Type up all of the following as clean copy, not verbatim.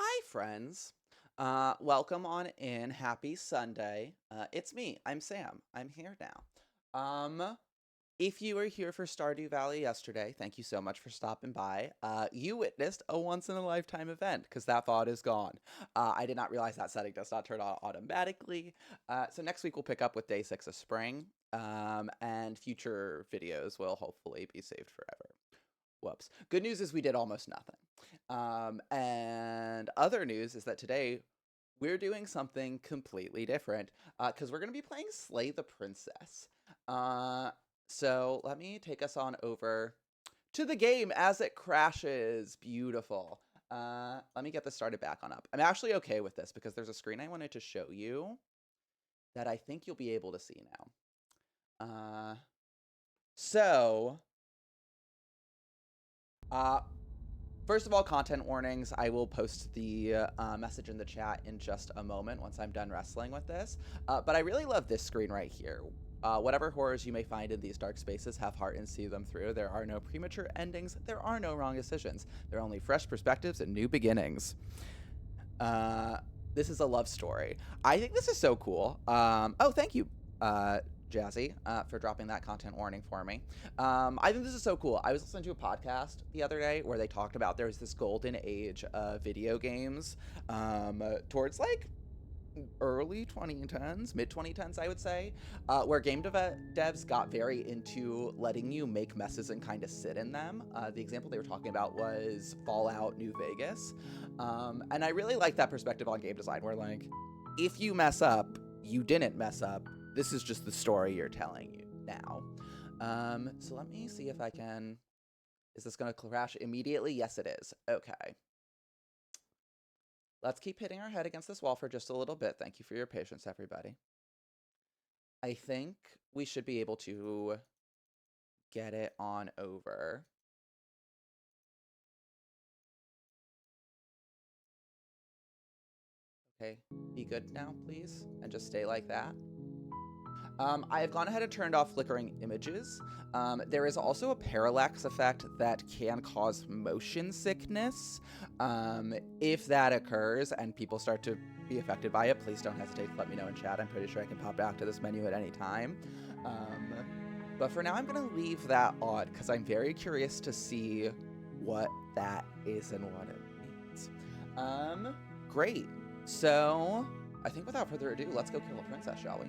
Hi, friends. Welcome on in. Happy Sunday. It's me. I'm Sam. I'm here now. If you were here for Stardew Valley yesterday, thank you so much for stopping by. You witnessed a once in a lifetime event because that VOD is gone. I did not realize that setting does not turn on automatically. So next week we'll pick up with day 6 of spring. And future videos will hopefully be saved forever. Whoops. Good news is we did almost nothing. And other news is that today we're doing something completely different because we're going to be playing Slay the Princess. So let me take us on over to the game as it crashes. Beautiful. Let me get this started back on up. I'm actually okay with this because there's a screen I wanted to show you that I think you'll be able to see now. So first of all, content warnings. I will post the message in the chat in just a moment once I'm done wrestling with this. But I really love this screen right here. Whatever horrors you may find in these dark spaces, have heart and see them through. There are no premature endings. There are no wrong decisions. There are only fresh perspectives and new beginnings. This is a love story. I think this is so cool. Oh, thank you, Jazzy, for dropping that content warning for me. I think this is so cool. I was listening to a podcast the other day where they talked about there's this golden age of video games towards like early 2010s, mid 2010s, I would say, where game devs got very into letting you make messes and kind of sit in them. The example they were talking about was Fallout New Vegas. And I really like that perspective on game design where, like, if you mess up, you didn't mess up. This is just the story you're telling you now. So let me see if I can... Is this going to crash immediately? Yes, it is. Okay. Let's keep hitting our head against this wall for just a little bit. Thank you for your patience, everybody. I think we should be able to get it on over. Okay, be good now, please, and just stay like that. I have gone ahead and turned off flickering images. There is also a parallax effect that can cause motion sickness. If that occurs and people start to be affected by it, please don't hesitate to let me know in chat. I'm pretty sure I can pop back to this menu at any time. But for now, I'm going to leave that on because I'm very curious to see what that is and what it means. Great. So I think without further ado, let's go kill a princess, shall we?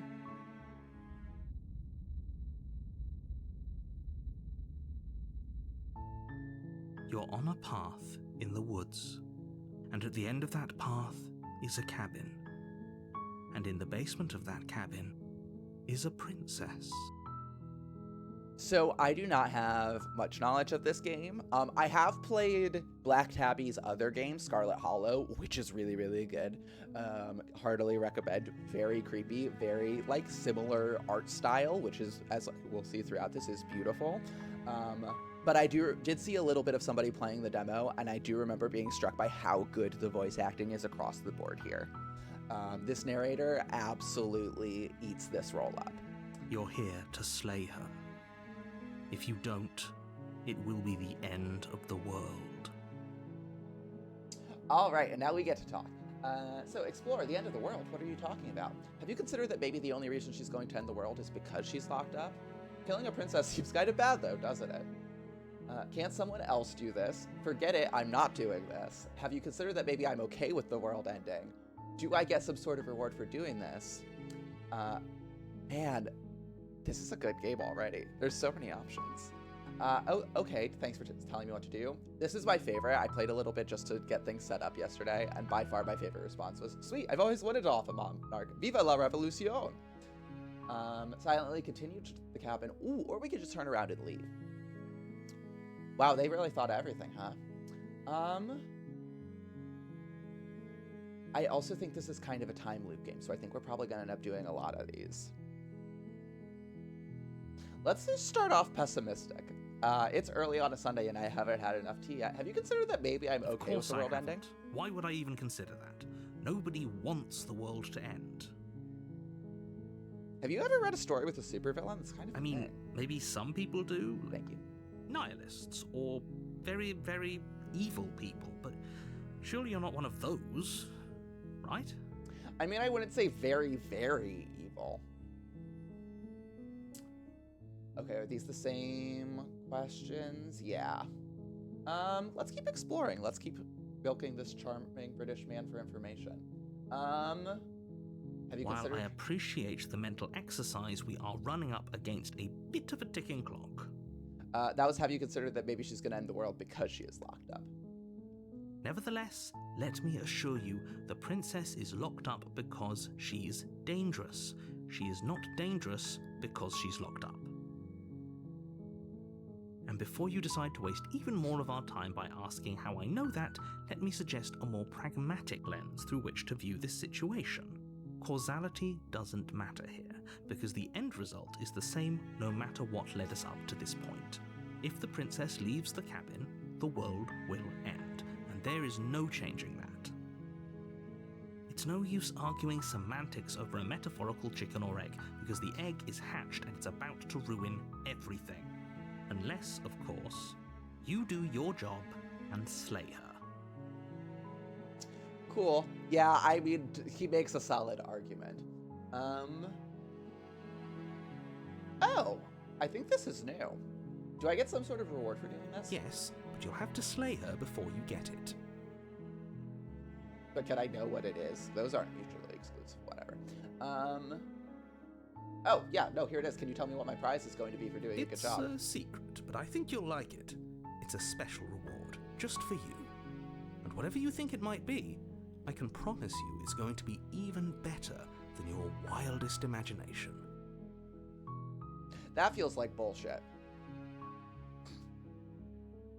You're on a path in the woods, and at the end of that path is a cabin. And in the basement of that cabin is a princess. So I do not have much knowledge of this game. I have played Black Tabby's other game, Scarlet Hollow, which is really, really good. Heartily recommend. Very creepy, very like similar art style, which is, as we'll see throughout this, is beautiful. But I did see a little bit of somebody playing the demo, and I do remember being struck by how good the voice acting is across the board here. This narrator absolutely eats this role up. You're here to slay her. If you don't, it will be the end of the world. All right, and now we get to talk. So, Explorer, the end of the world, what are you talking about? Have you considered that maybe the only reason she's going to end the world is because she's locked up? Killing a princess seems kind of bad, though, doesn't it? Can't someone else do this? Forget it, I'm not doing this. Have you considered that maybe I'm okay with the world ending? Do I get some sort of reward for doing this? Man, this is a good game already. There's so many options. Oh, okay, thanks for telling me what to do. This is my favorite. I played a little bit just to get things set up yesterday, and by far my favorite response was, sweet, I've always wanted to off a monarch. Viva la revolucion! Silently continue to the cabin. Ooh, or we could just turn around and leave. Wow, they really thought of everything, huh? I also think this is kind of a time loop game, so I think we're probably going to end up doing a lot of these. Let's just start off pessimistic. It's early on a Sunday and I haven't had enough tea yet. Have you considered that maybe I'm okay with the world ending? Why would I even consider that? Nobody wants the world to end. Have you ever read a story with a supervillain? It's kind of... I mean, maybe some people do. Thank you. Nihilists, or very, very evil people, but Surely you're not one of those, right? I mean, I wouldn't say very, very evil. Okay, are these the same questions? Yeah. Let's keep exploring. Let's keep milking this charming British man for information. Have you While considered... I appreciate the mental exercise, we are running up against a bit of a ticking clock. That was, have you considered that maybe she's going to end the world because she is locked up? Nevertheless, let me assure you, the princess is locked up because she's dangerous. She is not dangerous because she's locked up. And before you decide to waste even more of our time by asking how I know that, let me suggest a more pragmatic lens through which to view this situation. Causality doesn't matter here, because the end result is the same no matter what led us up to this point. If the princess leaves the cabin, the world will end, and there is no changing that. It's no use arguing semantics over a metaphorical chicken or egg, because the egg is hatched and it's about to ruin everything. Unless, of course, you do your job and slay her. Cool. Yeah, I mean, he makes a solid argument. Oh, I think this is new. Do I get some sort of reward for doing this? Yes, but you'll have to slay her before you get it. But can I know what it is? Those aren't mutually exclusive, whatever. Oh, yeah, no, here it is. Can you tell me what my prize is going to be for doing a good job? It's a secret, but I think you'll like it. It's a special reward, just for you. And whatever you think it might be, I can promise you it's going to be even better than your wildest imagination. That feels like bullshit.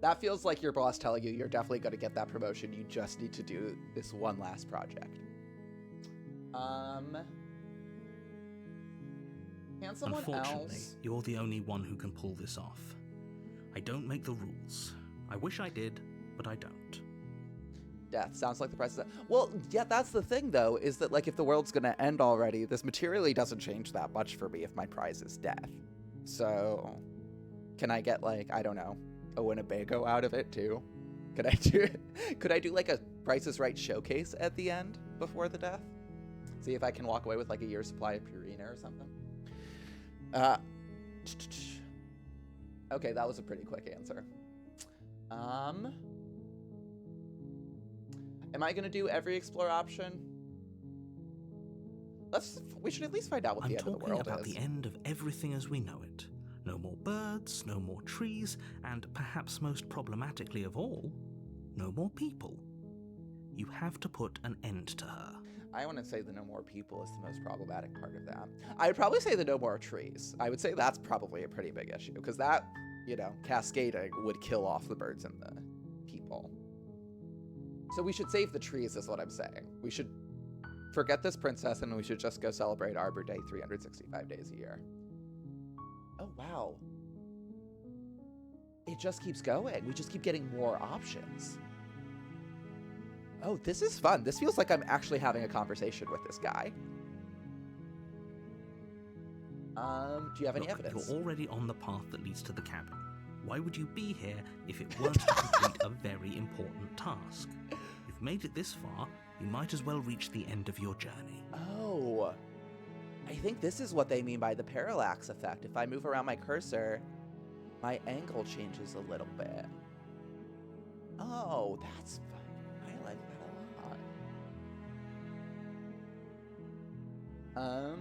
That feels like your boss telling you you're definitely going to get that promotion. You just need to do this one last project. Can someone Unfortunately, else... you're the only one who can pull this off. I don't make the rules. I wish I did, but I don't. Death. Sounds like the price is... Well, yeah, that's the thing, though, is that, like, if the world's going to end already, this materially doesn't change that much for me if my prize is death. So, can I get, like, I don't know, a Winnebago out of it, too? Could I do, like, a Price is Right showcase at the end before the death? See if I can walk away with, like, a year's supply of Purina or something? Okay, that was a pretty quick answer. Am I going to do every explore option? We should at least find out what the end of the world is. I'm talking about the end of everything as we know it. No more birds, no more trees, and perhaps most problematically of all, no more people. You have to put an end to her. I want to say the no more people is the most problematic part of that. I would probably say the no more trees. I would say that's probably a pretty big issue, because that, you know, cascading would kill off the birds and the people. So we should save the trees is what I'm saying. We should forget this princess and we should just go celebrate Arbor Day 365 days a year. Oh, wow. It just keeps going. We just keep getting more options. Oh, this is fun. This feels like I'm actually having a conversation with this guy. Do you have any evidence? You're already on the path that leads to the cabin. Why would you be here if it weren't to complete a very important task? You've made it this far, you might as well reach the end of your journey. Oh, I think this is what they mean by the parallax effect. If I move around my cursor, my angle changes a little bit. Oh, that's fun. I like that a lot.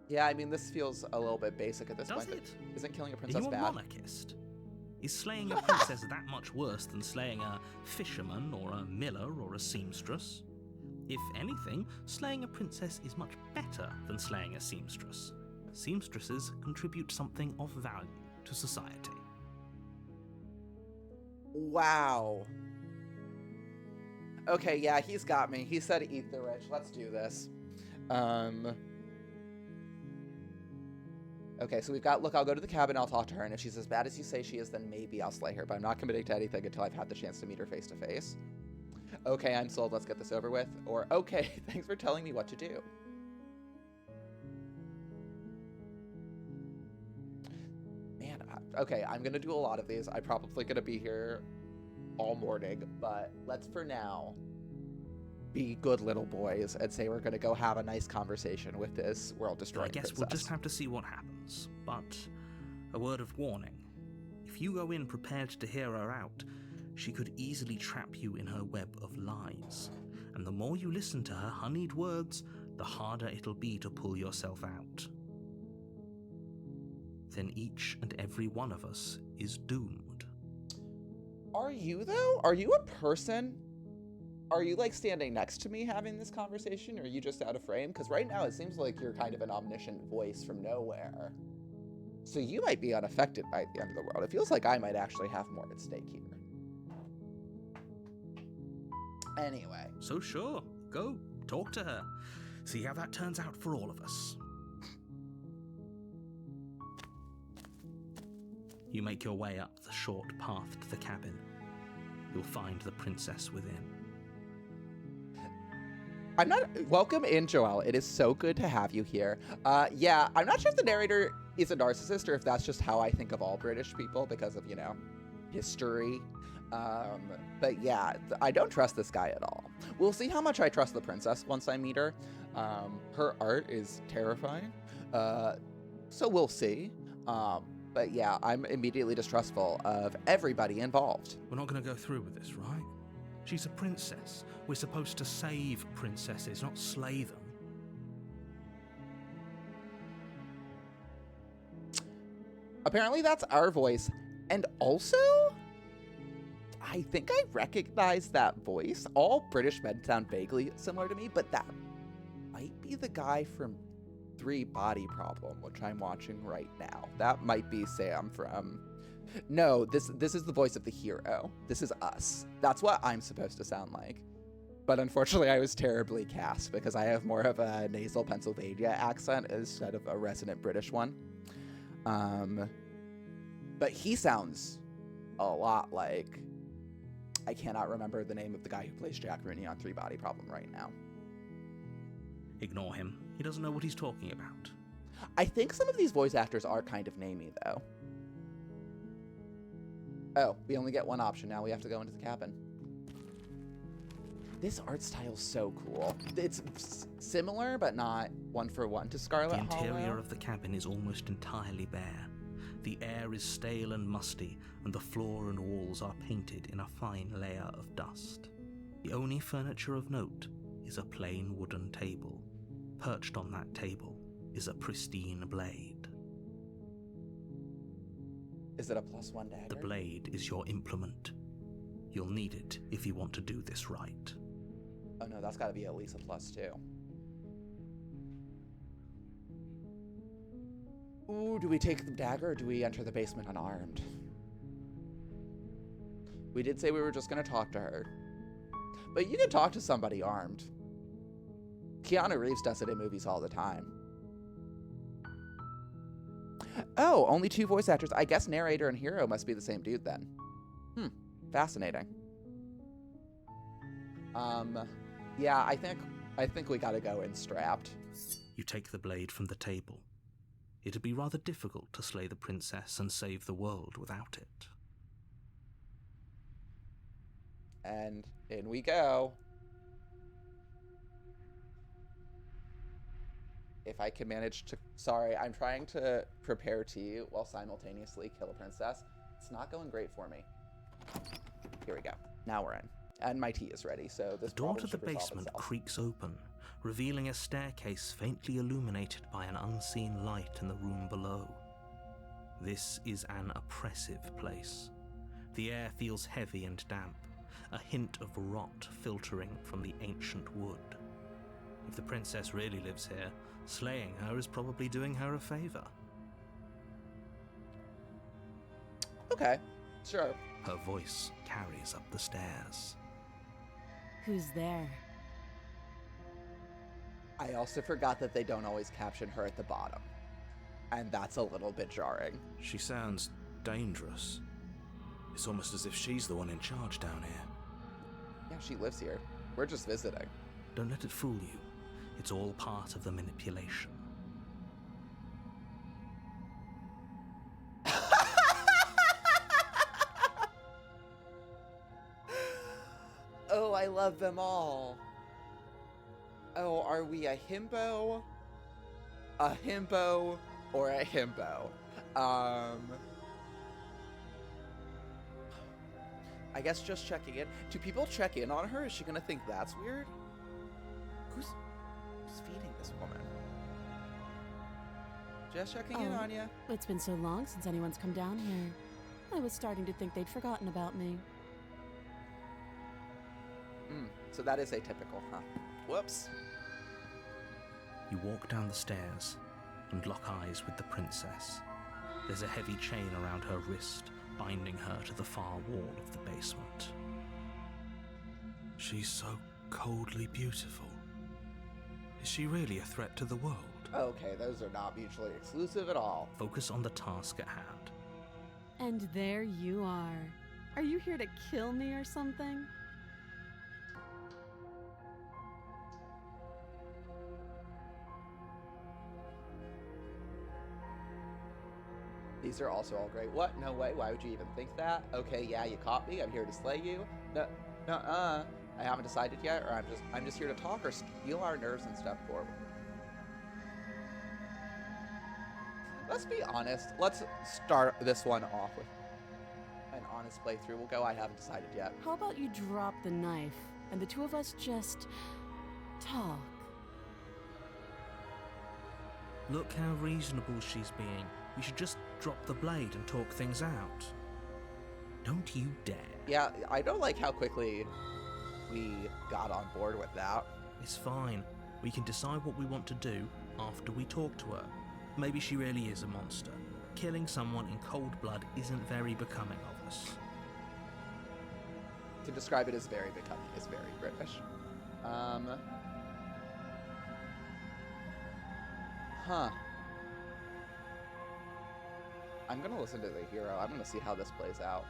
Yeah, I mean, this feels a little bit basic at this point. Does it? But isn't killing a Are princess you a bad? monarchist? Is slaying a princess that much worse than slaying a fisherman or a miller or a seamstress? If anything, slaying a princess is much better than slaying a seamstress. Seamstresses contribute something of value to society. Wow. Okay, yeah, he's got me. He said eat the rich. Let's do this. Okay, so we've got, look, I'll go to the cabin, I'll talk to her, and if she's as bad as you say she is, then maybe I'll slay her, but I'm not committing to anything until I've had the chance to meet her face to face. Okay, I'm sold, let's get this over with. Or, okay, thanks for telling me what to do. Man, Okay, I'm gonna do a lot of these. I'm probably gonna be here all morning, but let's for now be good little boys and say we're gonna go have a nice conversation with this world-destroying I guess princess. we'll just have to see what happens. But a word of warning. If you go in prepared to hear her out, she could easily trap you in her web of lies. And the more you listen to her honeyed words, the harder it'll be to pull yourself out. Then each and every one of us is doomed. Are you, though? Are you a person? Are you, like, standing next to me having this conversation, or are you just out of frame? Because right now it seems like you're kind of an omniscient voice from nowhere. So you might be unaffected by the end of the world. It feels like I might actually have more at stake here. Anyway. So sure, go, talk to her. See how that turns out for all of us. You make your way up the short path to the cabin. You'll find the princess within. Welcome in, Joelle. It is so good to have you here. Yeah, I'm not sure if the narrator is a narcissist or if that's just how I think of all British people because of, history. But yeah, I don't trust this guy at all. We'll see how much I trust the princess once I meet her. Her art is terrifying. So we'll see. But yeah, I'm immediately distrustful of everybody involved. We're not going to go through with this, right? She's a princess. We're supposed to save princesses, not slay them. Apparently that's our voice. And also, I think I recognize that voice. All British men sound vaguely similar to me, but that might be the guy from 3 Body Problem, which I'm watching right now. That might be Sam from... No, this is the voice of the hero. This is us. That's what I'm supposed to sound like. But unfortunately, I was terribly cast because I have more of a nasal Pennsylvania accent instead of a resonant British one. But he sounds a lot like... I cannot remember the name of the guy who plays Jack Rooney on 3 Body Problem right now. Ignore him. He doesn't know what he's talking about. I think some of these voice actors are kind of namey, though. Oh, we only get one option now. We have to go into the cabin. This art style's so cool. It's similar, but not one for one to Scarlet Hollow. The interior of the cabin is almost entirely bare. The air is stale and musty, and the floor and walls are painted in a fine layer of dust. The only furniture of note is a plain wooden table. Perched on that table is a pristine blade. Is it a +1 dagger? The blade is your implement. You'll need it if you want to do this right. Oh no, that's gotta be at least a +2. Ooh, do we take the dagger or do we enter the basement unarmed? We did say we were just gonna talk to her. But you can talk to somebody armed. Keanu Reeves does it in movies all the time. Oh, only 2 voice actors. I guess narrator and hero must be the same dude then. Fascinating. Yeah, I think we gotta go in strapped. You take the blade from the table. It'd be rather difficult to slay the princess and save the world without it. And in we go. If I can manage to... Sorry, I'm trying to prepare tea while simultaneously kill a princess. It's not going great for me. Here we go. Now we're in. And my tea is ready, so this The door to problem the should resolve basement itself. creaks open, revealing a staircase faintly illuminated by an unseen light in the room below. This is an oppressive place. The air feels heavy and damp, a hint of rot filtering from the ancient wood. If the princess really lives here, slaying her is probably doing her a favor. Okay, sure. Her voice carries up the stairs. Who's there? I also forgot that they don't always caption her at the bottom. And that's a little bit jarring. She sounds dangerous. It's almost as if she's the one in charge down here. Yeah, she lives here. We're just visiting. Don't let it fool you. It's all part of the manipulation. I love them all. Oh, are we a himbo, or a himbo? I guess just checking in. Do people check in on her? Is she gonna think that's weird? Who's feeding this woman? Just checking in on you. It's been so long since anyone's come down here. I was starting to think they'd forgotten about me. So that is atypical, huh? Whoops. You walk down the stairs and lock eyes with the princess. There's a heavy chain around her wrist, binding her to the far wall of the basement. She's so coldly beautiful. Is she really a threat to the world? Okay, those are not mutually exclusive at all. Focus on the task at hand. And there you are. Are you here to kill me or something? These are also all great. What? No way. Why would you even think that? Okay, yeah, you caught me. I'm here to slay you. No, I haven't decided yet, or I'm just here to talk or steal our nerves and step forward. Let's be honest. Let's start this one off with an honest playthrough. We'll go. I haven't decided yet. How about you drop the knife and the two of us just talk? Look how reasonable she's being. We should just drop the blade and talk things out. Don't you dare. Yeah, I don't like how quickly we got on board with that. It's fine. We can decide what we want to do after we talk to her. Maybe she really is a monster. Killing someone in cold blood isn't very becoming of us. To describe it as very becoming is very British. Huh. I'm gonna listen to the hero. I'm gonna see how this plays out.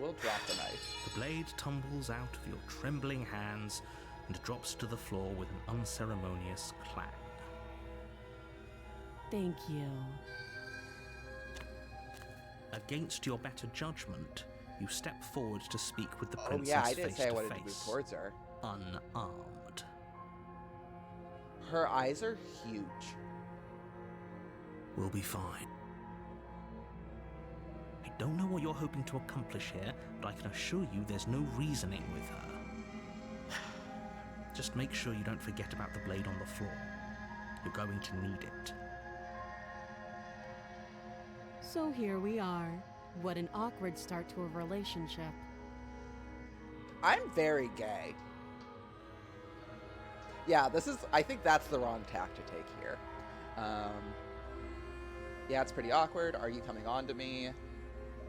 We'll drop the knife. The blade tumbles out of your trembling hands and drops to the floor with an unceremonious clang. Thank you. Against your better judgment, you step forward to speak with the princess Oh yeah, I did face say I to wanted to move face, towards her. unarmed. Her eyes are huge. We'll be fine. I don't know what you're hoping to accomplish here, but I can assure you there's no reasoning with her. Just make sure you don't forget about the blade on the floor. You're going to need it. So here we are. What an awkward start to a relationship. I'm very gay. Yeah, I think that's the wrong tack to take here. Yeah, it's pretty awkward. Are you coming on to me?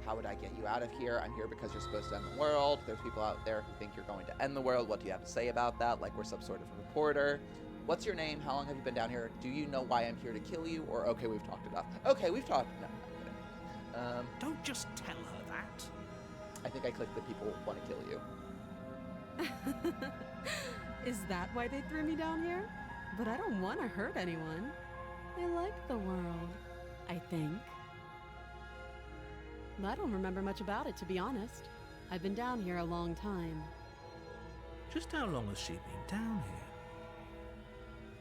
How would I get you out of here? I'm here because you're supposed to end the world. There's people out there who think you're going to end the world. What do you have to say about that? Like we're some sort of reporter. What's your name? How long have you been down here? Do you know why I'm here to kill you? Or, okay, we've talked enough. Okay, we've talked enough. Don't just tell her that. I think I clicked the people want to kill you. Is that why they threw me down here? But I don't want to hurt anyone. I like the world, I think. I don't remember much about it, to be honest. I've been down here a long time. Just how long has she been down here?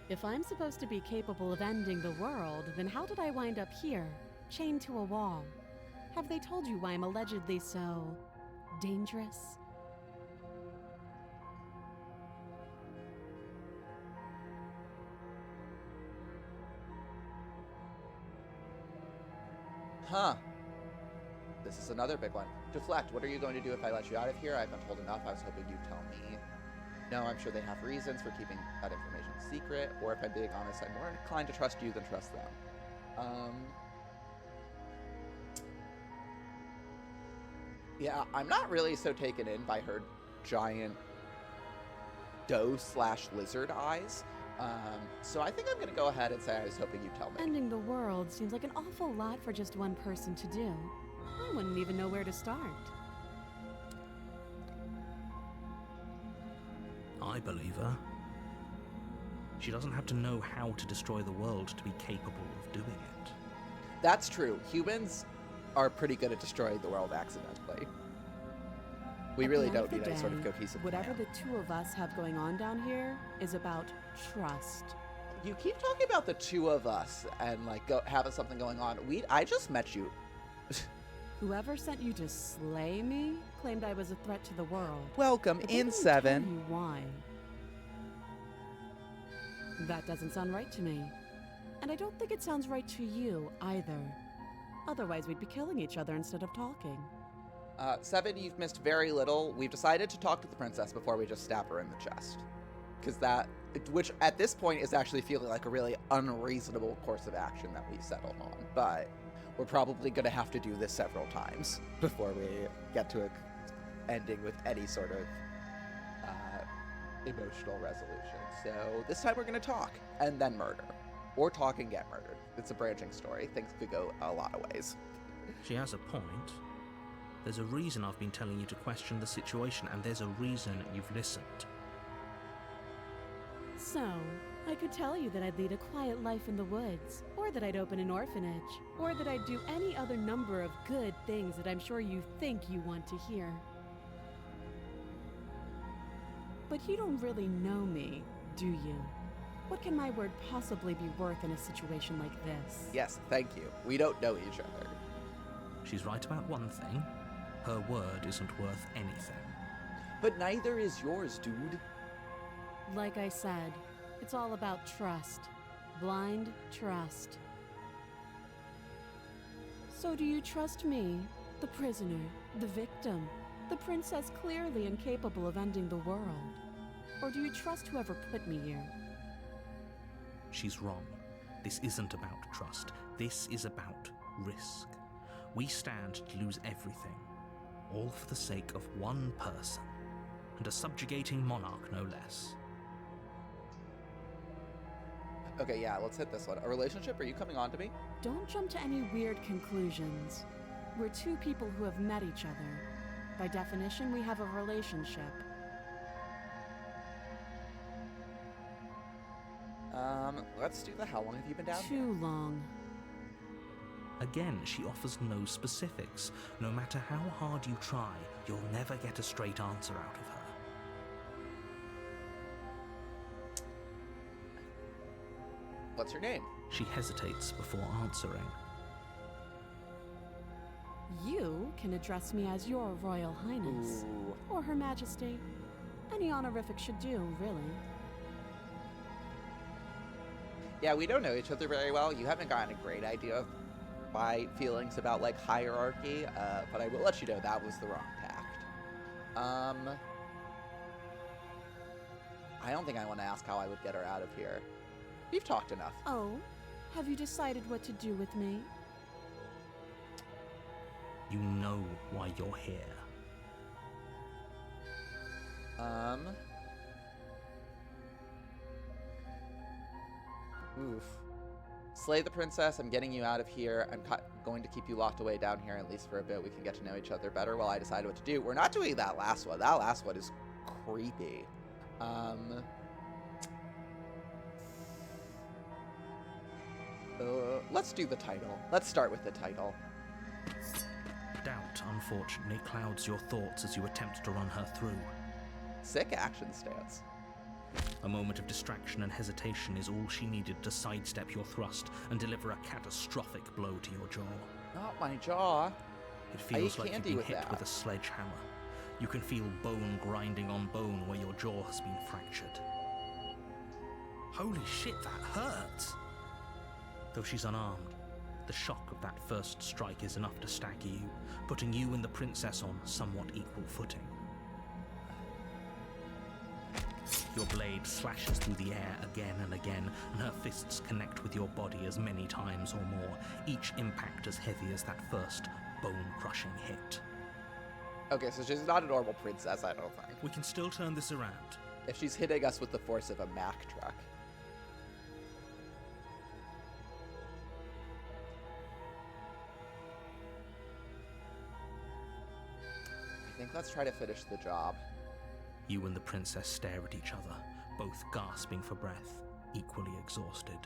If I'm supposed to be capable of ending the world, then how did I wind up here, chained to a wall? Have they told you why I'm allegedly so dangerous? Huh. This is another big one. Deflect, what are you going to do if I let you out of here? I've been told enough. I was hoping you'd tell me. No, I'm sure they have reasons for keeping that information secret, or if I'm being honest, I'm more inclined to trust you than trust them. Yeah, I'm not really so taken in by her giant doe/lizard eyes. So I think I'm going to go ahead and say I was hoping you'd tell me. Ending the world seems like an awful lot for just one person to do. I wouldn't even know where to start. I believe her. She doesn't have to know how to destroy the world to be capable of doing it. That's true. Humans are pretty good at destroying the world accidentally. We At really the end don't of the need any sort of day, cohesive whatever plan. the two of us have going on down here is about trust. You keep talking about the two of us and like having something going on. I just met you. Whoever sent you to slay me claimed I was a threat to the world. Welcome But they in didn't 7. Tell you why. That doesn't sound right to me. And I don't think it sounds right to you either. Otherwise, we'd be killing each other instead of talking. 7, you've missed very little. We've decided to talk to the princess before we just stab her in the chest. Because which at this point is actually feeling like a really unreasonable course of action that we settled on. But we're probably going to have to do this several times before we get to an ending with any sort of emotional resolution. So this time we're going to talk and then murder. Or talk and get murdered. It's a branching story. Things could go a lot of ways. She has a point. There's a reason I've been telling you to question the situation, and there's a reason you've listened. So, I could tell you that I'd lead a quiet life in the woods, or that I'd open an orphanage, or that I'd do any other number of good things that I'm sure you think you want to hear. But you don't really know me, do you? What can my word possibly be worth in a situation like this? Yes, thank you. We don't know each other. She's right about one thing. Her word isn't worth anything. But neither is yours, dude. Like I said, it's all about trust. Blind trust. So do you trust me, the prisoner, the victim, the princess clearly incapable of ending the world? Or do you trust whoever put me here? She's wrong. This isn't about trust. This is about risk. We stand to lose everything, all for the sake of one person, and a subjugating monarch no less. Okay, yeah, let's hit this one. A relationship? Are you coming on to me? Don't jump to any weird conclusions. We're two people who have met each other. By definition, we have a relationship. Let's do how long have you been down here? Too long. Again, she offers no specifics. No matter how hard you try, you'll never get a straight answer out of her. What's your name? She hesitates before answering. You can address me as your Royal Highness. Ooh. Or Her Majesty. Any honorific should do, really. Yeah, we don't know each other very well. You haven't gotten a great idea of my feelings about, like, hierarchy, but I will let you know that was the wrong tact. I don't think I want to ask how I would get her out of here. We've talked enough. Oh, have you decided what to do with me? You know why you're here. Oof. Slay the princess. I'm getting you out of here. I'm going to keep you locked away down here, at least for a bit. We can get to know each other better while I decide what to do. We're not doing that last one. That last one is creepy. Let's do the title. Let's start with the title. Doubt, unfortunately, clouds your thoughts as you attempt to run her through. Sick action stance. A moment of distraction and hesitation is all she needed to sidestep your thrust and deliver a catastrophic blow to your jaw. Not my jaw. It feels eat like you've candy been with hit that. with a sledgehammer. You can feel bone grinding on bone where your jaw has been fractured. Holy shit, that hurts! Though she's unarmed, the shock of that first strike is enough to stagger you, putting you and the princess on somewhat equal footing. Your blade slashes through the air again and again, and her fists connect with your body as many times or more, each impact as heavy as that first bone-crushing hit. Okay, so she's not a normal princess, I don't think. We can still turn this around. If she's hitting us with the force of a Mack truck. I think let's try to finish the job. You and the princess stare at each other, both gasping for breath, equally exhausted.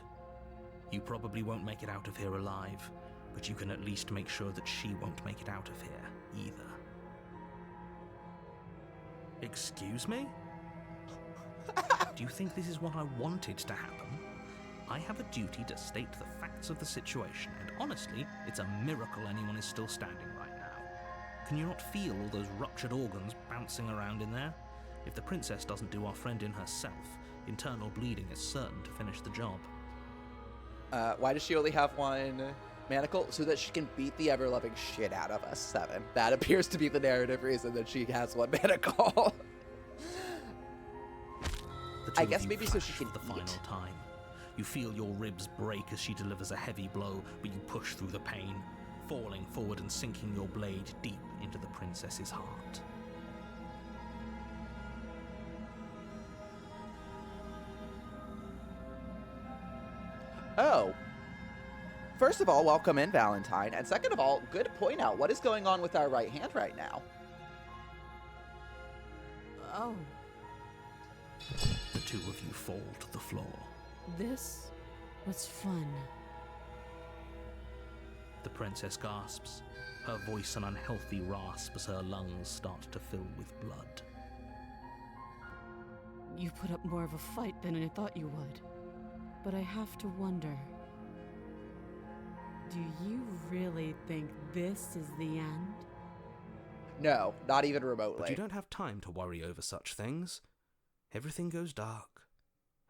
You probably won't make it out of here alive, but you can at least make sure that she won't make it out of here either. Excuse me? Do you think this is what I wanted to happen? I have a duty to state the facts of the situation, and honestly, it's a miracle anyone is still standing right now. Can you not feel all those ruptured organs bouncing around in there? If the princess doesn't do our friend in herself, internal bleeding is certain to finish the job. Why does she only have one manacle? So that she can beat the ever-loving shit out of us, Seven. That appears to be the narrative reason that she has one manacle. I guess maybe so she can the final eat. time. You feel your ribs break as she delivers a heavy blow, but you push through the pain, falling forward and sinking your blade deep into the princess's heart. Oh. First of all, welcome in, Valentine. And second of all, good point out. What is going on with our right hand right now? Oh, The two of you fall to the floor. this was fun. The princess gasps, her voice an unhealthy rasp as her lungs start to fill with blood. You put up more of a fight than I thought you would. But I have to wonder, do you really think this is the end? No, not even remotely. But you don't have time to worry over such things. Everything goes dark,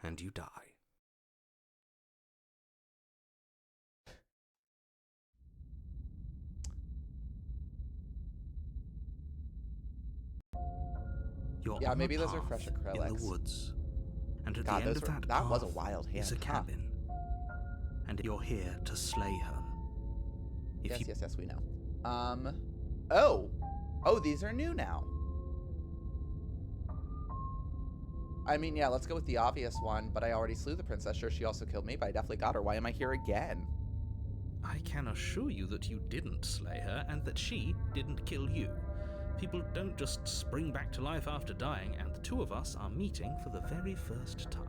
and you die. You're Yeah, on maybe a those are path fresh in acrylics. the woods, and at God, the end those of were- that that was a path wild is a hand, huh? cabin, and you're here to slay her. If Yes, we know. Oh, these are new now. I mean, yeah, let's go with the obvious one, but I already slew the princess. Sure, she also killed me, but I definitely got her. Why am I here again? I can assure you that you didn't slay her and that she didn't kill you. People don't just spring back to life after dying, and the two of us are meeting for the very first time.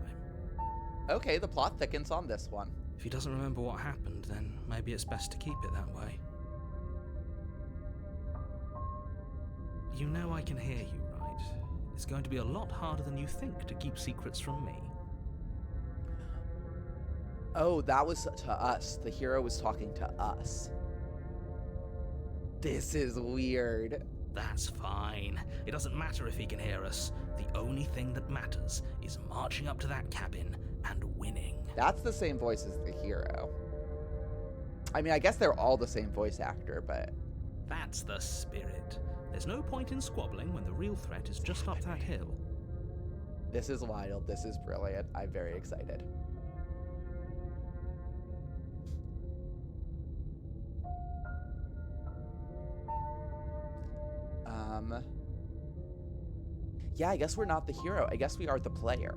Okay, the plot thickens on this one. If he doesn't remember what happened, then maybe it's best to keep it that way. You know I can hear you, right? It's going to be a lot harder than you think to keep secrets from me. Oh, that was to us. The hero was talking to us. This is weird. That's fine. It doesn't matter if he can hear us. The only thing that matters is marching up to that cabin and winning. That's the same voice as the hero. I mean, I guess they're all the same voice actor, but... That's the spirit. There's no point in squabbling when the real threat is just up that hill. This is wild. This is brilliant. I'm very excited. Yeah, I guess we're not the hero. I guess we are the player.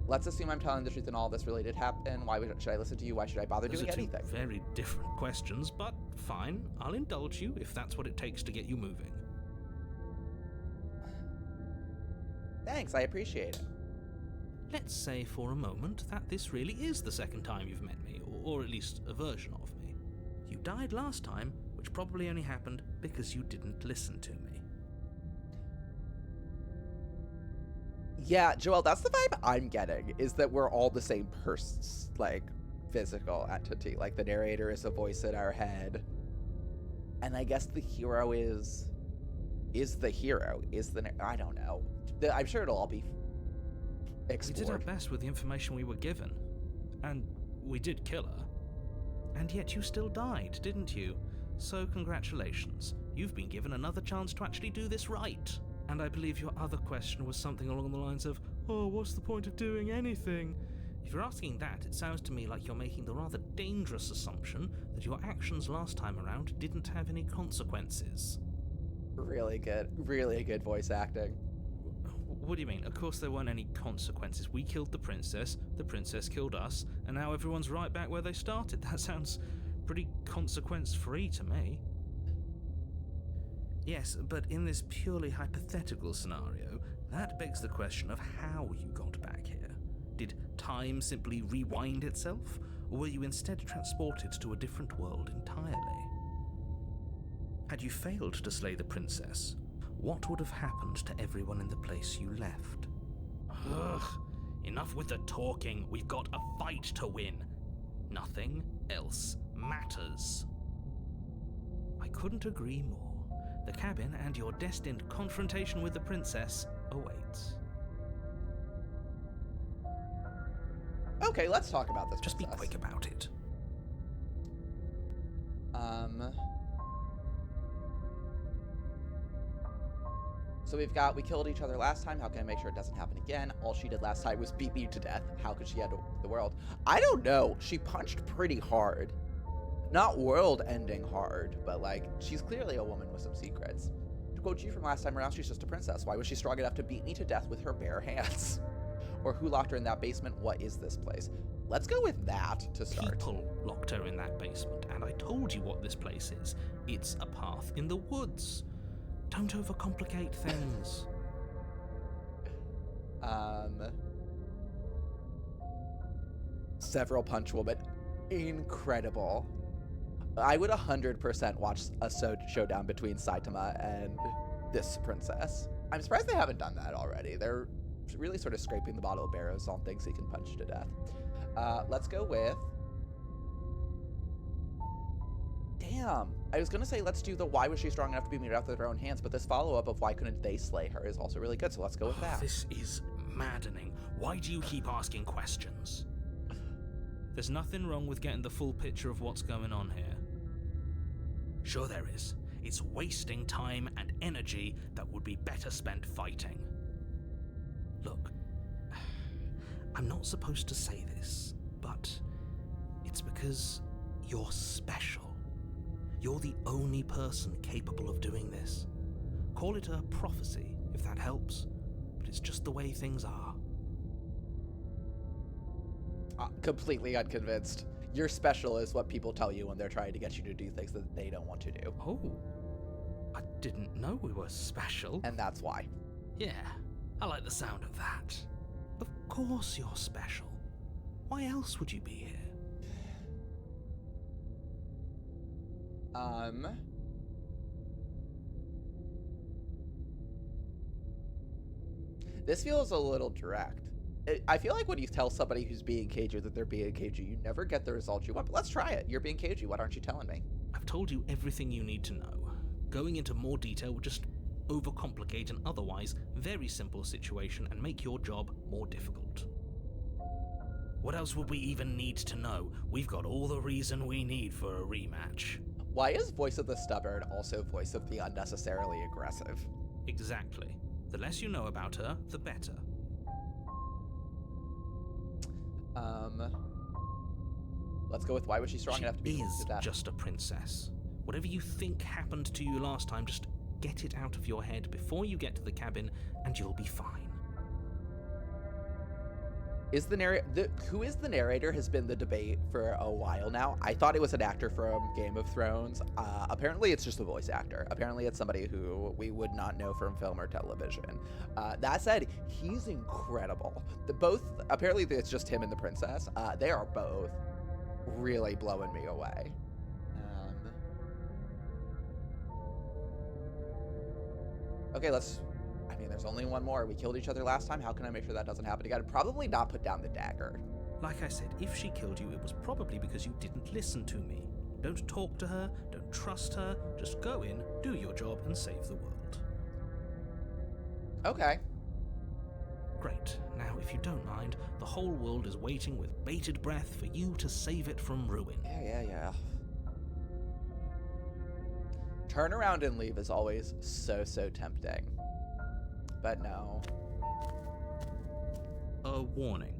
Let's assume I'm telling the truth and all this really did happen. Should I listen to you? Why should I bother Those doing are two anything? very different questions, but fine. I'll indulge you if that's what it takes to get you moving. Thanks, I appreciate it. Let's say for a moment that this really is the second time you've met me, or at least a version of me. You died last time, which probably only happened because you didn't listen to me. Yeah, Joel, that's the vibe I'm getting, is that we're all the same person's, like, physical entity. Like, the narrator is a voice in our head. And I guess the hero is the hero. I don't know. I'm sure it'll all be explored. We did our best with the information we were given. And we did kill her. And yet you still died, didn't you? So congratulations. You've been given another chance to actually do this right. And I believe your other question was something along the lines of, oh, what's the point of doing anything? If you're asking that, it sounds to me like you're making the rather dangerous assumption that your actions last time around didn't have any consequences. Really good voice acting. What do you mean? Of course there weren't any consequences. We killed the princess killed us, and now everyone's right back where they started. That sounds pretty consequence-free to me. Yes, but in this purely hypothetical scenario, that begs the question of how you got back here. Did time simply rewind itself, or were you instead transported to a different world entirely? Had you failed to slay the princess, what would have happened to everyone in the place you left? Ugh. Enough with the talking. We've got a fight to win. Nothing else matters. I couldn't agree more. The cabin and your destined confrontation with the princess awaits. Okay, let's talk about this. Just be princess. quick about it. So we killed each other last time. How can I make sure it doesn't happen again? All she did last time was beat me to death. How could she end the world? I don't know. She punched pretty hard. Not world-ending hard, but like, she's clearly a woman with some secrets. To quote you from last time around, she's just a princess. Why was she strong enough to beat me to death with her bare hands? Or who locked her in that basement? What is this place? Let's go with that to start. People locked her in that basement, and I told you what this place is. It's a path in the woods. Don't overcomplicate things. Several punch woman. Incredible. I would 100% watch a showdown between Saitama and this princess. I'm surprised they haven't done that already. They're really sort of scraping the bottom of barrels on things he can punch to death. Let's go with... Damn. I was going to say let's do the why was she strong enough to beat me to death with her own hands, but this follow-up of why couldn't they slay her is also really good, so let's go with that. This is maddening. Why do you keep asking questions? There's nothing wrong with getting the full picture of what's going on here. Sure there is. It's wasting time and energy that would be better spent fighting. Look, I'm not supposed to say this, but it's because you're special. You're the only person capable of doing this. Call it a prophecy, if that helps, but it's just the way things are. Completely unconvinced. You're special is what people tell you when they're trying to get you to do things that they don't want to do. Oh, I didn't know we were special. And that's why. Yeah, I like the sound of that. Of course you're special. Why else would you be here? This feels a little direct. I feel like when you tell somebody who's being cagey that they're being cagey, you never get the result you want. But let's try it. You're being cagey. What aren't you telling me? I've told you everything you need to know. Going into more detail would just overcomplicate an otherwise very simple situation and make your job more difficult. What else would we even need to know? We've got all the reason we need for a rematch. Why is voice of the stubborn also voice of the unnecessarily aggressive? Exactly. The less you know about her, the better. Let's go with why was she strong enough to be She is to death? just a princess. Whatever you think happened to you last time, just get it out of your head before you get to the cabin, and you'll be fine. Is who is the narrator has been the debate for a while now. I thought it was an actor from Game of Thrones. Apparently it's just a voice actor. Apparently it's somebody who we would not know from film or television. That said, he's incredible. Apparently it's just him and the princess. They are both really blowing me away. Okay, there's only one more. We killed each other last time. How can I make sure that doesn't happen again? Probably not put down the dagger. Like I said, if she killed you, it was probably because you didn't listen to me. Don't talk to her, don't trust her, just go in, do your job, and save the world. Okay. Great. Now, if you don't mind, the whole world is waiting with bated breath for you to save it from ruin. Yeah. Turn around and leave is always so tempting. But no. A warning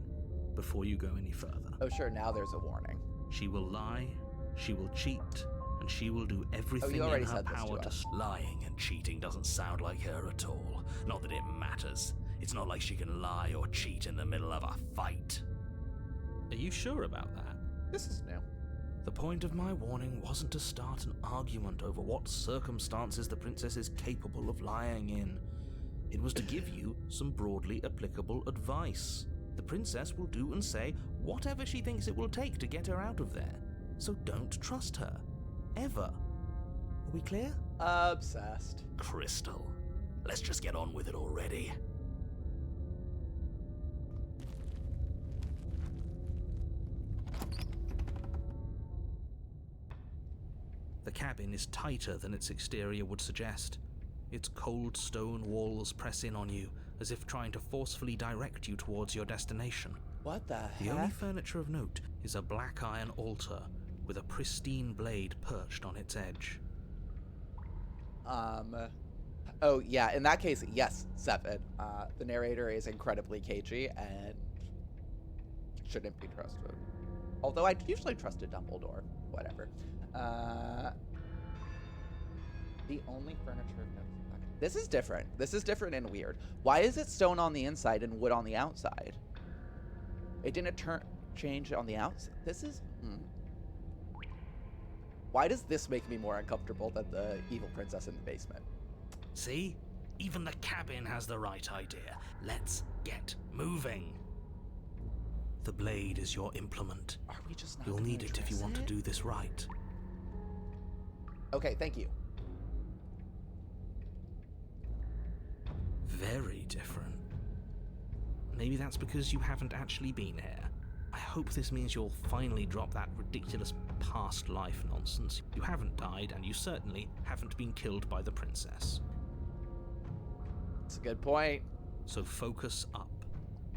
before you go any further. Oh sure, now there's a warning. She will lie, she will cheat, and she will do everything you in already her said this power to us. Lying and cheating doesn't sound like her at all. Not that it matters. It's not like she can lie or cheat in the middle of a fight. Are you sure about that? This is new. The point of my warning wasn't to start an argument over what circumstances the princess is capable of lying in. It was to give you some broadly applicable advice. The princess will do and say whatever she thinks it will take to get her out of there. So don't trust her. Ever. Are we clear? Obsessed. Crystal, Let's just get on with it already. The cabin is tighter than its exterior would suggest. Its cold stone walls press in on you, as if trying to forcefully direct you towards your destination. What the The only heck? furniture of note is a black iron altar with a pristine blade perched on its edge. Oh, yeah, in that case, yes, 7. The narrator is incredibly cagey and shouldn't be trusted. Although I usually trusted Dumbledore. Whatever. The only furniture of note. This is different. This is different and weird. Why is it stone on the inside and wood on the outside? It didn't change on the outside. This is... Why does this make me more uncomfortable than the evil princess in the basement? See? Even the cabin has the right idea. Let's get moving. The blade is your implement. Are we just not You'll gonna need it if you address want to it? do this right. Okay, thank you. Very different. Maybe that's because you haven't actually been here. I hope this means you'll finally drop that ridiculous past life nonsense. You haven't died, and you certainly haven't been killed by the princess. That's a good point. So focus up.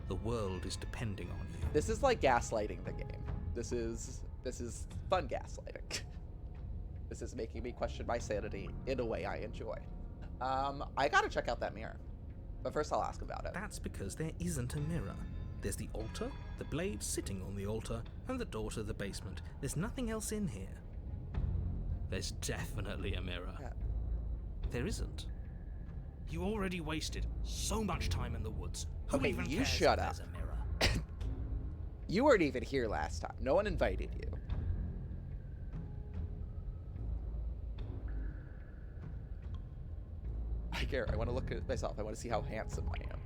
The world is depending on you. This is like gaslighting the game. This is fun gaslighting. This is making me question my sanity in a way I enjoy. I gotta check out that mirror. But first I'll ask about it. That's because there isn't a mirror. There's the altar, the blade sitting on the altar, and the door to the basement. There's nothing else in here. There's definitely a mirror. Yeah. There isn't. You already wasted so much time in the woods. Who Okay, even you cares shut if up. there's a mirror? You weren't even here last time. No one invited you. I care. I want to look at myself. I want to see how handsome I am.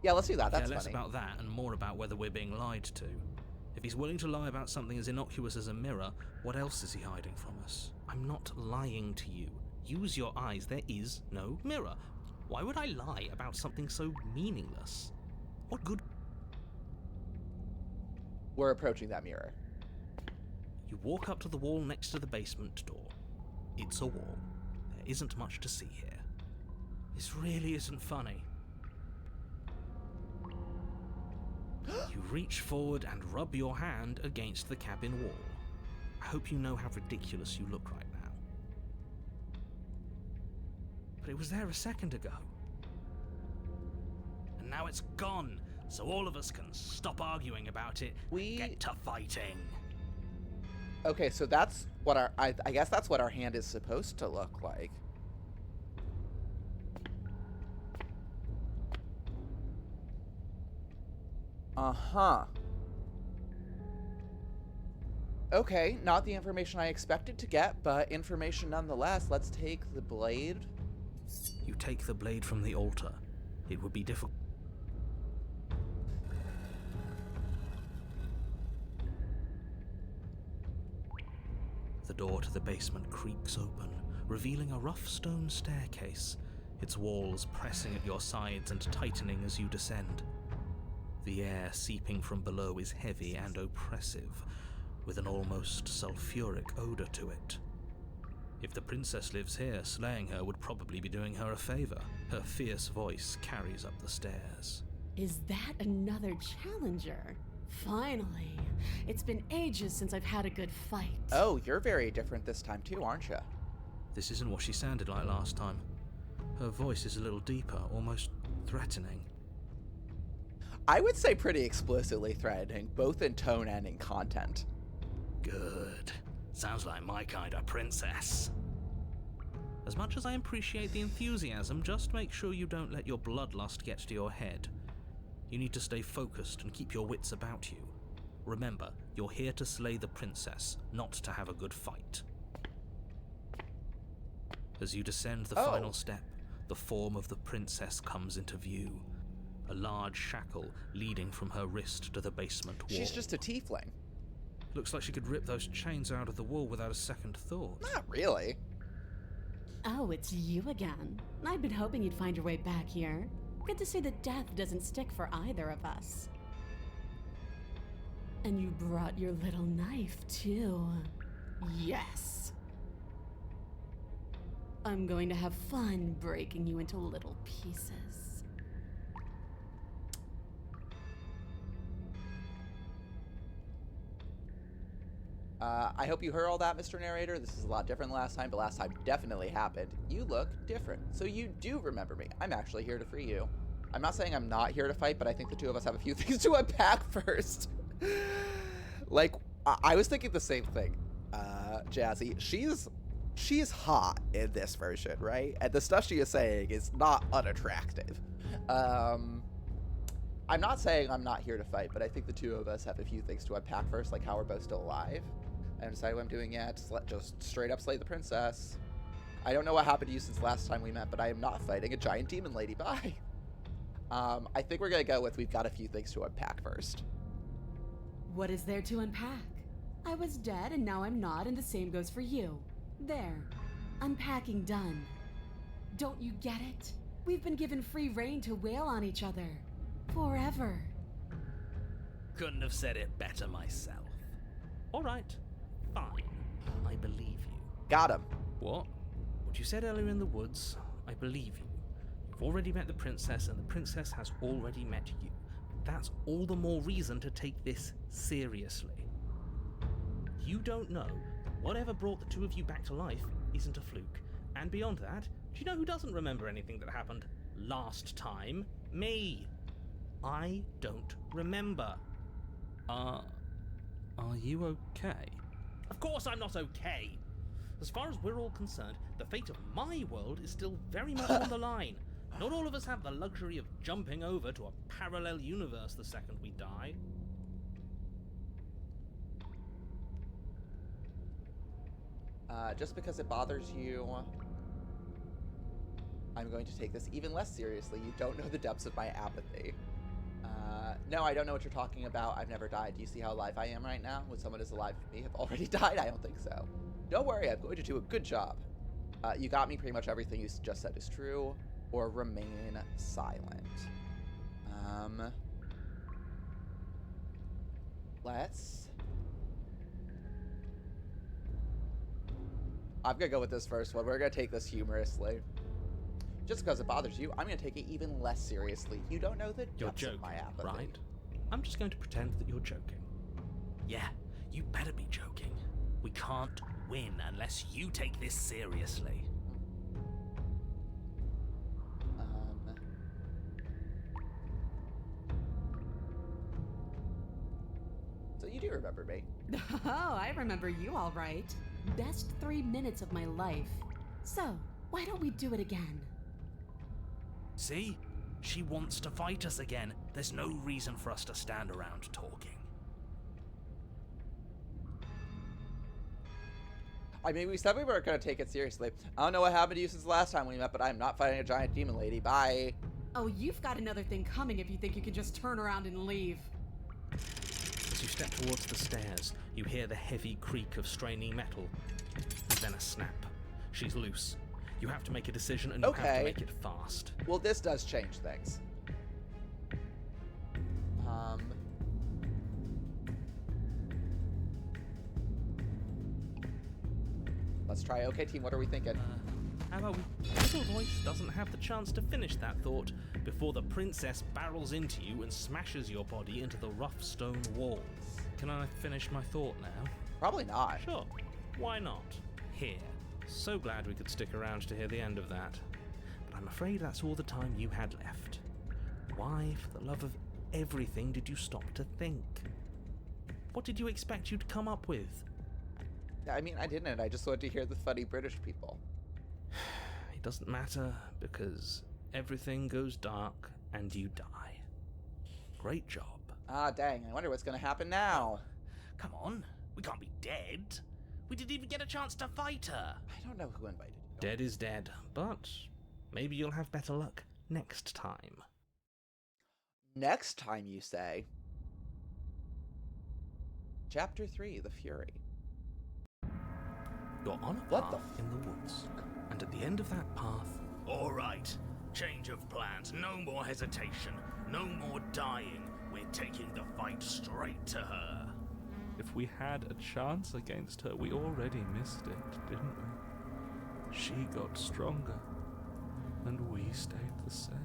Yeah, let's do that. That's Care less funny. about that and more about whether we're being lied to. If he's willing to lie about something as innocuous as a mirror, what else is he hiding from us? I'm not lying to you. Use your eyes. There is no mirror. Why would I lie about something so meaningless? What good? We're approaching that mirror. You walk up to the wall next to the basement door. It's a wall. There isn't much to see here. This really isn't funny. You reach forward and rub your hand against the cabin wall. I hope you know how ridiculous you look right now. But it was there a second ago. And now it's gone, so all of us can stop arguing about it. Get to fighting. Okay, so that's what I guess that's what our hand is supposed to look like. Uh-huh. Okay, not the information I expected to get, but information nonetheless. Let's take the blade. You take the blade from the altar. It would be difficult. The door to the basement creaks open, revealing a rough stone staircase, its walls pressing at your sides and tightening as you descend. The air seeping from below is heavy and oppressive, with an almost sulfuric odor to it. If the princess lives here, slaying her would probably be doing her a favor. Her fierce voice carries up the stairs. Is that another challenger? Finally. It's been ages since I've had a good fight. Oh, you're very different this time too, aren't you? This isn't what she sounded like last time. Her voice is a little deeper, almost threatening. I would say pretty explicitly threatening, both in tone and in content. Good. Sounds like my kind of princess. As much as I appreciate the enthusiasm, just make sure you don't let your bloodlust get to your head. You need to stay focused and keep your wits about you. Remember, you're here to slay the princess, not to have a good fight. As you descend the final step, the form of the princess comes into view. A large shackle leading from her wrist to the basement wall. She's just a tiefling. Looks like she could rip those chains out of the wall without a second thought. Not really. Oh, it's you again. I'd been hoping you'd find your way back here. Good to see that death doesn't stick for either of us. And you brought your little knife, too. Yes! I'm going to have fun breaking you into little pieces. I hope you heard all that, Mr. Narrator. This is a lot different than last time, but last time definitely happened. You look different, so you do remember me. I'm actually here to free you. I'm not saying I'm not here to fight, but I think the two of us have a few things to unpack first. Like, I was thinking the same thing, Jazzy. She's hot in this version, right? And the stuff she is saying is not unattractive. I'm not saying I'm not here to fight, but I think the two of us have a few things to unpack first, like how we're both still alive. I haven't decided what I'm doing yet. Just straight up slay the princess. I don't know what happened to you since last time we met, but I am not fighting a giant demon lady. Bye. I think we're gonna go with we've got a few things to unpack first. What is there to unpack? I was dead and now I'm not, and the same goes for you. There. Unpacking done. Don't you get it? We've been given free rein to wail on each other. Forever. Couldn't have said it better myself. All right, fine. I believe you. Got him. What? What you said earlier in the woods, I believe you. You've already met the princess, and the princess has already met you. That's all the more reason to take this seriously. You don't know that whatever brought the two of you back to life isn't a fluke. And beyond that, do you know who doesn't remember anything that happened last time? Me. I don't remember. Are you okay? Of course I'm not okay. As far as we're all concerned, the fate of my world is still very much on the line. Not all of us have the luxury of jumping over to a parallel universe the second we die. Just because it bothers you, I'm going to take this even less seriously. You don't know the depths of my apathy. No, I don't know what you're talking about. I've never died. Do you see how alive I am right now? Would someone as alive as me have already died? I don't think so. Don't worry, I'm going to do a good job. You got me. Pretty much everything you just said is true. Or remain silent. I'm gonna go with this first one. We're gonna take this humorously. Just because it bothers you, I'm gonna take it even less seriously. You don't know the You're depths joking, of my apathy. right? I'm just going to pretend that you're joking. Yeah, you better be joking. We can't win unless you take this seriously. So you do remember me. Oh, I remember you all right. Best 3 minutes of my life. So, why don't we do it again? See? She wants to fight us again. There's no reason for us to stand around talking. I mean, we said we weren't going to take it seriously. I don't know what happened to you since the last time we met, but I'm not fighting a giant demon lady. Bye. Oh, you've got another thing coming if you think you can just turn around and leave. As you step towards the stairs, you hear the heavy creak of straining metal, and then a snap. She's loose. You have to make a decision, and you have to make it fast. Well, this does change things. Let's try. Okay, team, what are we thinking? How about Little Voice doesn't have the chance to finish that thought before the princess barrels into you and smashes your body into the rough stone walls. Can I finish my thought now? Probably not. Sure. Why not? Here. So glad we could stick around to hear the end of that. But I'm afraid that's all the time you had left. Why, for the love of everything, did you stop to think? What did you expect you'd come up with? I mean, I didn't. I just wanted to hear the funny British people. It doesn't matter, because everything goes dark and you die. Great job. Ah, dang. I wonder what's going to happen now. Come on, we can't be dead. We didn't even get a chance to fight her. I don't know who invited you. Dead is dead, but maybe you'll have better luck next time. Next time, you say? Chapter 3, The Fury. You're on a What path the in the woods. And at the end of that path, All right, change of plans. No more hesitation. No more dying. We're taking the fight straight to her. If we had a chance against her, we already missed it, didn't we? She got stronger, and we stayed the same.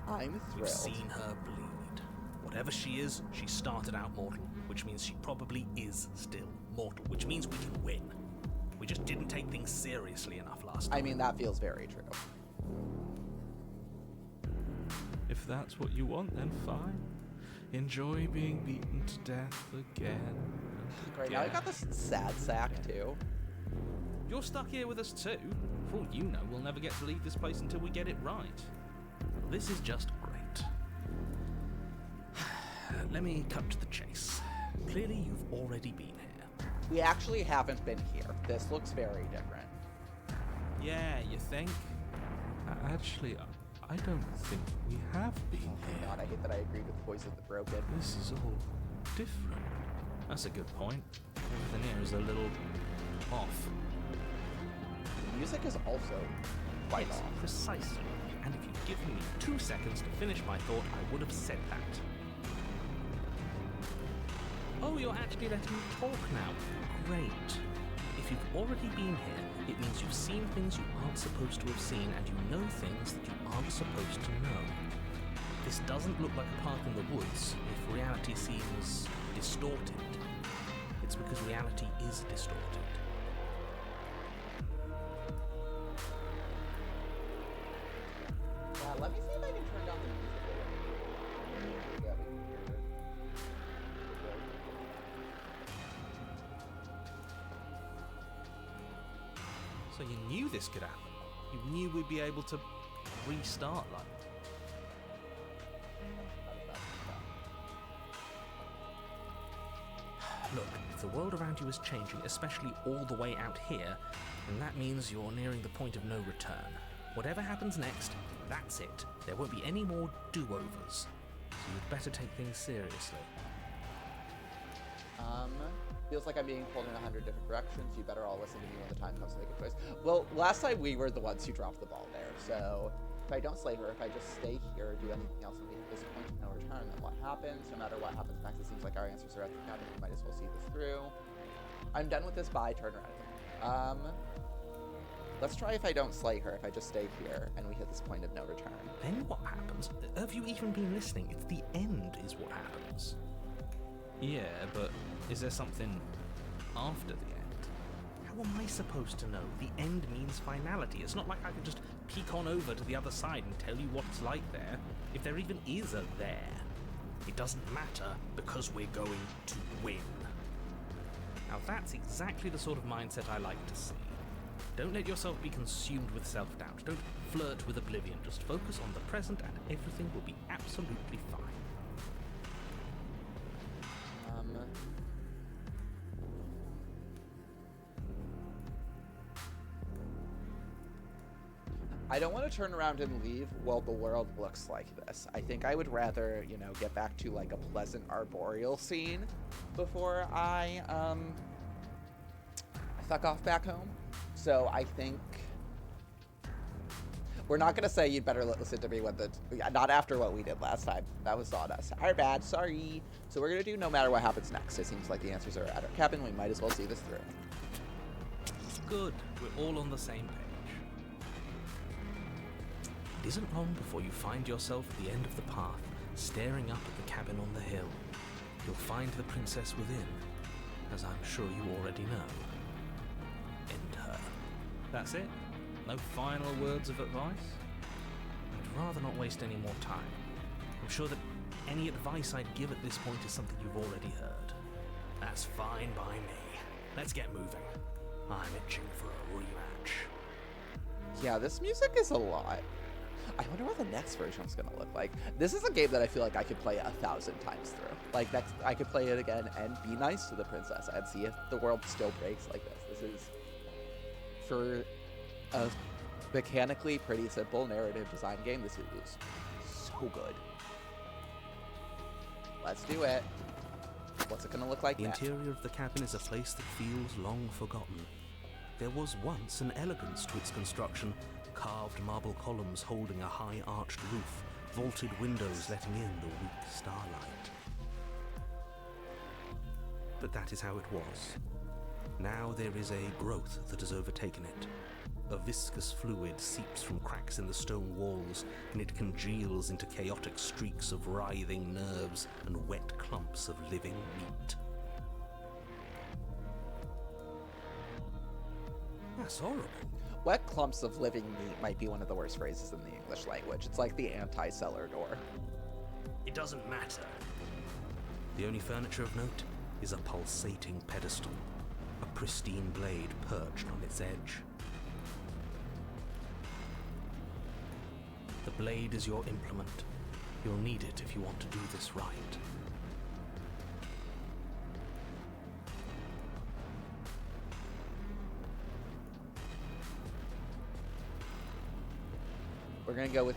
I'm We've thrilled. seen her bleed. Whatever she is, she started out mortal, which means she probably is still mortal, which means we can win. We just didn't take things seriously enough last time. I mean, that feels very true. If that's what you want, then fine. Enjoy being beaten to death again. And Great, now I got this sad sack too. You're stuck here with us too. For all you know, we'll never get to leave this place until we get it right. This is just great. Let me cut to the chase. Clearly, you've already been here. We actually haven't been here. This looks very different. Yeah, you think? Actually, I don't think we have been Oh my here. god, I hate that I agreed with Voice of the Broken. This is all different. That's a good point. Everything here is a little off. The music is also quite Yes, off. precisely. And if you'd given me 2 seconds to finish my thought, I would have said that. Oh, you're actually letting me talk now. Great. If you've already been here, it means you've seen things you aren't supposed to have seen, and you know things that you aren't supposed to know. This doesn't look like a path in the woods if reality seems distorted. It's because reality is distorted. Yeah, let me see if I can turn down the music a little. Yeah, we can hear it. So you knew this could happen. You knew we'd be able to restart, like. Look, if the world around you is changing, especially all the way out here, then that means you're nearing the point of no return. Whatever happens next, that's it. There won't be any more do-overs. So you'd better take things seriously. Feels like I'm being pulled in 100 different directions. You better all listen to me when the time comes to make a choice. Well, last time we were the ones who dropped the ball there, so if I don't slay her, if I just stay here or do anything else and we hit this point of no return, then what happens? No matter what happens next, it seems like our answers are at the cabin. We might as well see this through. I'm done with this. Bye. Turn around. Let's try if I don't slay her, if I just stay here and we hit this point of no return. Then what happens? Have you even been listening? It's the end is what happens. Yeah, but is there something after the end? How am I supposed to know? The end means finality. It's not like I can just peek on over to the other side and tell you what it's like there. If there even is a there. It doesn't matter because we're going to win. Now that's exactly the sort of mindset I like to see. Don't let yourself be consumed with self-doubt. Don't flirt with oblivion. Just focus on the present and everything will be absolutely fine. I don't want to turn around and leave while the world looks like this. I think I would rather, you know, get back to like a pleasant arboreal scene before I fuck off back home. So I think we're not gonna say you'd better listen to me when not after what we did last time. That was on us. Our bad. Sorry. So we're gonna do no matter what happens next. It seems like the answers are at our cabin. We might as well see this through. Good. We're all on the same page. It isn't long before you find yourself at the end of the path, staring up at the cabin on the hill. You'll find the princess within, as I'm sure you already know. End her. That's it? No final words of advice? I'd rather not waste any more time. I'm sure that any advice I'd give at this point is something you've already heard. That's fine by me. Let's get moving. I'm itching for a rematch. Yeah, this music is a lot. I wonder what the next version is going to look like. This is a game that I feel like I could play 1,000 times through. Like, I could play it again and be nice to the princess and see if the world still breaks like this. This is, for a mechanically pretty simple narrative design game, this is so good. Let's do it. What's it going to look like The next? interior of the cabin is a place that feels long forgotten. there was once an elegance to its construction, carved marble columns holding a high arched roof, vaulted windows letting in the weak starlight. But that is how it was. Now there is a growth that has overtaken it. A viscous fluid seeps from cracks in the stone walls, and it congeals into chaotic streaks of writhing nerves and wet clumps of living meat. That's horrible. Wet clumps of living meat might be one of the worst phrases in the English language. It's like the anti-cellar door. It doesn't matter. The only furniture of note is a pulsating pedestal, a pristine blade perched on its edge. The blade is your implement. You'll need it if you want to do this right. We're gonna go with,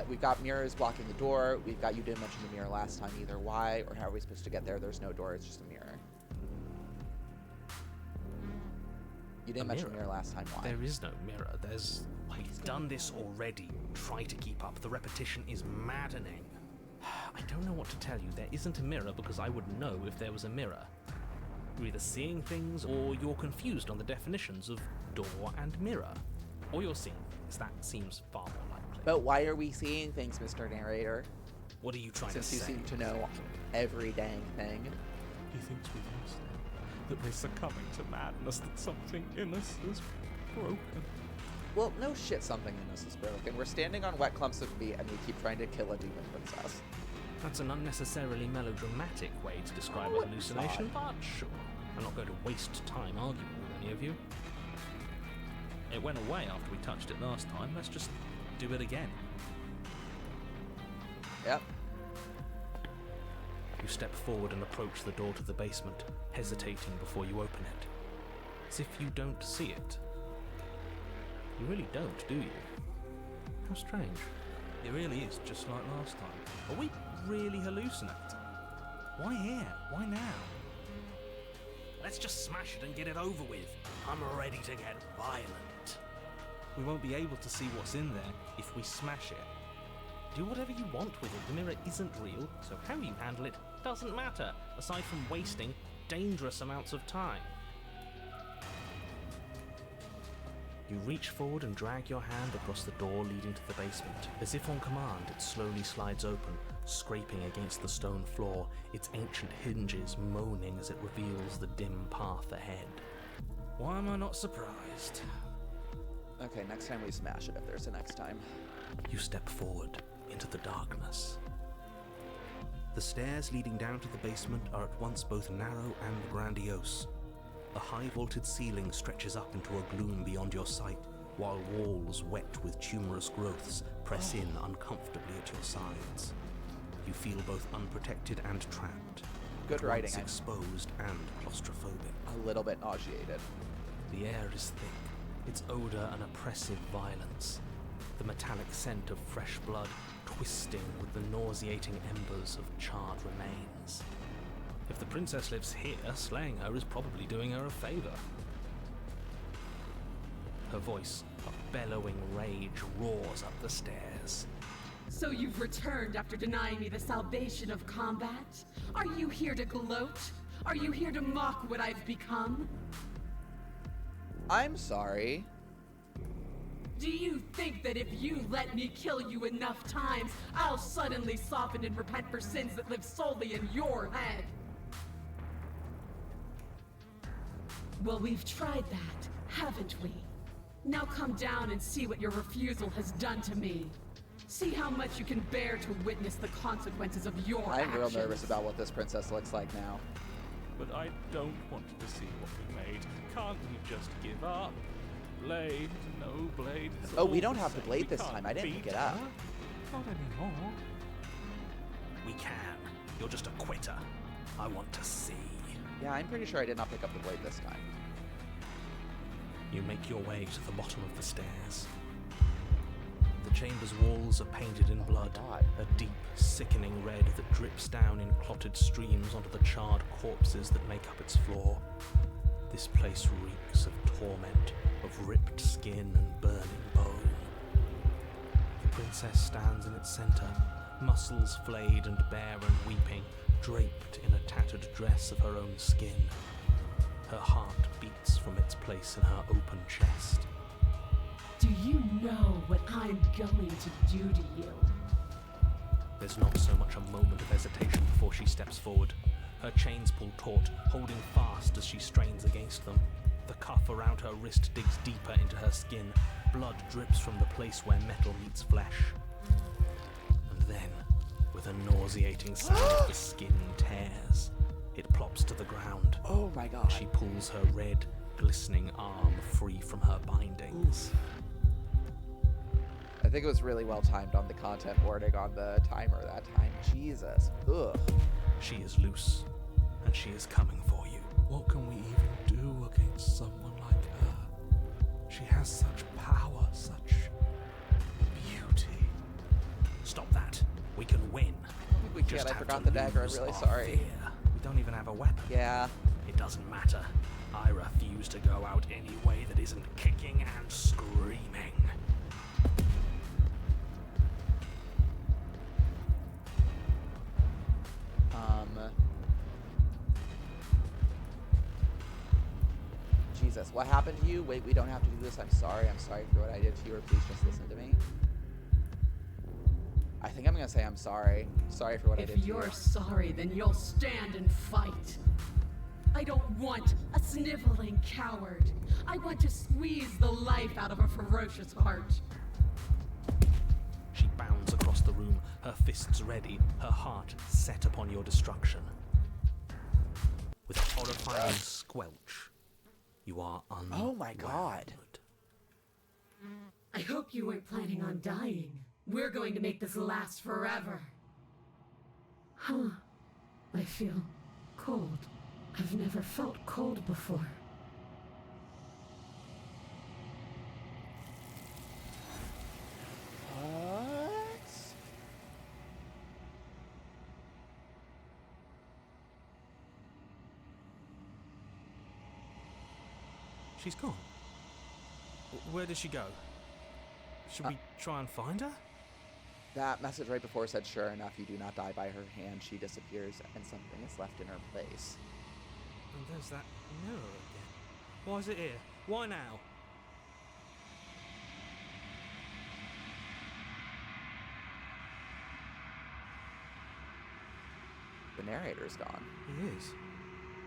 we've got mirrors blocking the door. We've got, you didn't mention the mirror last time either. Why or how are we supposed to get there? There's no door, it's just a mirror. You didn't mention mirror last time, why? There is no mirror. I've done this already. Try to keep up. The repetition is maddening. I don't know what to tell you. There isn't a mirror because I would know if there was a mirror. You're either seeing things or you're confused on the definitions of door and mirror. Or you're seeing things. That seems far more likely. But why are we seeing things, Mr. Narrator? What are you trying Since to you say? seem to know every dang thing. He thinks we've lost them, that we're succumbing to madness, that something in us is broken. Well, no shit, something in us is broken. We're standing on wet clumps of meat and we keep trying to kill a demon princess. That's an unnecessarily melodramatic way to describe Oh, a hallucination, but sure. I'm not going to waste time arguing with any of you. It went away after we touched it last time. Let's just do it again. Yep. You step forward and approach the door to the basement, hesitating before you open it. As if you don't see it. You really don't, do you? How strange. It really is just like last time. Are we really hallucinating? Why here? Why now? Let's just smash it and get it over with. I'm ready to get violent. We won't be able to see what's in there if we smash it. Do whatever you want with it. The mirror isn't real, so how you handle it doesn't matter, aside from wasting dangerous amounts of time. You reach forward and drag your hand across the door leading to the basement. As if on command, it slowly slides open, scraping against the stone floor, its ancient hinges moaning as it reveals the dim path ahead. Why am I not surprised? Okay, next time we smash it if there's a next time. You step forward into the darkness. The stairs leading down to the basement are at once both narrow and grandiose. A high vaulted ceiling stretches up into a gloom beyond your sight, while walls wet with tumorous growths press in uncomfortably at your sides. You feel both unprotected and trapped. Good at writing. once exposed and claustrophobic. A little bit nauseated. The air is thick, its odor an oppressive violence. The metallic scent of fresh blood twisting with the nauseating embers of charred remains. If the princess lives here, slaying her is probably doing her a favor. Her voice, a bellowing rage, roars up the stairs. So you've returned after denying me the salvation of combat? Are you here to gloat? Are you here to mock what I've become? I'm sorry. Do you think that if you let me kill you enough times, I'll suddenly soften and repent for sins that live solely in your head? Well, we've tried that, haven't we? Now come down and see what your refusal has done to me. See how much you can bear to witness the consequences of your I'm real actions. nervous about what this princess looks like now. But I don't want to see what we made. Can't we just give up? Blade, no blade. It's Oh, all we don't the have to same. blade We this can't time. I didn't beat pick it up. her. Not anymore. We can. You're just a quitter. I want to see. Yeah, I'm pretty sure I did not pick up the blade this time. You make your way to the bottom of the stairs. The chamber's walls are painted in blood, God. a deep, sickening red that drips down in clotted streams onto the charred corpses that make up its floor. This place reeks of torment, of ripped skin and burning bone. The princess stands in its center, muscles flayed and bare and weeping, draped in a tattered dress of her own skin. Her heart beats from its place in her open chest. Do you know what I'm going to do to you? There's not so much a moment of hesitation before she steps forward. Her chains pull taut, holding fast as she strains against them. The cuff around her wrist digs deeper into her skin. Blood drips from the place where metal meets flesh. And then, with a nauseating sound, the skin tears. It plops to the ground. Oh my god. She pulls her red, glistening arm free from her bindings. I think it was really well timed on the content warning on the timer that time. Jesus. Ugh. She is loose, and she is coming for you. What can we even do against someone like her? She has such power, such beauty. Stop that. We can win. I think we Just can't. I have forgot to the dagger. I'm lose really our sorry. fear. We don't even have a weapon. Yeah. It doesn't matter. I refuse to go out any way that isn't kicking and screaming. Jesus, what happened to you? Wait, we don't have to do this. I'm sorry. I'm sorry for what I did to you, or please just listen to me. I think I'm gonna say I'm sorry. Sorry for what I did to you. If you're sorry, then you'll stand and fight. I don't want a sniveling coward. I want to squeeze the life out of a ferocious heart. She bounds across the room, her fists ready, her heart set upon your destruction. With a horrifying squelch, you are Oh my god. I hope you weren't planning on dying. We're going to make this last forever. Huh. I feel cold. I've never felt cold before. What? She's gone. Where did she go? Should we try and find her? That message right before said, sure enough, you do not die by her hand. She disappears and something is left in her place. And there's that mirror again. Why is it here? Why now? The narrator's gone. He is.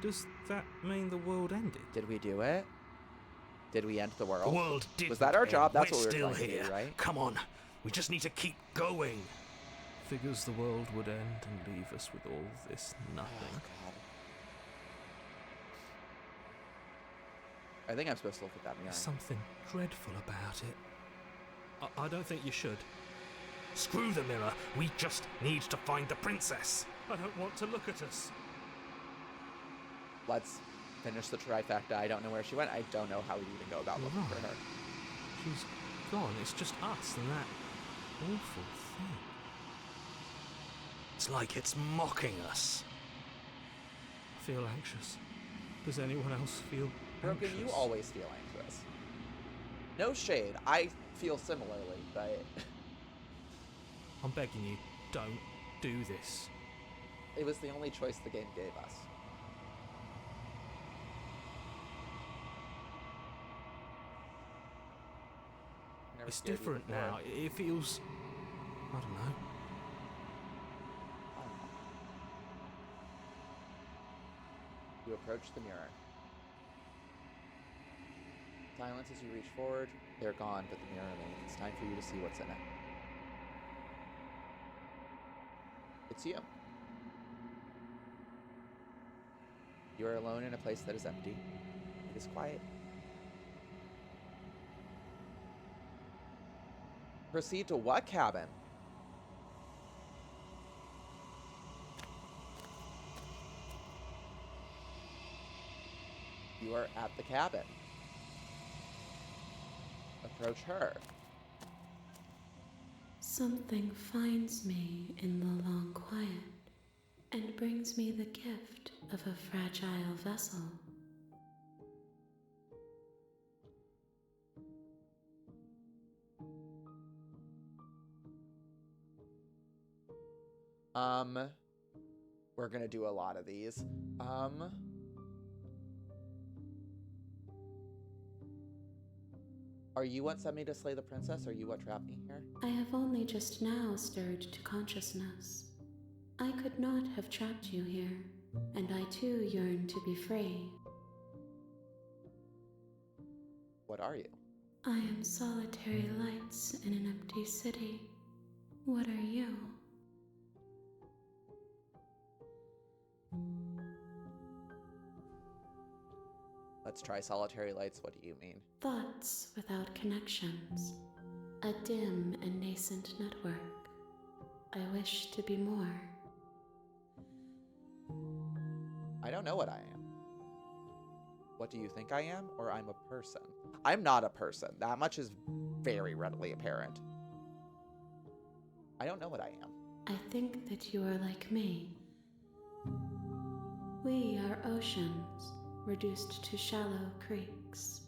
Does that mean the world ended? Did we do it? Did we end the The world? world did. Was that our job? That's we're what we were still trying to here. do, right? Come on. We just need to keep going. Figures the world would end and leave us with all this nothing. Oh, God. I think I'm supposed to look at that mirror. There's something dreadful about it. I don't think you should. Screw the mirror. We just need to find the princess. I don't want to look at us. Let's finish the trifecta. I don't know where she went. I don't know how we even go about You're looking for right. her. She's gone. It's just us and that awful thing. It's like it's mocking us. I feel anxious. Does anyone else feel Broken, anxious? you always feel anxious. No shade. I feel similarly, but I'm begging you, don't do this. it was the only choice the game gave us. Never It's scared you different before. now. It feels... I don't know. You approach the mirror. Silence as you reach forward. They're gone, but the mirror remains. It's time for you to see what's in it. It's you. You are alone in a place that is empty. It is quiet. Proceed to what cabin? You are at the cabin. Approach her. Something finds me in the long quiet and brings me the gift of a fragile vessel. We're gonna do a lot of these. Are you what sent me to slay the princess? Are you what trapped me here? I have only just now stirred to consciousness. I could not have trapped you here, and I too yearn to be free. What are you? I am solitary lights in an empty city. What are you? Let's try solitary lights. What do you mean? Thoughts without connections. A dim and nascent network. I wish to be more. I don't know what I am. What do you think I am? Or I'm a person? I'm not a person. That much is very readily apparent. I don't know what I am. I think that you are like me. We are oceans, reduced to shallow creeks.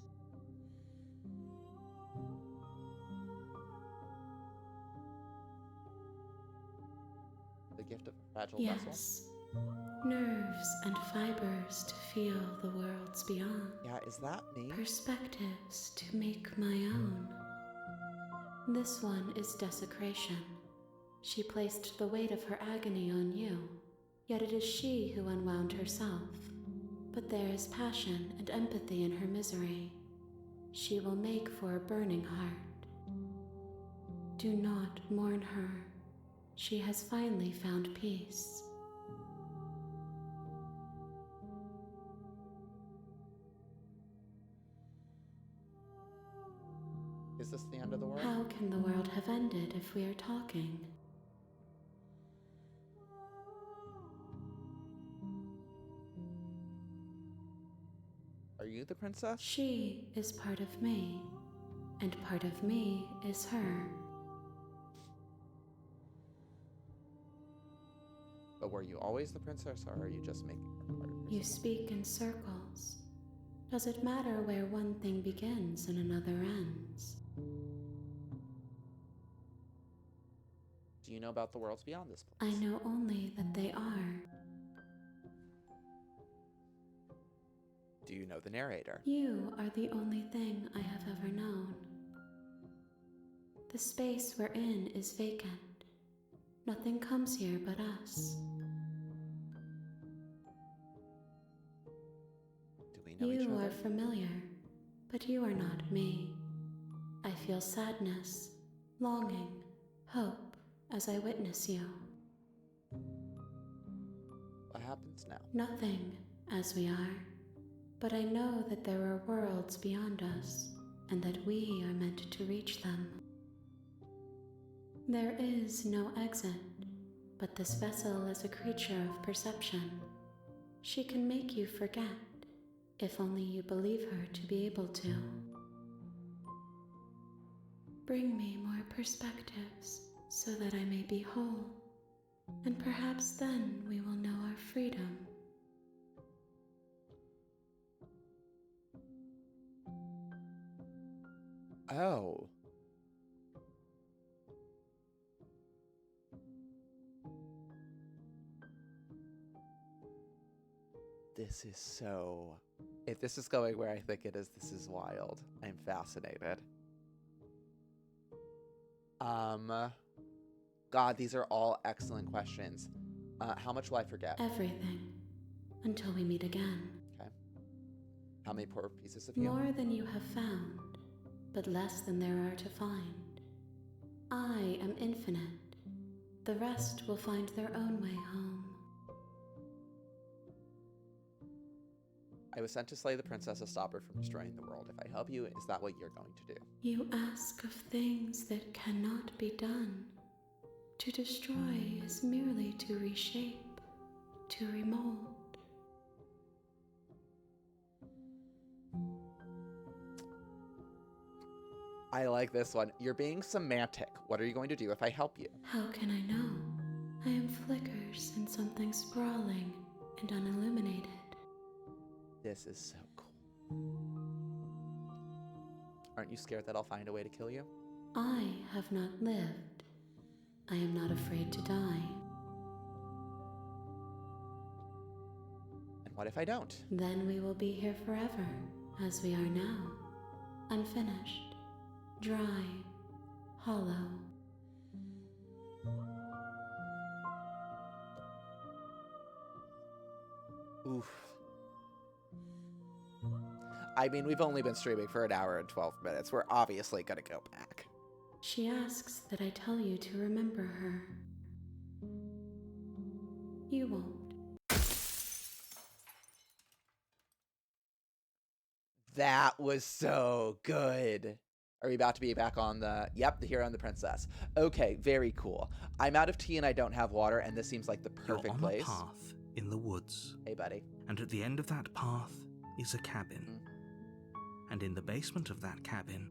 The gift of a fragile vessel? Yes. Nerves and fibers to feel the worlds beyond. Yeah, is that me? Perspectives to make my own. This one is desecration. She placed the weight of her agony on you, yet it is she who unwound herself. But there is passion and empathy in her misery. She will make for a burning heart. Do not mourn her. She has finally found peace. Is this the end of the world? How can the world have ended if we are talking? Are you the princess? She is part of me, and part of me is her. But were you always the princess, or are you just making her part of yourself? You speak in circles. Does it matter where one thing begins and another ends? Do you know about the worlds beyond this I place? know only that they are. Do you know the narrator? You are the only thing I have ever known. The space we're in is vacant. Nothing comes here but us. Do we know each You other? are familiar, but you are not me. I feel sadness, longing, hope as I witness you. What happens now? Nothing, as we are. But I know that there are worlds beyond us, and that we are meant to reach them. There is no exit, but this vessel is a creature of perception. She can make you forget, if only you believe her to be able to. Bring me more perspectives, so that I may be whole, and perhaps then we will know our freedom. Oh. This is so... If this is going where I think it is, this is wild. I'm fascinated. God, these are all excellent questions. How much will I forget? Everything, until we meet again. Okay. How many poor pieces of you? More than you have found, but less than there are to find. I am infinite. The rest will find their own way home. I was sent to slay the princess to stop her from destroying the world. If I help you, is that what you're going to do? You ask of things that cannot be done. To destroy is merely to reshape, to remold. I like this one. You're being semantic. What are you going to do if I help you? How can I know? I am flickers in something sprawling and unilluminated. This is so cool. Aren't you scared that I'll find a way to kill you? I have not lived. I am not afraid to die. what if I don't? Then we will be here forever, as we are now. Unfinished, dry, hollow. Oof. I mean, we've only been streaming for an hour and 12 minutes. We're obviously gonna go back. She asks that I tell you to remember her. You won't. That was so good. Are we about to be back on the... Yep, the hero and the princess. Okay, very cool. I'm out of tea and I don't have water, and this seems like the perfect You're on place. a path in the woods, Hey, buddy. and at the end of that path is a cabin. And in the basement of that cabin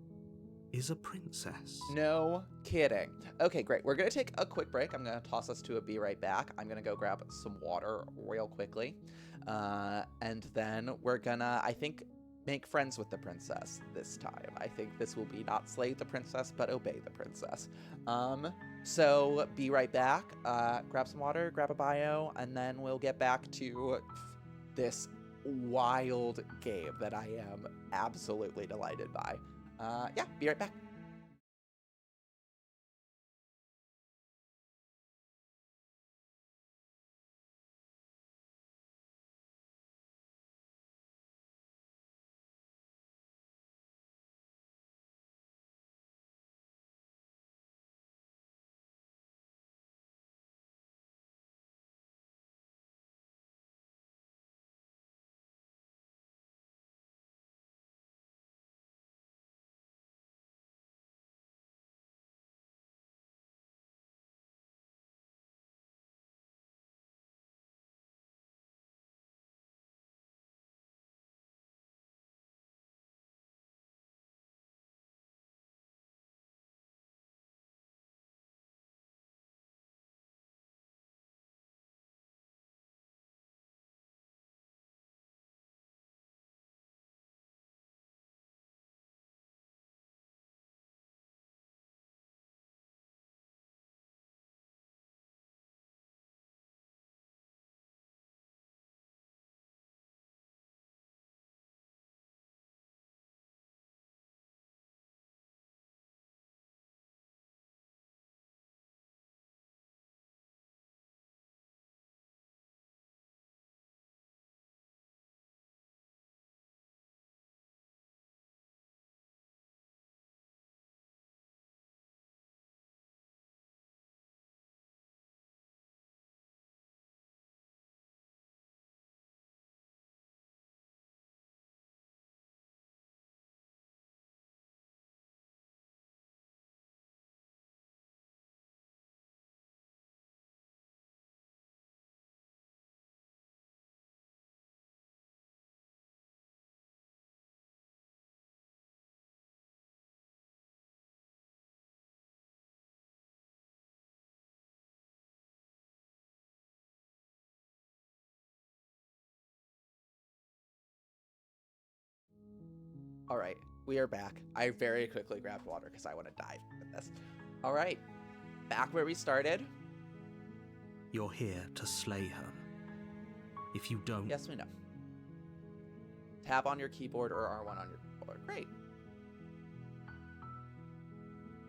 is a princess. No kidding. Okay, great. We're going to take a quick break. I'm going to toss us to a be right back. I'm going to go grab some water real quickly. And then we're going to, I think, make friends with the princess this time. I think this will be not slay the princess, but obey the princess. So be right back. Grab some water, grab a bio, and then we'll get back to this wild game that I am absolutely delighted by. Yeah, be right back. All right, we are back. I very quickly grabbed water because I want to dive with this. All right, back where we started. You're here to slay her. If you don't, Yes, we know. Tab on your keyboard or R1 on your keyboard. Great.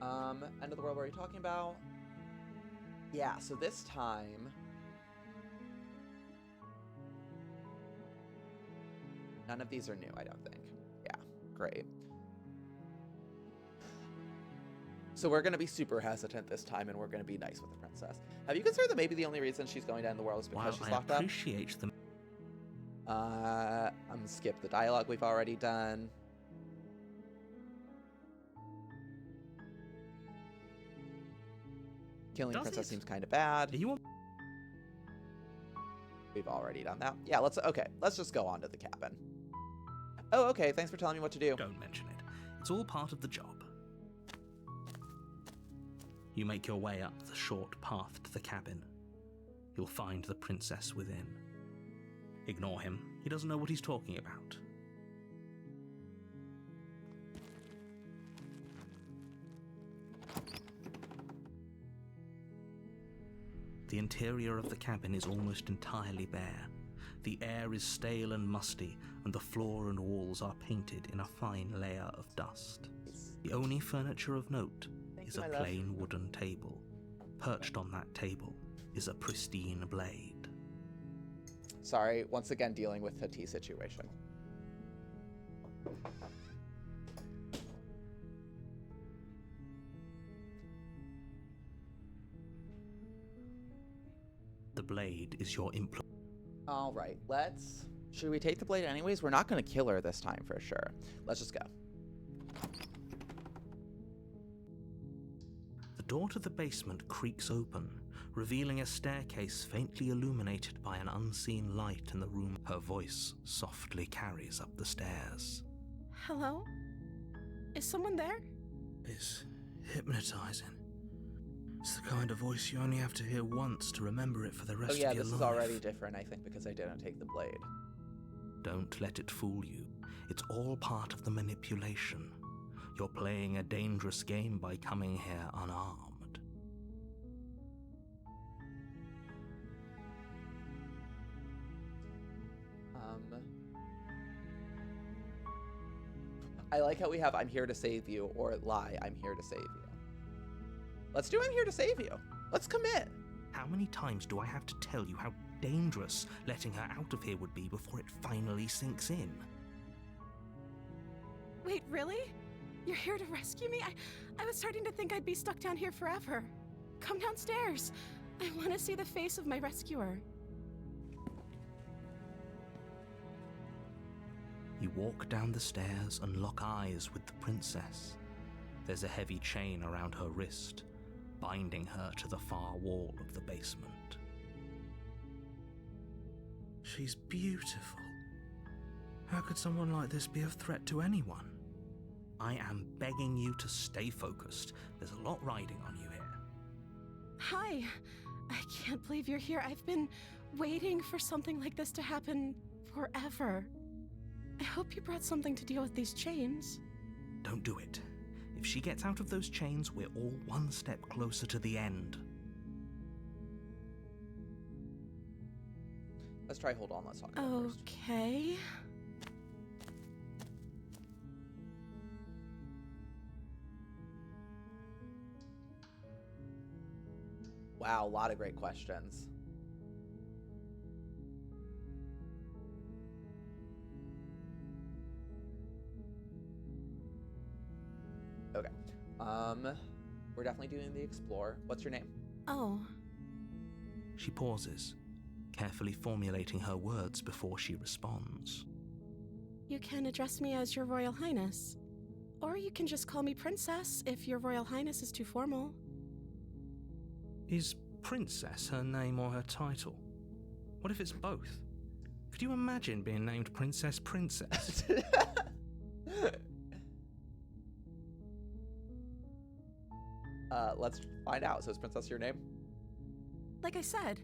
End of the world, what are you talking about? Yeah, so this time... None of these are new, I don't think. Yeah, great. So we're going to be super hesitant this time, and we're going to be nice with the princess. Have you considered that maybe the only reason she's going to end the world is because while she's I locked up? appreciate them, I'm gonna skip the dialogue we've already done. Killing the Does princess it? seems kind of bad. are you on? We've already done that. Yeah, let's just go on to the cabin. Oh, okay. Thanks for telling me what to do. Don't mention it. It's all part of the job. You make your way up the short path to the cabin. You'll find the princess within. Ignore him. He doesn't know what he's talking about. The interior of the cabin is almost entirely bare. The air is stale and musty, and the floor and walls are painted in a fine layer of dust. The only furniture of note is a plain wooden table. Perched on that table is a pristine blade. Sorry, once again dealing with the tea situation. The blade is your All right, should we take the blade anyways? We're not going to kill her this time for sure. Let's just go. The door to the basement creaks open, revealing a staircase faintly illuminated by an unseen light in the room. Her voice softly carries up the stairs. Hello? Is someone there? It's hypnotizing. It's the kind of voice you only have to hear once to remember it for the rest Oh yeah, of your this life. is already different, I think, because I didn't take the blade. Don't let it fool you. It's all part of the manipulation. You're playing a dangerous game by coming here unarmed. I like how we have I'm here to save you, or lie, I'm here to save you. Let's do I'm here to save you. Let's commit. How many times do I have to tell you how dangerous letting her out of here would be before it finally sinks in? Wait, really? You're here to rescue me? I was starting to think I'd be stuck down here forever. Come downstairs. I want to see the face of my rescuer. You walk down the stairs and lock eyes with the princess. There's a heavy chain around her wrist, binding her to the far wall of the basement. She's beautiful. How could someone like this be a threat to anyone? I am begging you to stay focused. There's a lot riding on you here. Hi. I can't believe you're here. I've been waiting for something like this to happen forever. I hope you brought something to deal with these chains. Don't do it. If she gets out of those chains, we're all one step closer to the end. Let's try hold on, let's talk about it first. Okay. Wow, a lot of great questions. Okay. We're definitely doing the explore. What's your name? Oh. She pauses, carefully formulating her words before she responds. You can address me as Your Royal Highness. Or you can just call me Princess if Your Royal Highness is too formal. Is Princess her name or her title? What if it's both? Could you imagine being named Princess Princess? Let's find out. So is Princess your name? Like I said,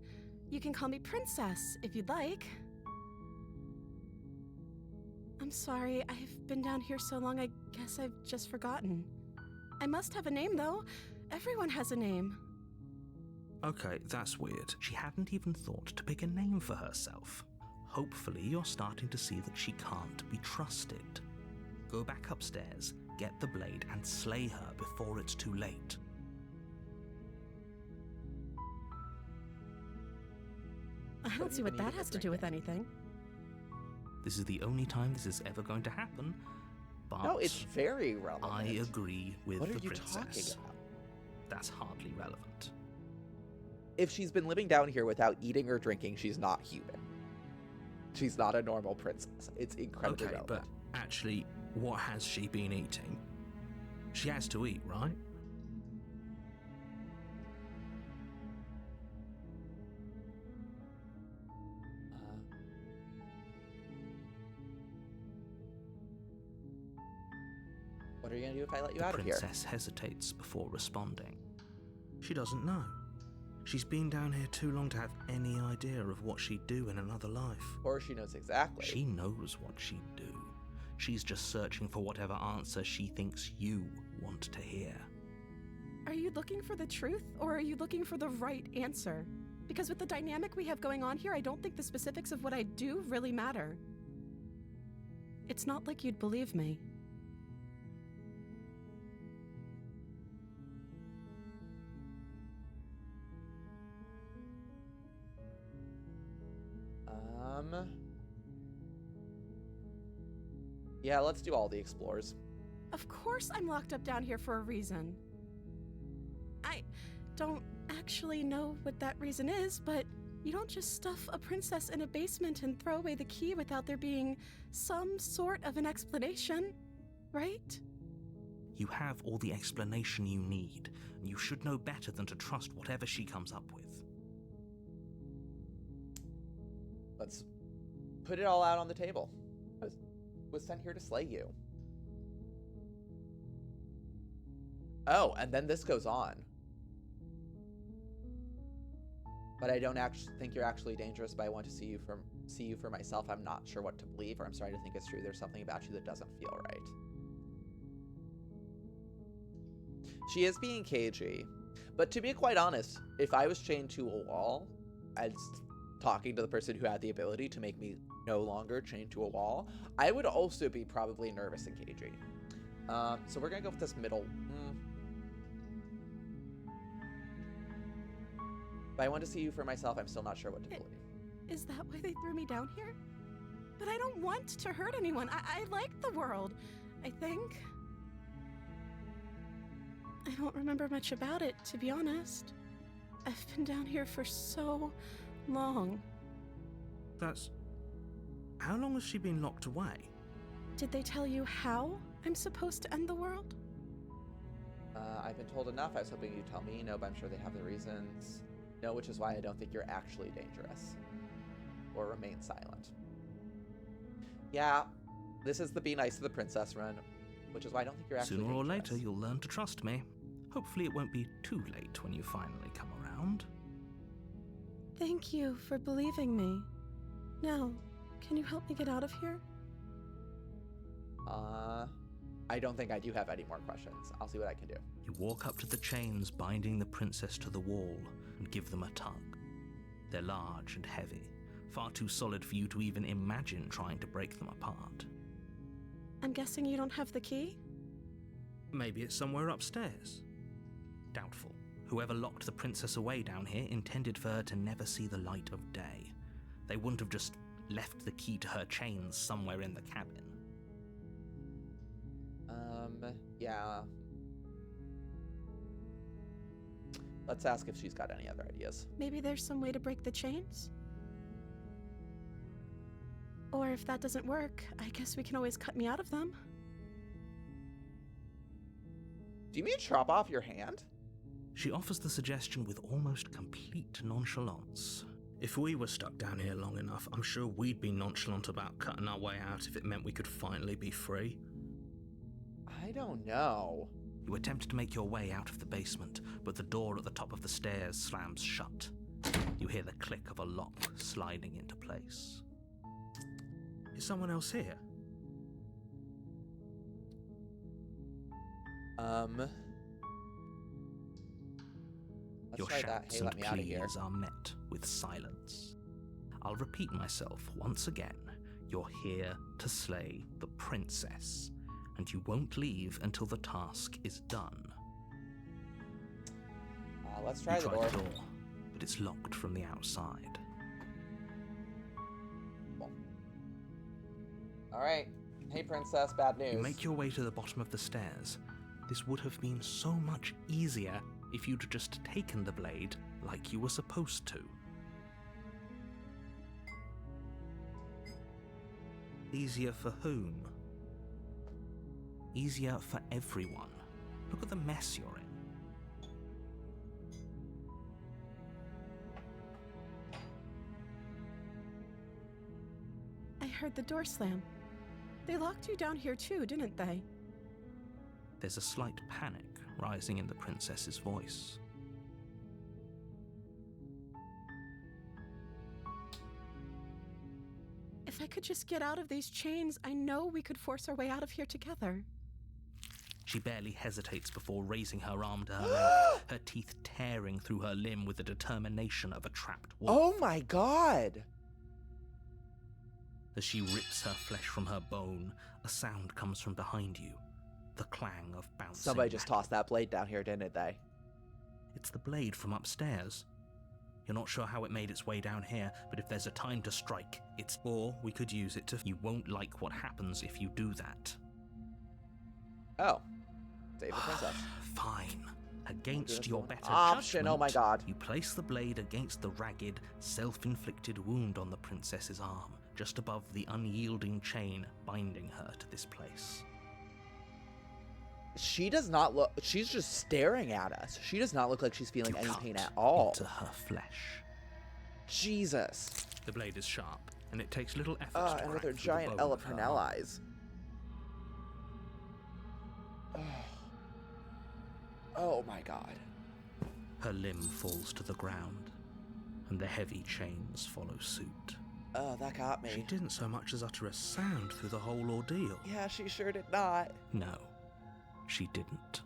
you can call me Princess if you'd like. I'm sorry, I've been down here so long, I guess I've just forgotten. I must have a name, though. Everyone has a name. Okay, that's weird. She hadn't even thought to pick a name for herself. Hopefully you're starting to see that she can't be trusted. Go back upstairs, get the blade, and slay her before it's too late. I don't see what that has to do with anything. This is the only time this is ever going to happen, but No, it's very relevant. I agree with What the are you princess. talking about? That's hardly relevant. If she's been living down here without eating or drinking, she's not human. She's not a normal princess. It's incredibly Okay, relevant. but actually, what has she been eating? She has to eat, right? What are you gonna do if I let you The out of here? princess hesitates before responding. She doesn't know. She's been down here too long to have any idea of what she'd do in another life. Or she knows exactly. She knows what she'd do. She's just searching for whatever answer she thinks you want to hear. Are you looking for the truth, or are you looking for the right answer? Because with the dynamic we have going on here, I don't think the specifics of what I do really matter. It's not like you'd believe me. Yeah, let's do all the explores. Of course I'm locked up down here for a reason. I don't actually know what that reason is, but you don't just stuff a princess in a basement and throw away the key without there being some sort of an explanation, right? You have all the explanation you need, and you should know better than to trust whatever she comes up with. Let's put it all out on the table. I was sent here to slay you. Oh, and then this goes on. But I don't actually think you're actually dangerous, but I want to see you for myself. I'm not sure what to believe, or I'm starting to think it's true. There's something about you that doesn't feel right. She is being cagey. But to be quite honest, if I was chained to a wall and talking to the person who had the ability to make me no longer chained to a wall, I would also be probably nervous and cagey. So we're gonna go with this middle. But I want to see you for myself. I'm still not sure what to believe. Is that why they threw me down here? But I don't want to hurt anyone. I like the world, I think. I don't remember much about it, to be honest. I've been down here for so long. That's... How long has she been locked away? Did they tell you how I'm supposed to end the world? I've been told enough. I was hoping you'd tell me. No, but I'm sure they have the reasons. No, which is why I don't think you're actually dangerous. Or remain silent. Yeah, this is the be nice to the princess run, which is why I don't think you're actually Sooner or dangerous. later, you'll learn to trust me. Hopefully it won't be too late when you finally come around. Thank you for believing me. Now, can you help me get out of here? I don't think I do have any more questions. I'll see what I can do. You walk up to the chains binding the princess to the wall and give them a tug. They're large and heavy, far too solid for you to even imagine trying to break them apart. I'm guessing you don't have the key? Maybe it's somewhere upstairs. Doubtful. Whoever locked the princess away down here intended for her to never see the light of day. They wouldn't have just left the key to her chains somewhere in the cabin. Yeah. Let's ask if she's got any other ideas. Maybe there's some way to break the chains? Or if that doesn't work, I guess we can always cut me out of them. Do you mean chop off your hand? She offers the suggestion with almost complete nonchalance. If we were stuck down here long enough, I'm sure we'd be nonchalant about cutting our way out if it meant we could finally be free. I don't know. You attempt to make your way out of the basement, but the door at the top of the stairs slams shut. You hear the click of a lock sliding into place. Is someone else here? Let's Your try that. shouts Hey, and let me out of here. pleas are met with silence. I'll repeat myself once again. You're here to slay the princess, and you won't leave until the task is done. Let's try You the try door. the door, but it's locked from the outside. All right. Hey, princess. Bad news. You make your way to the bottom of the stairs. This would have been so much easier if you'd just taken the blade like you were supposed to. Easier for whom? Easier for everyone. Look at the mess you're in. I heard the door slam. They locked you down here too, didn't they? There's a slight panic rising in the princess's voice. If I could just get out of these chains, I know we could force our way out of here together. She barely hesitates before raising her arm to her mouth, her teeth tearing through her limb with the determination of a trapped wolf. Oh my god! As she rips her flesh from her bone, a sound comes from behind you. The clang of bouncing Somebody just metal. tossed that blade down here, didn't they? It's the blade from upstairs. You're not sure how it made its way down here, but if there's a time to strike, it's... Or we could use it to... You won't like what happens if you do that. Oh. Save the princess. Fine. Against This your one. better Option, judgment, oh my god. you place the blade against the ragged, self-inflicted wound on the princess's arm, just above the unyielding chain binding her to this place. She does not look... She's just staring at us. She does not look like she's feeling You any cut pain at all. into her flesh. Jesus. The blade is sharp, and it takes little effort to And with crack her through the giant bone of her Ella arm. eyes. Oh my god. Her limb falls to the ground, and the heavy chains follow suit. Oh, that got She me. didn't so much as utter a sound through the whole ordeal. Yeah, she sure did not. No, she didn't.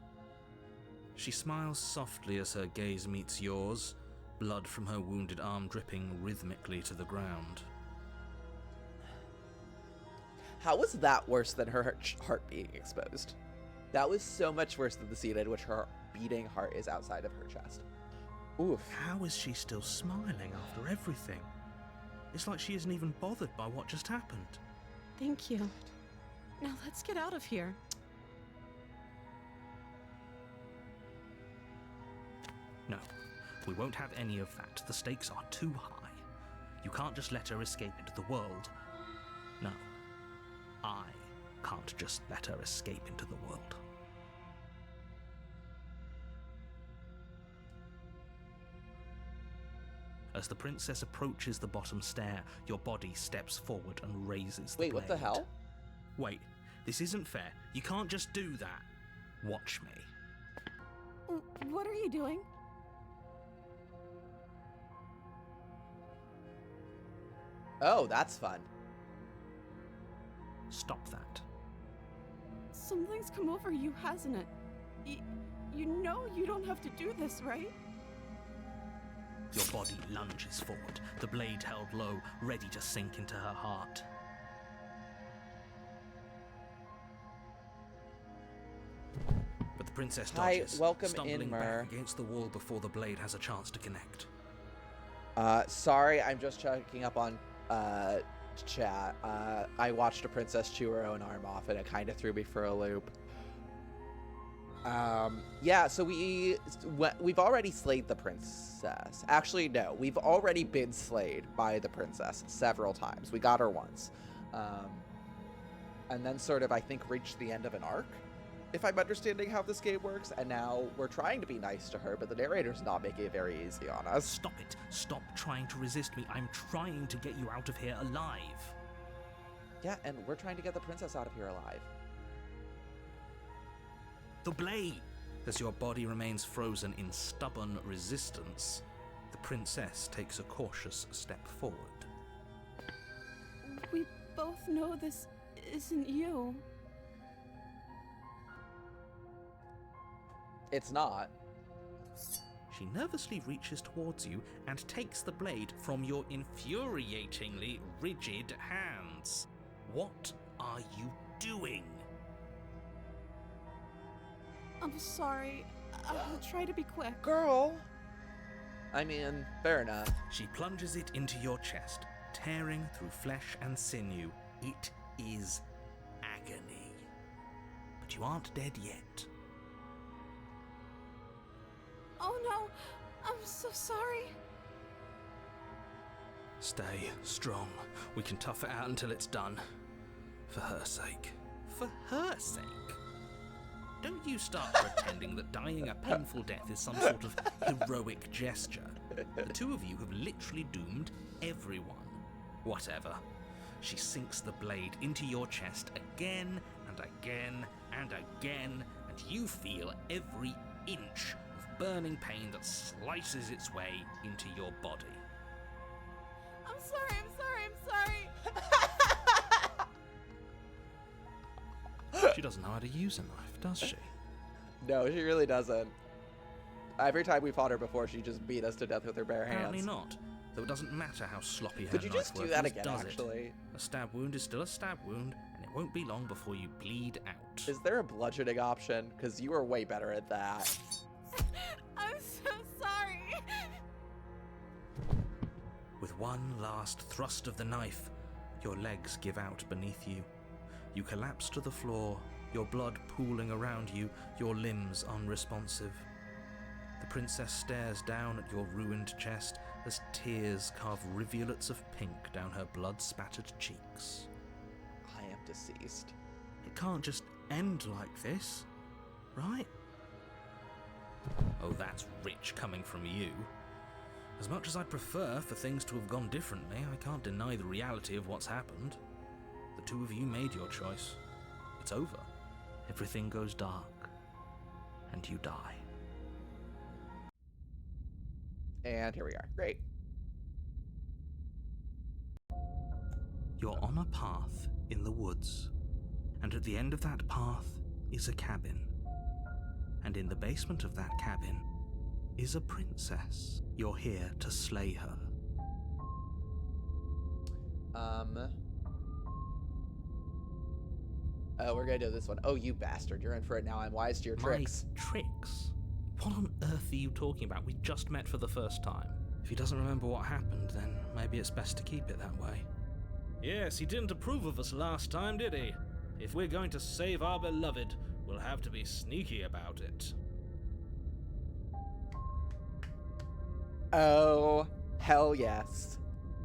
She smiles softly as her gaze meets yours, blood from her wounded arm dripping rhythmically to the ground. How was that worse than her heart being exposed? That was so much worse than the scene in which her beating heart is outside of her chest. Oof. How is she still smiling after everything? It's like she isn't even bothered by what just happened. Thank you. Now let's get out of here. No, we won't have any of that. The stakes are too high. You can't just let her escape into the world. No, I can't just let her escape into the world. As the princess approaches the bottom stair, your body steps forward and raises the Wait, what the blade. hell? Wait, this isn't fair. You can't just do that. Watch me. What are you doing? Oh, that's fun. Stop that. Something's come over you, hasn't it? You know you don't have to do this, right? Your body lunges forward, the blade held low, ready to sink into her heart. But the princess Hi, dodges, welcome in, stumbling Myrrh. back against the wall before the blade has a chance to connect. Sorry, I'm just checking up on, chat. I watched a princess chew her own arm off, and it kind of threw me for a loop. Yeah, so we've already slayed the princess. Actually, no, we've already been slayed by the princess several times. We got her once. And then sort of, I think, reached the end of an arc, if I'm understanding how this game works, and now we're trying to be nice to her, but the narrator's not making it very easy on us. Stop it. Stop trying to resist me. I'm trying to get you out of here alive. Yeah, and we're trying to get the princess out of here alive. The blade! As your body remains frozen in stubborn resistance, the princess takes a cautious step forward. We both know this isn't you. It's not. She nervously reaches towards you and takes the blade from your infuriatingly rigid hands. What are you doing? I'm sorry. I'll try to be quick. Girl! I mean, fair enough. She plunges it into your chest, tearing through flesh and sinew. It is agony. But you aren't dead yet. Oh no! I'm so sorry. Stay strong. We can tough it out until it's done. For her sake. For her sake? Don't you start pretending that dying a painful death is some sort of heroic gesture. The two of you have literally doomed everyone. Whatever. She sinks the blade into your chest again and again and again, and you feel every inch of burning pain that slices its way into your body. I'm sorry, She doesn't know how to use a knife, does she? No, she really doesn't. Every time we fought her before, she just beat us to death with her bare hands. Apparently not. Though it doesn't matter how sloppy her Could you just knife do work that is, again, does it? actually? A stab wound is still a stab wound, and it won't be long before you bleed out. Is there a bludgeoning option? Because you are way better at that. I'm so sorry. With one last thrust of the knife, your legs give out beneath you. You collapse to the floor, your blood pooling around you, your limbs unresponsive. The princess stares down at your ruined chest as tears carve rivulets of pink down her blood-spattered cheeks. I am deceased. It can't just end like this, right? Oh, that's rich coming from you. As much as I'd prefer for things to have gone differently, I can't deny the reality of what's happened. The two of you made your choice. It's over. Everything goes dark, and you die. And here we are. Great. You're on a path in the woods, and at the end of that path is a cabin. And in the basement of that cabin is a princess. You're here to slay her. Oh, we're gonna do this one. Oh, you bastard. You're in for it now. I'm wise to your tricks. My tricks? What on earth are you talking about? We just met for the first time. If he doesn't remember what happened, then maybe it's best to keep it that way. Yes, he didn't approve of us last time, did he? If we're going to save our beloved, we'll have to be sneaky about it. Oh, hell yes.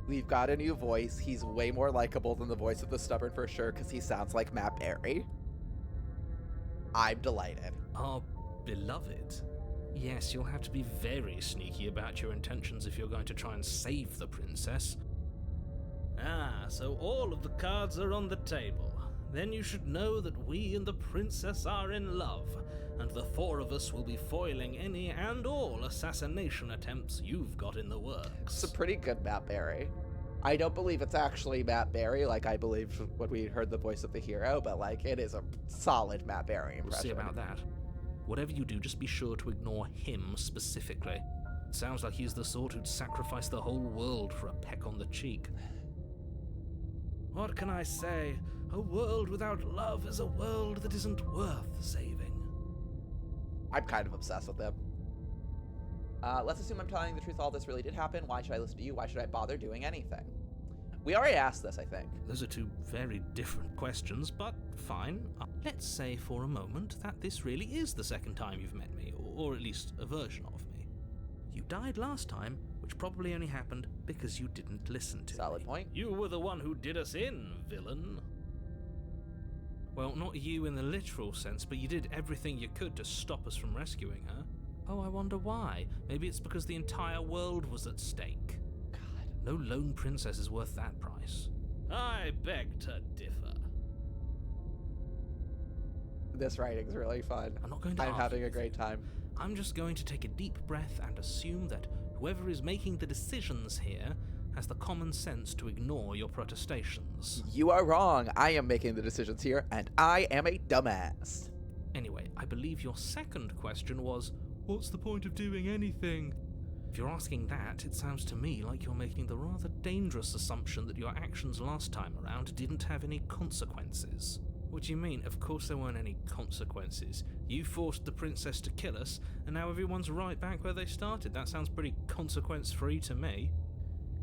We've got a new voice. He's way more likable than the voice of the stubborn for sure, because he sounds like Matt Berry. I'm delighted. Our beloved? Yes, you'll have to be very sneaky about your intentions if you're going to try and save the princess. Ah, so all of the cards are on the table. Then you should know that we and the princess are in love, and the four of us will be foiling any and all assassination attempts you've got in the works. It's a pretty good Matt Berry. I don't believe it's actually Matt Berry, like I believed when we heard the voice of the hero, but like it is a solid Matt Berry We'll impression. see about that. Whatever you do, just be sure to ignore him specifically. It sounds like he's the sort who'd sacrifice the whole world for a peck on the cheek. What can I say? A world without love is a world that isn't worth saving. I'm kind of obsessed with him. Let's assume I'm telling the truth. All this really did happen. Why should I listen to you? Why should I bother doing anything? We already asked this, I think. Those are two very different questions, but fine. Let's say for a moment that this really is the second time you've met me, or at least a version of me. You died last time, which probably only happened because you didn't listen to Solid me. point. You were the one who did us in, villain. Well, not you in the literal sense, but you did everything you could to stop us from rescuing her. Oh, I wonder why. Maybe it's because the entire world was at stake. God. No lone princess is worth that price. I beg to differ. This writing's really fun. I'm not going to I'm argue having a with great you. time. I'm just going to take a deep breath and assume that whoever is making the decisions here has the common sense to ignore your protestations. You are wrong. I am making the decisions here, and I am a dumbass. Anyway, I believe your second question was, what's the point of doing anything? If you're asking that, it sounds to me like you're making the rather dangerous assumption that your actions last time around didn't have any consequences. What do you mean? Of course there weren't any consequences. You forced the princess to kill us, and now everyone's right back where they started. That sounds pretty consequence-free to me.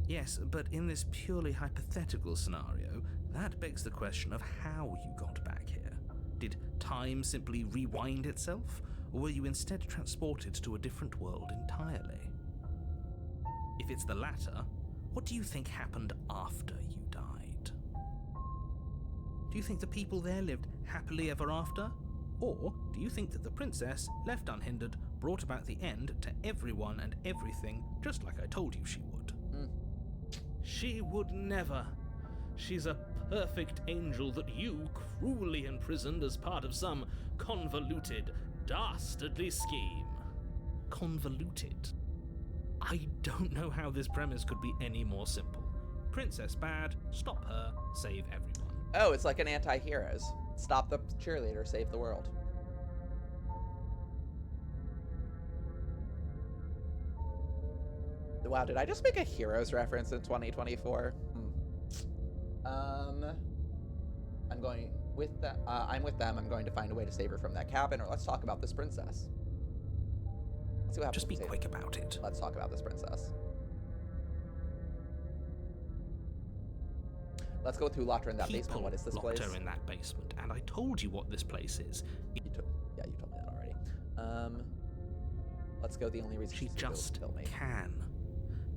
Yes, but in this purely hypothetical scenario, that begs the question of how you got back here. Did time simply rewind itself, or were you instead transported to a different world entirely? If it's the latter, what do you think happened after you died? Do you think the people there lived happily ever after? Or do you think that the princess, left unhindered, brought about the end to everyone and everything, just like I told you she would? She would never. She's a perfect angel that you cruelly imprisoned as part of some convoluted, dastardly scheme. Convoluted? I don't know how this premise could be any more simple. Princess bad, stop her, save everyone. Oh, it's like an anti-heroes. Stop the cheerleader, save the world. Wow, did I just make a Heroes reference in 2024? I'm going with that. I'm with them. I'm going to find a way to save her from that cabin, or let's talk about this princess. Let's see what happens. Just be if we save quick her. about it. Let's talk about this princess. Let's go with who locked her in that basement. People What is this locked place? her in that basement, and I told you what this place is. Yeah, you told me that already. Let's go. The only reason She she's gonna just kill me. can.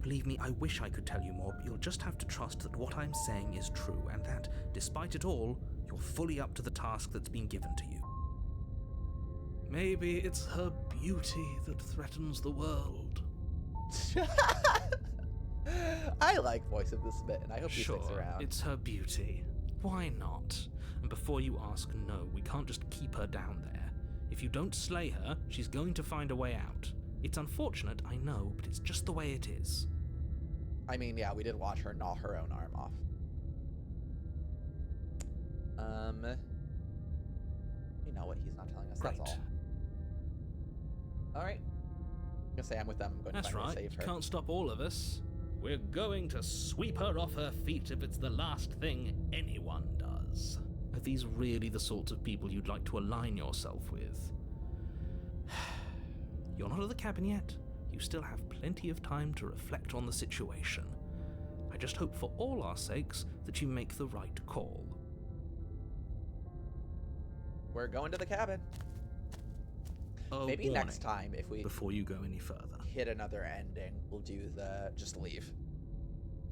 Believe me, I wish I could tell you more, but you'll just have to trust that what I'm saying is true, and that, despite it all, you're fully up to the task that's been given to you. Maybe it's her beauty that threatens the world. I like Voice of the Smitten. I hope he sticks Sure, around. it's her beauty. Why not? And before you ask, no, we can't just keep her down there. If you don't slay her, she's going to find a way out. It's unfortunate, I know, but it's just the way it is. I mean, yeah, we did watch her gnaw her own arm off. You know what? He's not telling us. Right. That's all. All right. I'm gonna say I'm with them. I'm going That's to find a way right, to save you her. can't stop all of us. We're going to sweep her off her feet if it's the last thing anyone does. Are these really the sorts of people you'd like to align yourself with? You're not at the cabin yet. You still have plenty of time to reflect on the situation. I just hope for all our sakes that you make the right call. We're going to the cabin. A Maybe warning next time, if we before you go any further. hit another ending, we'll do the just leave.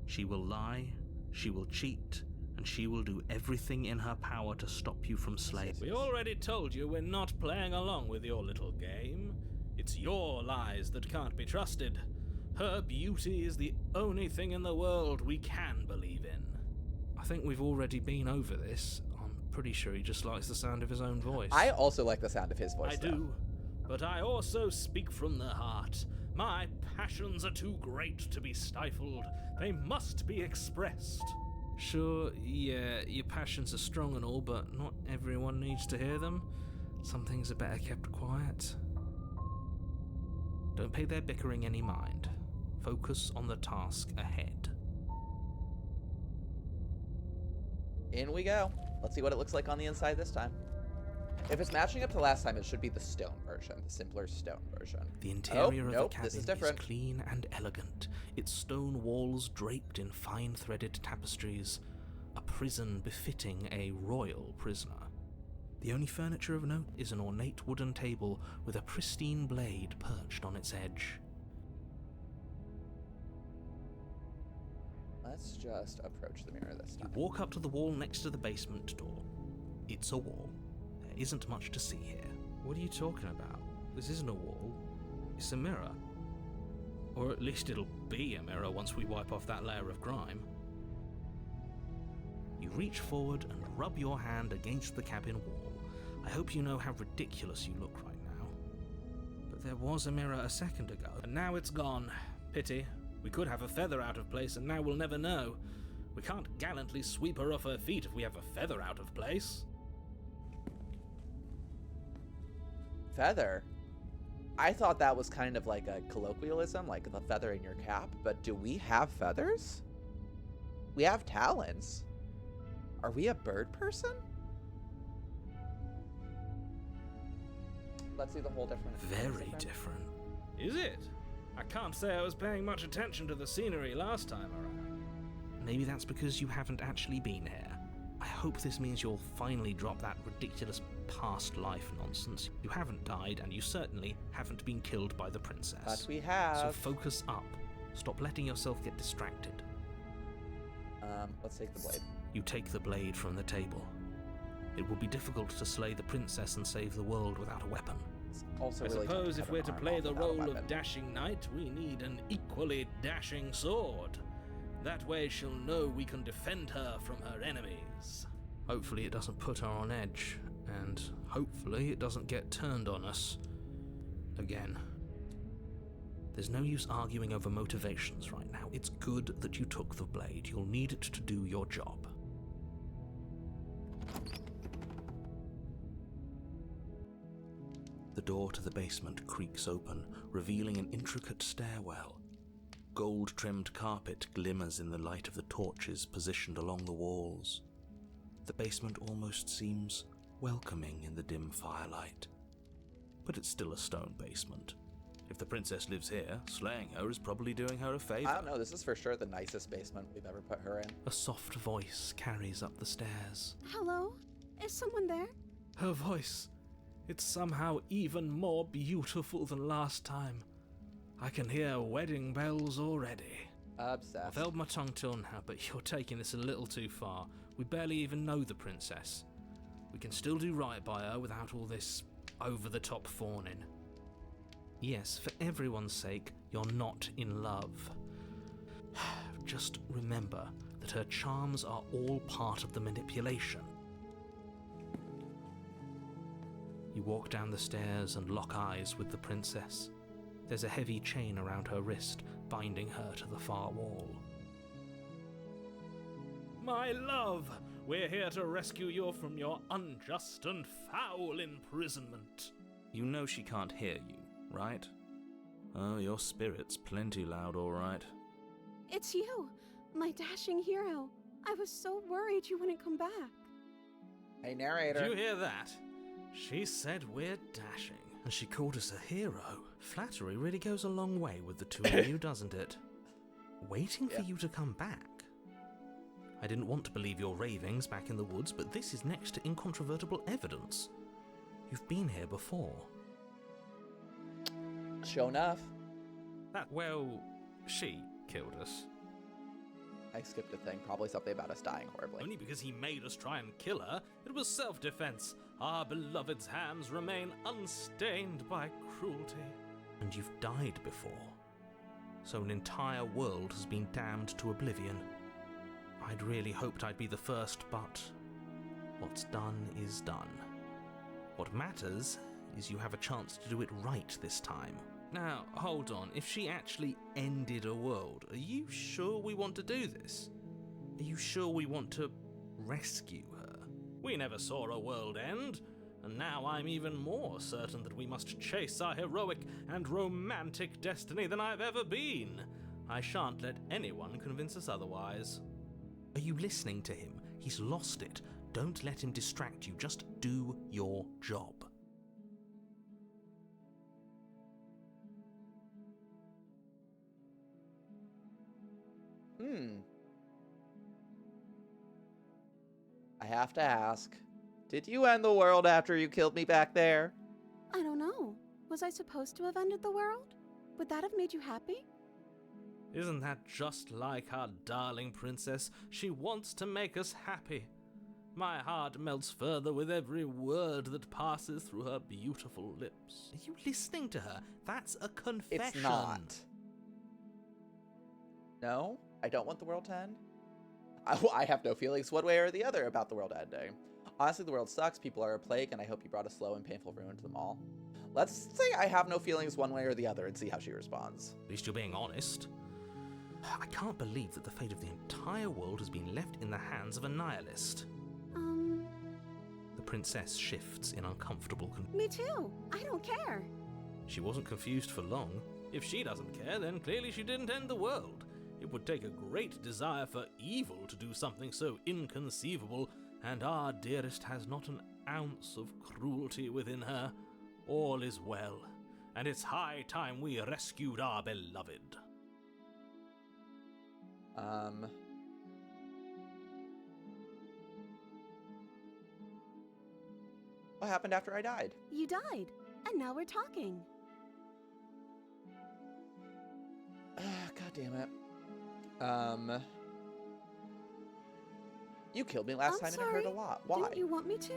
She will lie, she will cheat, and she will do everything in her power to stop you from slaying. We already told you we're not playing along with your little game. It's your lies that can't be trusted. Her beauty is the only thing in the world we can believe in. I think we've already been over this. I'm pretty sure he just likes the sound of his own voice. I also like the sound of his voice. I though. do, but I also speak from the heart. My passions are too great to be stifled. They must be expressed. Sure, yeah, your passions are strong and all, but not everyone needs to hear them. Some things are better kept quiet. Don't pay their bickering any mind. Focus on the task ahead. In we go. Let's see what it looks like on the inside this time. If it's matching up to last time, it should be the stone version, the simpler stone version. The interior of nope, the cabin this is different. clean and elegant, its stone walls draped in fine-threaded tapestries, a prison befitting a royal prisoner. The only furniture of note is an ornate wooden table with a pristine blade perched on its edge. Let's just approach the mirror this You time. walk up to the wall next to the basement door. It's a wall. There isn't much to see here. What are you talking about? This isn't a wall. It's a mirror. Or at least it'll be a mirror once we wipe off that layer of grime. You reach forward and rub your hand against the cabin wall. I hope you know how ridiculous you look right now. But there was a mirror a second ago, and now it's gone. Pity. We could have a feather out of place, and now we'll never know. We can't gallantly sweep her off her feet if we have a feather out of place. Feather? I thought that was kind of like a colloquialism, like the feather in your cap, but do we have feathers? We have talons. Are we a bird person? Let's see the whole different. Very different. Is it? I can't say I was paying much attention to the scenery last time around. Maybe that's because you haven't actually been here. I hope this means you'll finally drop that ridiculous past life nonsense. You haven't died, and you certainly haven't been killed by the princess. But we So have. focus up. Stop letting yourself get distracted. Let's take the blade. You take the blade from the table. It will be difficult to slay the princess and save the world without a weapon. It's also I really suppose tempting if to we're cut to an play arm the off without a role of weapon. dashing knight, we need an equally dashing sword. That way she'll know we can defend her from her enemies. Hopefully it doesn't put her on edge, and hopefully it doesn't get turned on us again. There's no use arguing over motivations right now. It's good that you took the blade. You'll need it to do your job. The door to the basement creaks open, revealing an intricate stairwell. gold-trimmed carpet glimmers in the light of the torches positioned along the walls. The basement almost seems welcoming in the dim firelight. But it's still a stone basement. If the princess lives here, slaying her is probably doing her a favor. I don't know. This is for sure the nicest basement we've ever put her in. A soft voice carries up the stairs. Hello? Is someone there? Her voice, it's somehow even more beautiful than last time. I can hear wedding bells already. Obsessed. I've held my tongue till now, but you're taking this a little too far. We barely even know the princess. We can still do right by her without all this over-the-top fawning. Yes, for everyone's sake, you're not in love. Just remember that her charms are all part of the manipulation. You walk down the stairs and lock eyes with the princess. There's a heavy chain around her wrist, binding her to the far wall. My love, we're here to rescue you from your unjust and foul imprisonment. You know she can't hear you, right? Oh, your spirit's plenty loud, all right. It's you, my dashing hero. I was so worried you wouldn't come back. Hey, narrator. Did you hear that? She said we're dashing. And she called us a hero. Flattery really goes a long way with the two of you, doesn't it? Waiting for you to come back. I didn't want to believe your ravings back in the woods, but this is next to incontrovertible evidence. You've been here before. Sure enough. Well, she killed us. I skipped a thing. Probably something about us dying horribly. Only because he made us try and kill her. It was self-defense. Our beloved's hands remain unstained by cruelty. And you've died before. So an entire world has been damned to oblivion. I'd really hoped I'd be the first, but what's done is done. What matters is you have a chance to do it right this time. Now, hold on. If she actually ended a world, are you sure we want to do this? Are you sure we want to rescue her? We never saw a world end, and now I'm even more certain that we must chase our heroic and romantic destiny than I've ever been. I shan't let anyone convince us otherwise. Are you listening to him? He's lost it. Don't let him distract you. Just do your job. I have to ask, did you end the world after you killed me back there? I don't know. Was I supposed to have ended the world? Would that have made you happy? Isn't that just like our darling princess? She wants to make us happy. My heart melts further with every word that passes through her beautiful lips. Are you listening to her? That's a confession. It's not. No, I don't want the world to end. I have no feelings one way or the other about the world ending. Honestly, the world sucks, people are a plague, and I hope you brought a slow and painful ruin to them all. Let's say I have no feelings one way or the other and see how she responds. At least you're being honest. I can't believe that the fate of the entire world has been left in the hands of a nihilist. The princess shifts in uncomfortable Me too. I don't care. She wasn't confused for long. If she doesn't care, then clearly she didn't end the world. It would take a great desire for evil to do something so inconceivable, and our dearest has not an ounce of cruelty within her. All is well, and it's high time we rescued our beloved. What happened after I died? You died, and now we're talking. God damn it. You killed me last I'm time and it hurt a sorry. lot. Why? Didn't you want me to?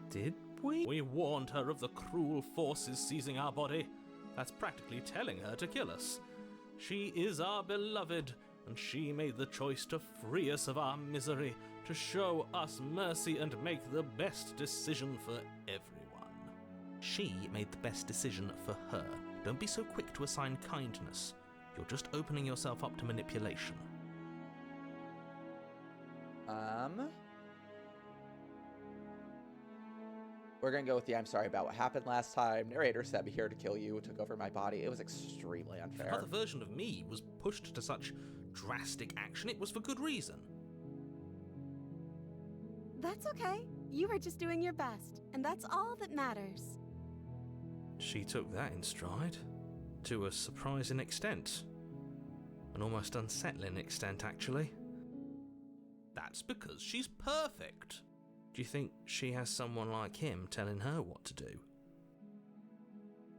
Did we? We warned her of the cruel forces seizing our body. That's practically telling her to kill us. She is our beloved, and she made the choice to free us of our misery, to show us mercy and make the best decision for everyone. She made the best decision for her. Don't be so quick to assign kindness. You're just opening yourself up to manipulation. We're gonna go with the I'm sorry about what happened last time. Narrator sent me here to kill you, took over my body. It was extremely The unfair. other version of me was pushed to such drastic action, it was for good reason. That's okay. You were just doing your best, and that's all that matters. She took that in stride, to a surprising extent. An almost unsettling extent, actually. That's because she's perfect. Do you think she has someone like him telling her what to do?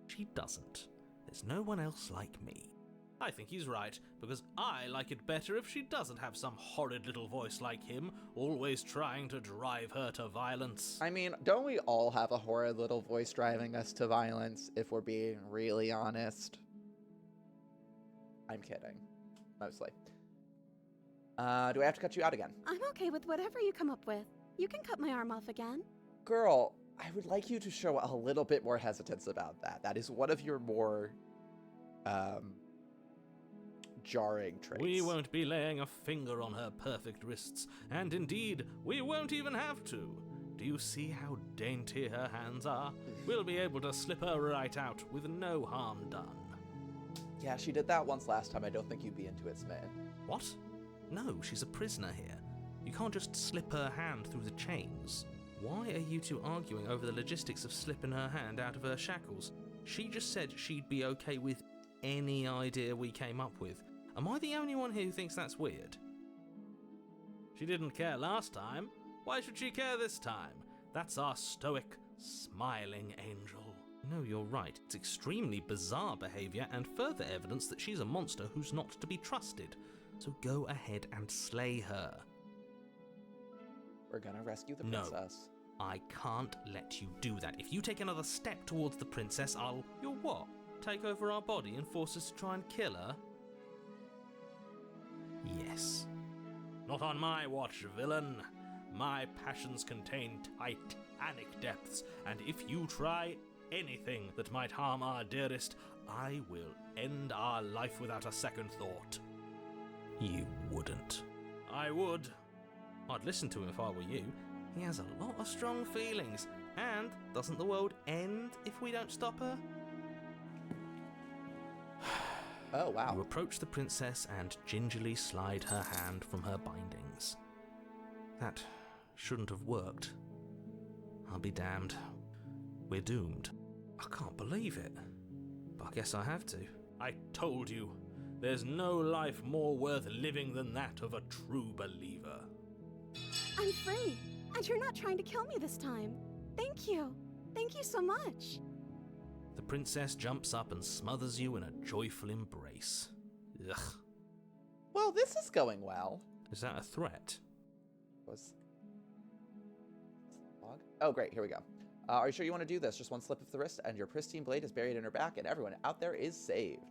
She doesn't. There's no one else like me. I think he's right, because I like it better if she doesn't have some horrid little voice like him, always trying to drive her to violence. I mean, don't we all have a horrid little voice driving us to violence, if we're being really honest? I'm kidding. Mostly. Do I have to cut you out again? I'm okay with whatever you come up with. You can cut my arm off again. Girl, I would like you to show a little bit more hesitance about that. That is one of your more, jarring traits. We won't be laying a finger on her perfect wrists, and indeed, we won't even have to. Do you see how dainty her hands are? We'll be able to slip her right out with no harm done. Yeah, she did that once last time. I don't think you'd be into it, Smitten. What? No, she's a prisoner here. You can't just slip her hand through the chains. Why are you two arguing over the logistics of slipping her hand out of her shackles? She just said she'd be okay with any idea we came up with. Am I the only one here who thinks that's weird? She didn't care last time. Why should she care this time? That's our stoic, smiling angel. No, you're right. It's extremely bizarre behavior and further evidence that she's a monster who's not to be trusted. So go ahead and slay her. We're gonna rescue the No. princess. I can't let you do that. If you take another step towards the princess, You'll what? Take over our body and force us to try and kill her? Yes. Not on my watch, villain. My passions contain titanic depths, and if you try anything that might harm our dearest, I will end our life without a second thought. You wouldn't. I would. I'd listen to him if I were you. He has a lot of strong feelings, and doesn't the world end if we don't stop her? Oh, wow. You approach the princess and gingerly slide her hand from her bindings. That shouldn't have worked. I'll be damned. We're doomed. I can't believe it. But I guess I have to. I told you. There's no life more worth living than that of a true believer. I'm free, and you're not trying to kill me this time. Thank you. Thank you so much. The princess jumps up and smothers you in a joyful embrace. Ugh. Well, this is going well. Is that a threat? Was log? Oh, great. Here we go. Are you sure you want to do this? Just one slip of the wrist, and your pristine blade is buried in her back, and everyone out there is saved.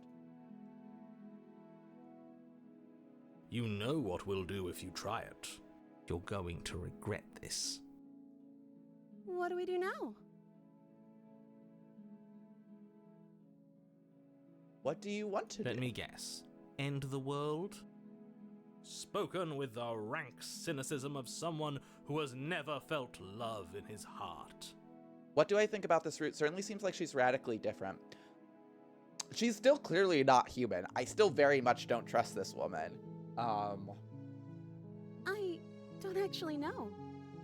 You know what we'll do if you try it. You're going to regret this. What do we do now? What do you want to do? Let me guess. End the world? Spoken with the rank cynicism of someone who has never felt love in his heart. What do I think about this route? Certainly seems like she's radically different. She's still clearly not human. I still very much don't trust this woman. I don't actually know.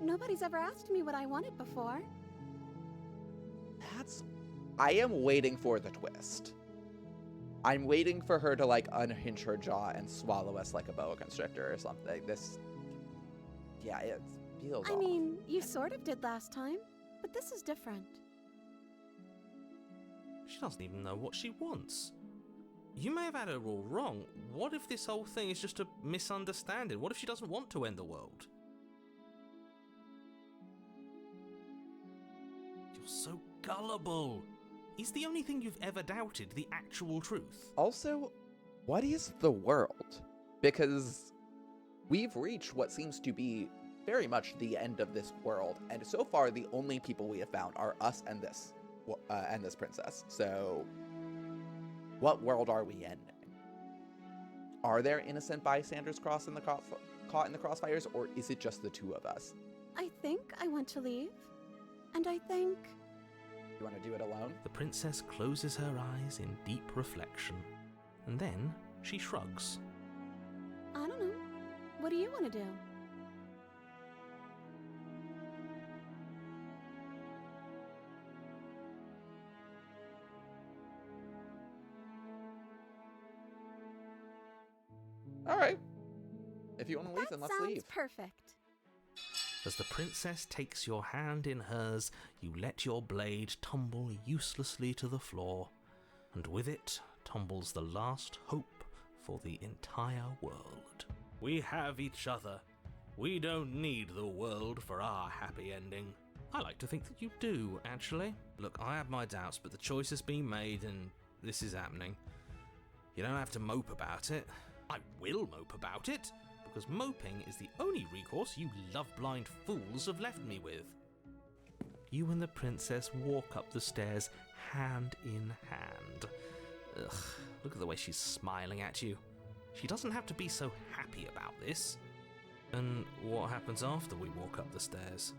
Nobody's ever asked me what I wanted before. I am waiting for the twist. I'm waiting for her to, like, unhinge her jaw and swallow us like a boa constrictor or something. Yeah, it feels I off. mean, you sort of did last time, but this is different. She doesn't even know what she wants. You may have had her all wrong. What if this whole thing is just a misunderstanding? What if she doesn't want to end the world? You're so gullible. Is the only thing you've ever doubted the actual truth? Also, what is the world? Because we've reached what seems to be very much the end of this world, and so far the only people we have found are us and this princess. So, what world are we ending? Are there innocent bystanders caught in the crossfires, or is it just the two of us? I think I want to leave. And I think... You want to do it alone? The princess closes her eyes in deep reflection, and then she shrugs. I don't know. What do you want to do? All right. If you want to leave, then let's leave. Sounds perfect. As the princess takes your hand in hers, you let your blade tumble uselessly to the floor, and with it tumbles the last hope for the entire world. We have each other. We don't need the world for our happy ending. I like to think that you do, actually. Look, I have my doubts, but the choice has been made and this is happening. You don't have to mope about it. I will mope about it, because moping is the only recourse you love-blind fools have left me with. You and the princess walk up the stairs, hand in hand. Ugh, look at the way she's smiling at you. She doesn't have to be so happy about this. And what happens after we walk up the stairs?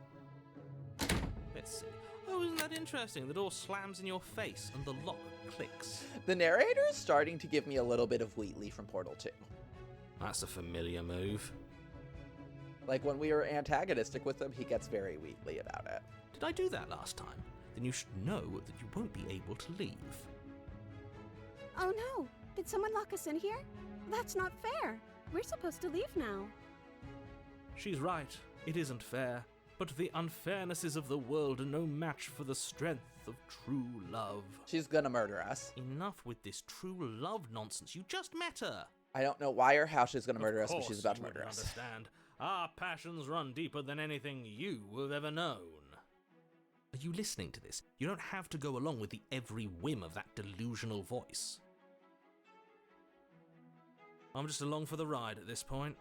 Let's see. Oh, isn't that interesting? The door slams in your face and the lock clicks. The narrator is starting to give me a little bit of Wheatley from Portal 2. That's a familiar move. Like when we were antagonistic with him, he gets very Wheatley about it. Did I do that last time? Then you should know that you won't be able to leave. Oh no! Did someone lock us in here? That's not fair. We're supposed to leave now. She's right. It isn't fair. But the unfairnesses of the world are no match for the strength of true love. She's gonna murder us. Enough with this true love nonsense. You just met her. I don't know why or how she's gonna murder us, but Of she's course about to you murder wouldn't us. Understand. Our passions run deeper than anything you have ever known. Are you listening to this? You don't have to go along with the every whim of that delusional voice. I'm just along for the ride at this point.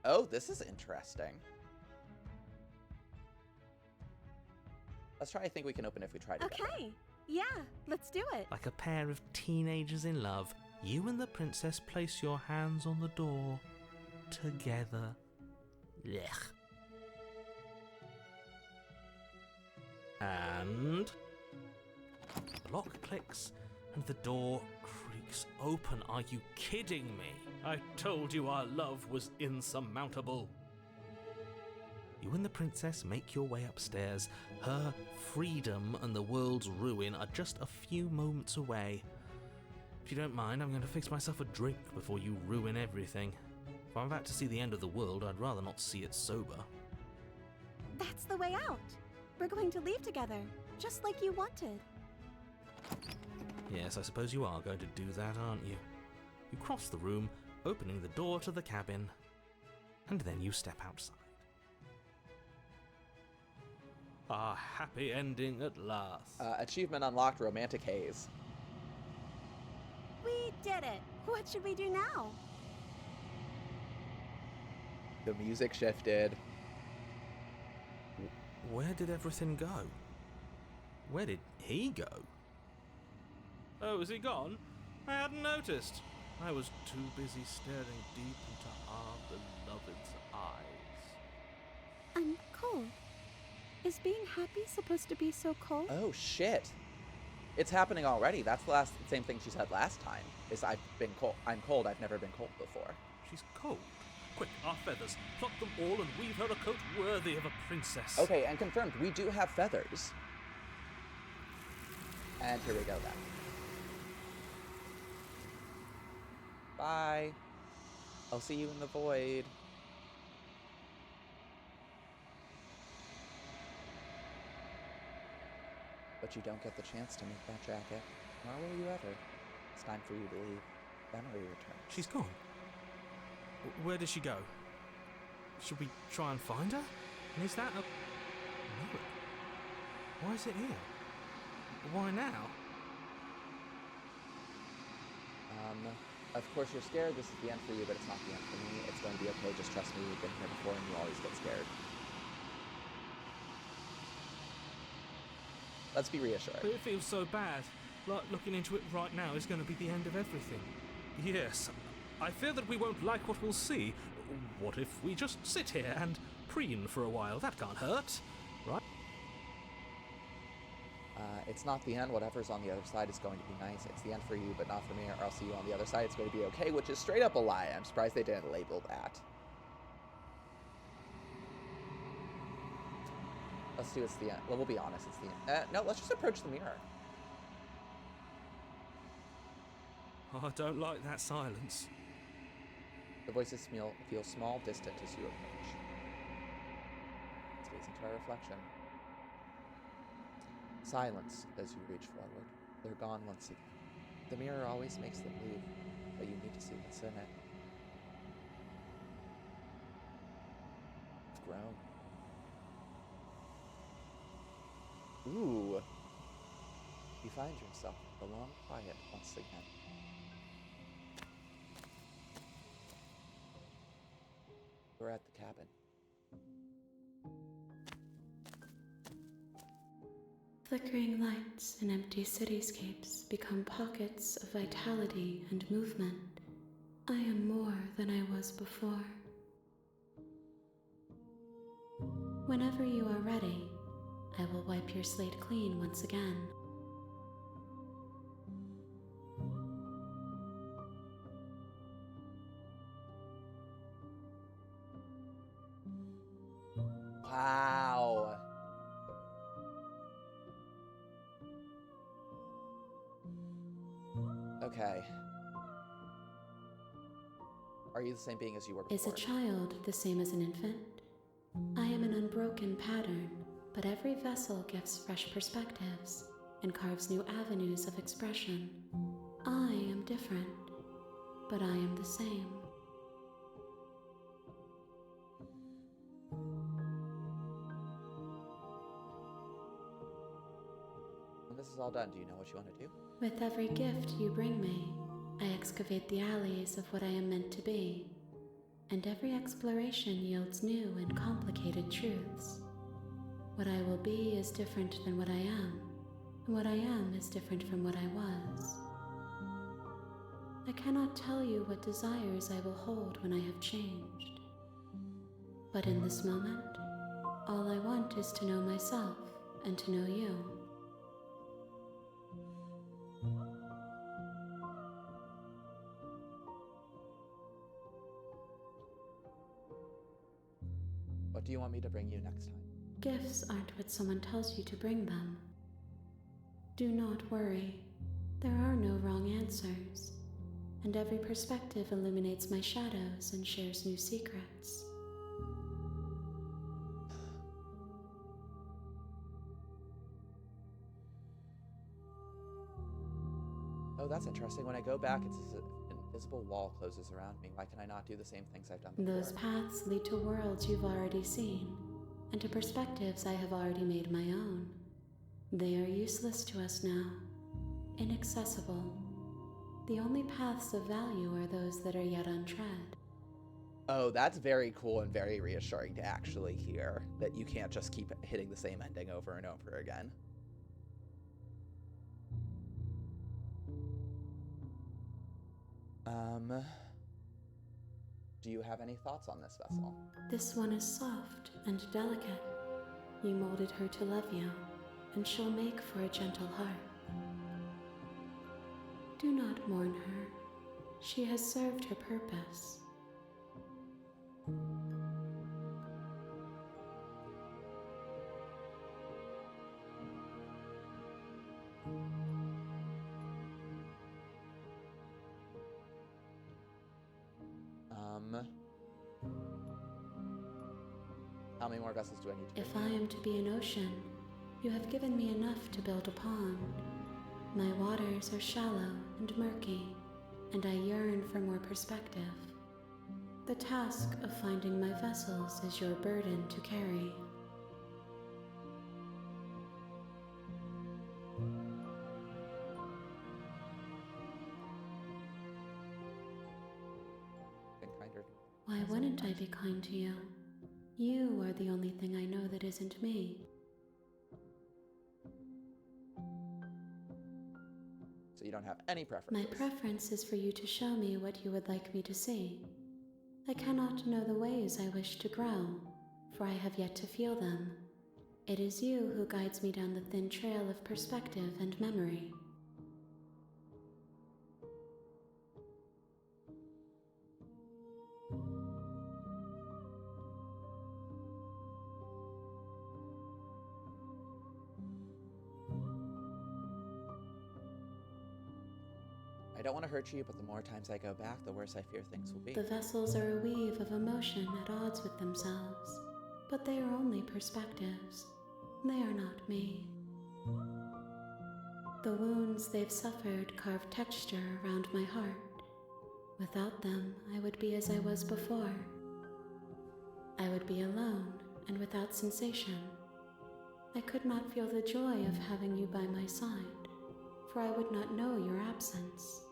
Oh, this is interesting. Let's try. I think we can open if we try together. Okay. Yeah, let's do it. Like a pair of teenagers in love, you and the princess place your hands on the door together. Blech. And the lock clicks and the door creaks open. Are you kidding me? I told you our love was insurmountable. You and the princess make your way upstairs. Her freedom and the world's ruin are just a few moments away. If you don't mind, I'm going to fix myself a drink before you ruin everything. If I'm about to see the end of the world, I'd rather not see it sober. That's the way out. We're going to leave together, just like you wanted. Yes, I suppose you are going to do that, aren't you? You cross the room, opening the door to the cabin, and then you step outside. A happy ending at last. Achievement unlocked, Romantic Haze. We did it. What should we do now? The music shifted. Where did everything go? Where did he go? Oh, is he gone? I hadn't noticed. I was too busy staring deep into our beloved's eyes. I'm cold. Is being happy supposed to be so cold? Oh shit! It's happening already. That's the same thing she said last time. Is I've been cold. I'm cold. I've never been cold before. She's cold. Quick, our feathers. Pluck them all and weave her a coat worthy of a princess. Okay, and confirmed. We do have feathers. And here we go then. Bye. I'll see you in the void. But you don't get the chance to make that jacket. Nor will you ever. It's time for you to leave. Memory returns. She's gone. Where did she go? Should we try and find her? And is that a... No. Why is it here? Why now? Of course you're scared. This is the end for you, but it's not the end for me. It's going to be okay. Just trust me. We've been here before and you always get scared. Let's be reassured. But it feels so bad. Like looking into it right now is going to be the end of everything. Yes. I fear that we won't like what we'll see. what if we just sit here and preen for a while? That can't hurt, right? It's not the end. Whatever's on the other side is going to be nice. It's the end for you, but not for me, or I'll see you on the other side. It's going to be okay, which is straight up a lie. I'm surprised they didn't label that. Let's do it's the end. Well, we'll be honest, it's the end. No, let's just approach the mirror. Oh, I don't like that silence. The voices feel small, distant as you approach. Let's gaze into our reflection. Silence as you reach forward. They're gone once again. The mirror always makes them leave, but you need to see what's in it. It's grown. Ooh. You find yourself in the long quiet once again. We're at the cabin. Flickering lights and empty cityscapes become pockets of vitality and movement. I am more than I was before. Whenever you are ready, I will wipe your slate clean once again. Wow. Okay. Are you the same being as you were before? Is a child the same as an infant? I am an unbroken pattern, but every vessel gives fresh perspectives and carves new avenues of expression. I am different, but I am the same. When this is all done, do you know what you want to do? With every gift you bring me, I excavate the alleys of what I am meant to be, and every exploration yields new and complicated truths. What I will be is different than what I am, and what I am is different from what I was. I cannot tell you what desires I will hold when I have changed. But in this moment, all I want is to know myself and to know you. What do you want me to bring you next time? Gifts aren't what someone tells you to bring them. Do not worry. There are no wrong answers, and every perspective illuminates my shadows and shares new secrets. Oh, that's interesting. When I go back, it's as if an invisible wall closes around me. Why can I not do the same things I've done before? Those paths lead to worlds you've already seen, and to perspectives I have already made my own. They are useless to us now, inaccessible. The only paths of value are those that are yet untread. Oh, that's very cool and very reassuring to actually hear that you can't just keep hitting the same ending over and over again. Do you have any thoughts on this vessel? This one is soft and delicate. You molded her to love you, and she'll make for a gentle heart. Do not mourn her. She has served her purpose. How many more vessels do I need to If bring I you? am to be an ocean, you have given me enough to build a pond. My waters are shallow and murky, and I yearn for more perspective. The task of finding my vessels is your burden to carry. Been kinder to me. Why wouldn't I be kind to you? You are the only thing I know that isn't me. So you don't have any My preferences. preference is for you to show me what you would like me to see. I cannot know the ways I wish to grow, for I have yet to feel them. It is you who guides me down the thin trail of perspective and memory. I don't want to hurt you, but the more times I go back, the worse I fear things will be. The vessels are a weave of emotion at odds with themselves, but they are only perspectives. They are not me. The wounds they've suffered carve texture around my heart. Without them, I would be as I was before. I would be alone and without sensation. I could not feel the joy of having you by my side, for I would not know your absence.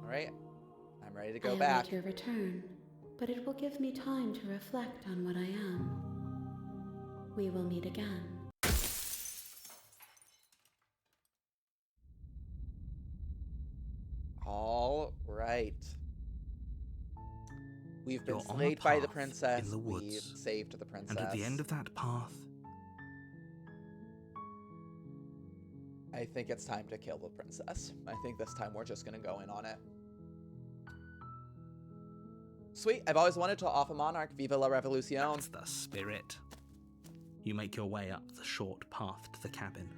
All right, I'm ready to go I back. await your return, but it will give me time to reflect on what I am. We will meet again. All right. We've been You're on a slayed by the path princess. in the We've woods. saved the princess. And at the end of that path, I think it's time to kill the princess. I think this time we're just gonna go in on it. Sweet, I've always wanted to off a monarch. Viva la revolucion. that's the spirit. You make your way up the short path to the cabin.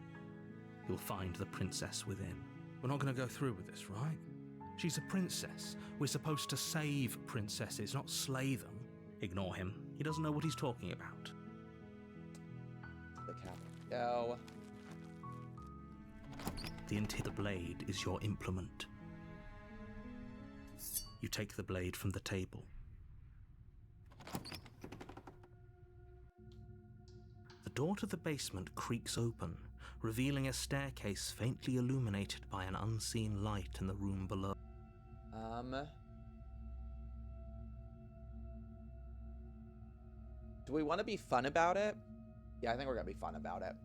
You'll find the princess within. We're not going to go through with this, right? She's a princess. We're supposed to save princesses, not slay them. Ignore him. He doesn't know what he's talking about. The cabin. Go. The blade is your implement. You take the blade from the table. The door to the basement creaks open, revealing a staircase faintly illuminated by an unseen light in the room below. Do we want to be fun about it? Yeah, I think we're gonna be fun about it.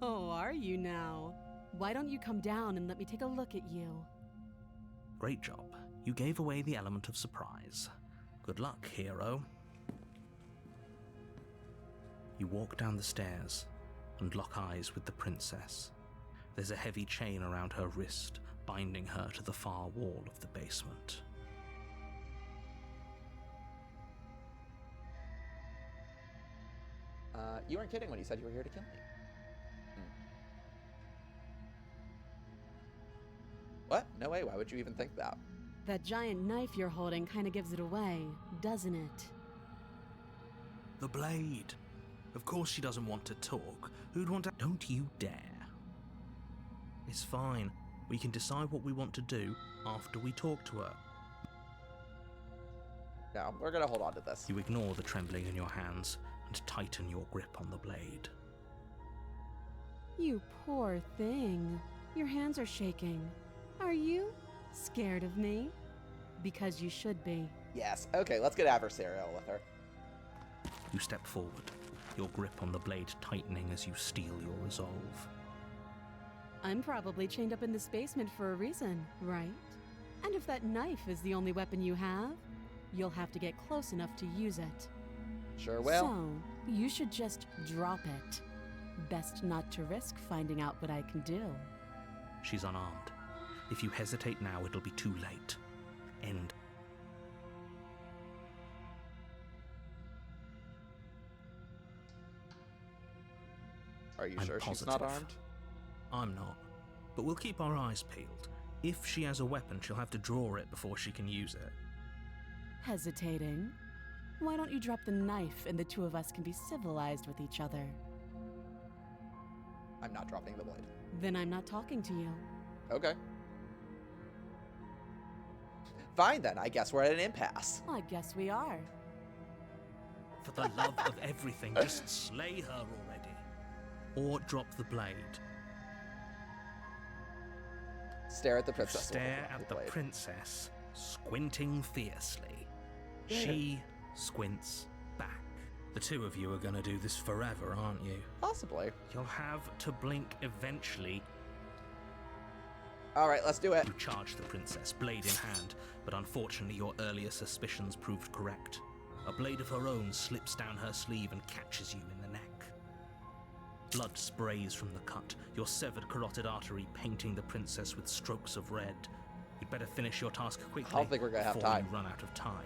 Oh, are you now? Why don't you come down and let me take a look at you? Great job. You gave away the element of surprise. Good luck, hero. You walk down the stairs and lock eyes with the princess. There's a heavy chain around her wrist, binding her to the far wall of the basement. You weren't kidding when you said you were here to kill me. What? No way, why would you even think that? That giant knife you're holding kind of gives it away, doesn't it? The blade. Of course she doesn't want to talk. Who'd want to... Don't you dare. It's fine. We can decide what we want to do after we talk to her. No, we're gonna hold on to this. You ignore the trembling in your hands and tighten your grip on the blade. You poor thing. Your hands are shaking. Are you scared of me? Because you should be. Yes, okay, let's get adversarial with her. You step forward, your grip on the blade tightening as you steel your resolve. I'm probably chained up in this basement for a reason, right? And if that knife is the only weapon you have, you'll have to get close enough to use it. Sure will. So, you should just drop it. Best not to risk finding out what I can do. She's unarmed. If you hesitate now, it'll be too late. End. Are you I'm sure she's positive. not armed? I'm not. But we'll keep our eyes peeled. If she has a weapon, she'll have to draw it before she can use it. Hesitating? Why don't you drop the knife and the two of us can be civilized with each other? I'm not dropping the blade. Then I'm not talking to you. Okay. Fine then, I guess we're at an impasse. I guess we are. For the love of everything, just slay her already. Or drop the blade. Stare at the princess. Stare with at the blade. princess, squinting fiercely. She squints back. The two of you are going to do this forever, aren't you? Possibly. You'll have to blink eventually. All right, let's do it. You charge the princess, blade in hand, but unfortunately your earlier suspicions proved correct. A blade of her own slips down her sleeve and catches you in the neck. Blood sprays from the cut, your severed carotid artery painting the princess with strokes of red. You'd better finish your task quickly I don't think we're gonna have before time. you run out of time.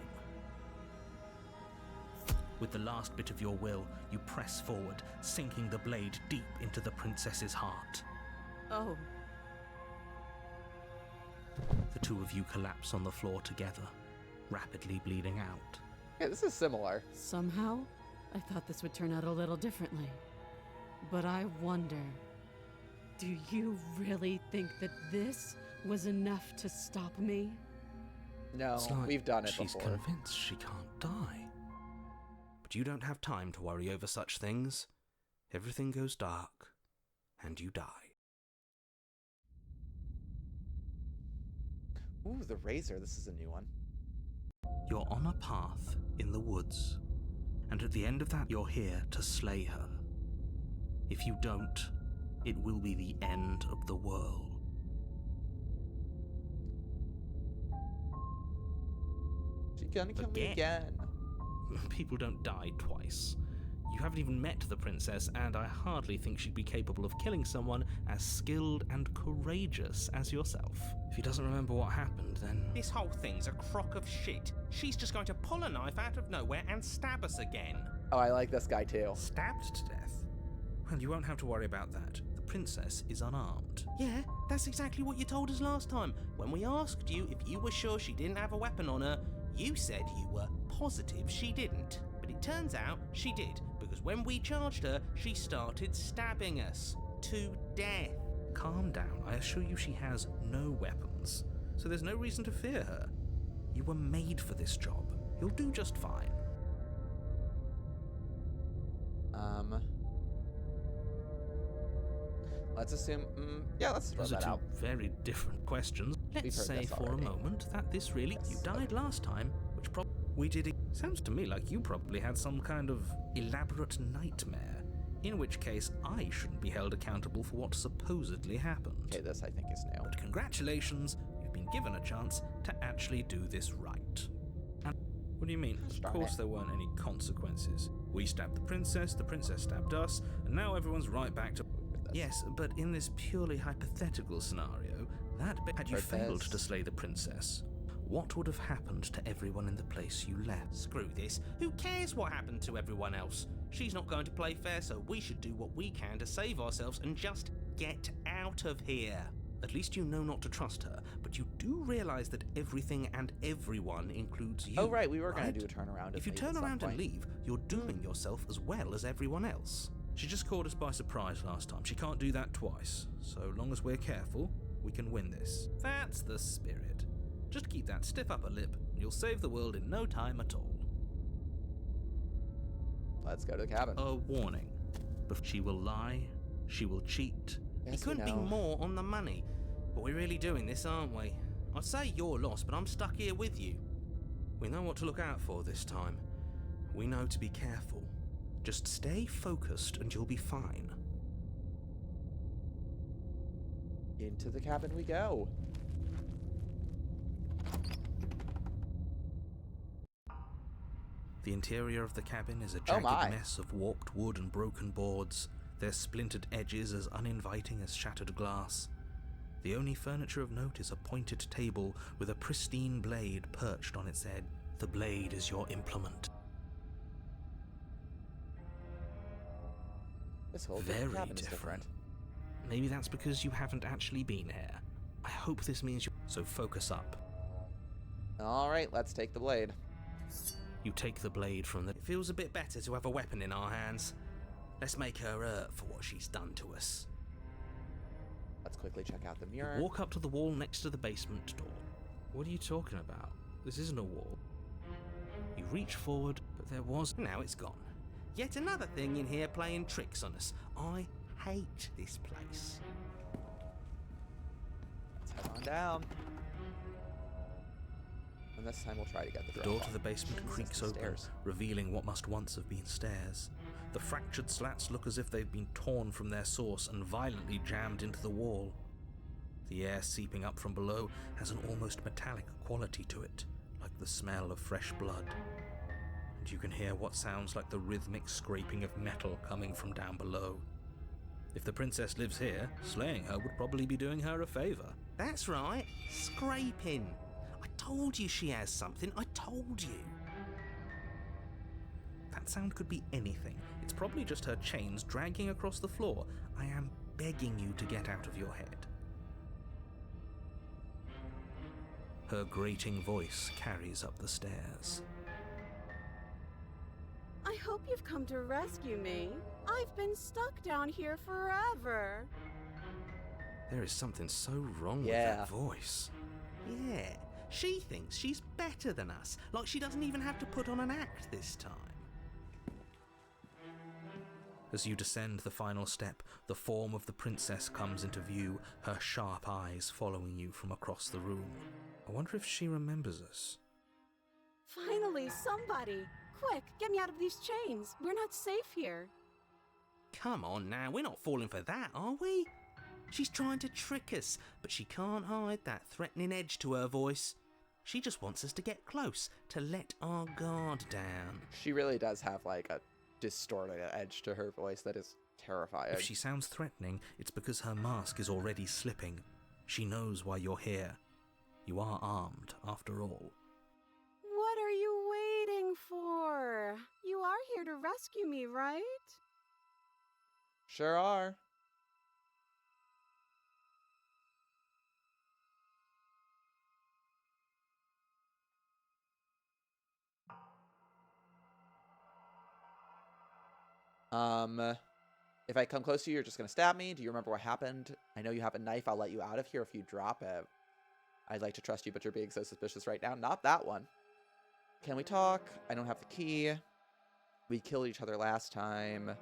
With the last bit of your will, you press forward, sinking the blade deep into the princess's heart. Oh, The two of you collapse on the floor together, rapidly bleeding out. Okay, this is similar. somehow, I thought this would turn out a little differently. But I wonder, do you really think that this was enough to stop me? No, It's like we've done it she's before. convinced she can't die. But you don't have time to worry over such things. Everything goes dark, and you die. Ooh, the razor. This is a new one. You're on a path in the woods, and at the end of that, you're here to slay her. If you don't, it will be the end of the world. She's gonna kill me Again? again. People don't die twice. You haven't even met the princess, and I hardly think she'd be capable of killing someone as skilled and courageous as yourself. If he doesn't remember what happened, then... This whole thing's a crock of shit. She's just going to pull a knife out of nowhere and stab us again. Oh, I like this guy too. Stabbed to death? Well, you won't have to worry about that. The princess is unarmed. Yeah, that's exactly what you told us last time. When we asked you if you were sure she didn't have a weapon on her, you said you were positive she didn't. But it turns out she did, because when we charged her, she started stabbing us to death. Calm down. I assure you she has no weapons, so there's no reason to fear her. You were made for this job. You'll do just fine. Let's assume. Yeah, let's throw Those are that two out. very different questions. We've Let's heard say this for a already. moment that this really... You died last time, which we did... Sounds to me like you probably had some kind of elaborate nightmare, in which case I shouldn't be held accountable for what supposedly happened. Okay, this I think is new. But congratulations, you've been given a chance to actually do this right. And what do you mean? Of Darn course it. there weren't any consequences. We stabbed the princess stabbed us, and now everyone's right back to... Yes, but in this purely hypothetical scenario, had you failed to slay the princess, what would have happened to everyone in the place you left? Screw this. Who cares what happened to everyone else? She's not going to play fair, so we should do what we can to save ourselves and just get out of here. At least you know not to trust her, but you do realize that everything and everyone includes you. Oh, right, we were gonna right? do a turnaround. If you turn around and leave, you're dooming yourself as well as everyone else. She just caught us by surprise last time. She can't do that twice. So long as we're careful, we can win this. That's the spirit. Just keep that stiff upper lip, and you'll save the world in no time at all. Let's go to the cabin. A warning. She will lie, she will cheat. Yes, It couldn't we be know. more on the money. But we're really doing this, aren't we? I'd say you're lost, but I'm stuck here with you. We know what to look out for this time. We know to be careful. Just stay focused and you'll be fine. Into the cabin we go. The interior of the cabin is a Oh jagged my. mess of warped wood and broken boards, their splintered edges as uninviting as shattered glass. The only furniture of note is a pointed table with a pristine blade perched on its edge. The blade is your implement. This whole Very cabin is different. different. Maybe that's because you haven't actually been here. I hope this means you... So focus up. All right, let's take the blade. You take the blade from the... It feels a bit better to have a weapon in our hands. Let's make her hurt for what she's done to us. Let's quickly check out the You mirror. walk up to the wall next to the basement door. What are you talking about? This isn't a wall. You reach forward, but there was... Now it's gone. Yet another thing in here playing tricks on us. I hate this place. Let's head on down. And this time we'll try to get the The drop door to on. the basement Jesus, creaks the open, stairs. revealing what must once have been stairs. The fractured slats look as if they've been torn from their source and violently jammed into the wall. The air seeping up from below has an almost metallic quality to it, like the smell of fresh blood. And you can hear what sounds like the rhythmic scraping of metal coming from down below. If the princess lives here, slaying her would probably be doing her a favour. That's right, scraping. I told you she has something, I told you. That sound could be anything. It's probably just her chains dragging across the floor. I am begging you to get out of your head. Her grating voice carries up the stairs. I hope you've come to rescue me. I've been stuck down here forever. There is something so wrong with Yeah. that voice. Yeah, she thinks she's better than us, like she doesn't even have to put on an act this time. As you descend the final step, the form of the princess comes into view, her sharp eyes following you from across the room. I wonder if she remembers us. Finally, somebody! Quick, get me out of these chains. We're not safe here. Come on now, we're not falling for that, are we? She's trying to trick us, but she can't hide that threatening edge to her voice. She just wants us to get close, to let our guard down. She really does have like a distorted edge to her voice that is terrifying. If she sounds threatening, it's because her mask is already slipping. She knows why you're here. You are armed, after all. What are you waiting for? You are here to rescue me, right? Sure are. If I come close to you, you're just gonna stab me? Do you remember what happened? I know you have a knife. I'll let you out of here if you drop it. I'd like to trust you, but you're being so suspicious right now. Not that one. Can we talk? I don't have the key. We killed each other last time.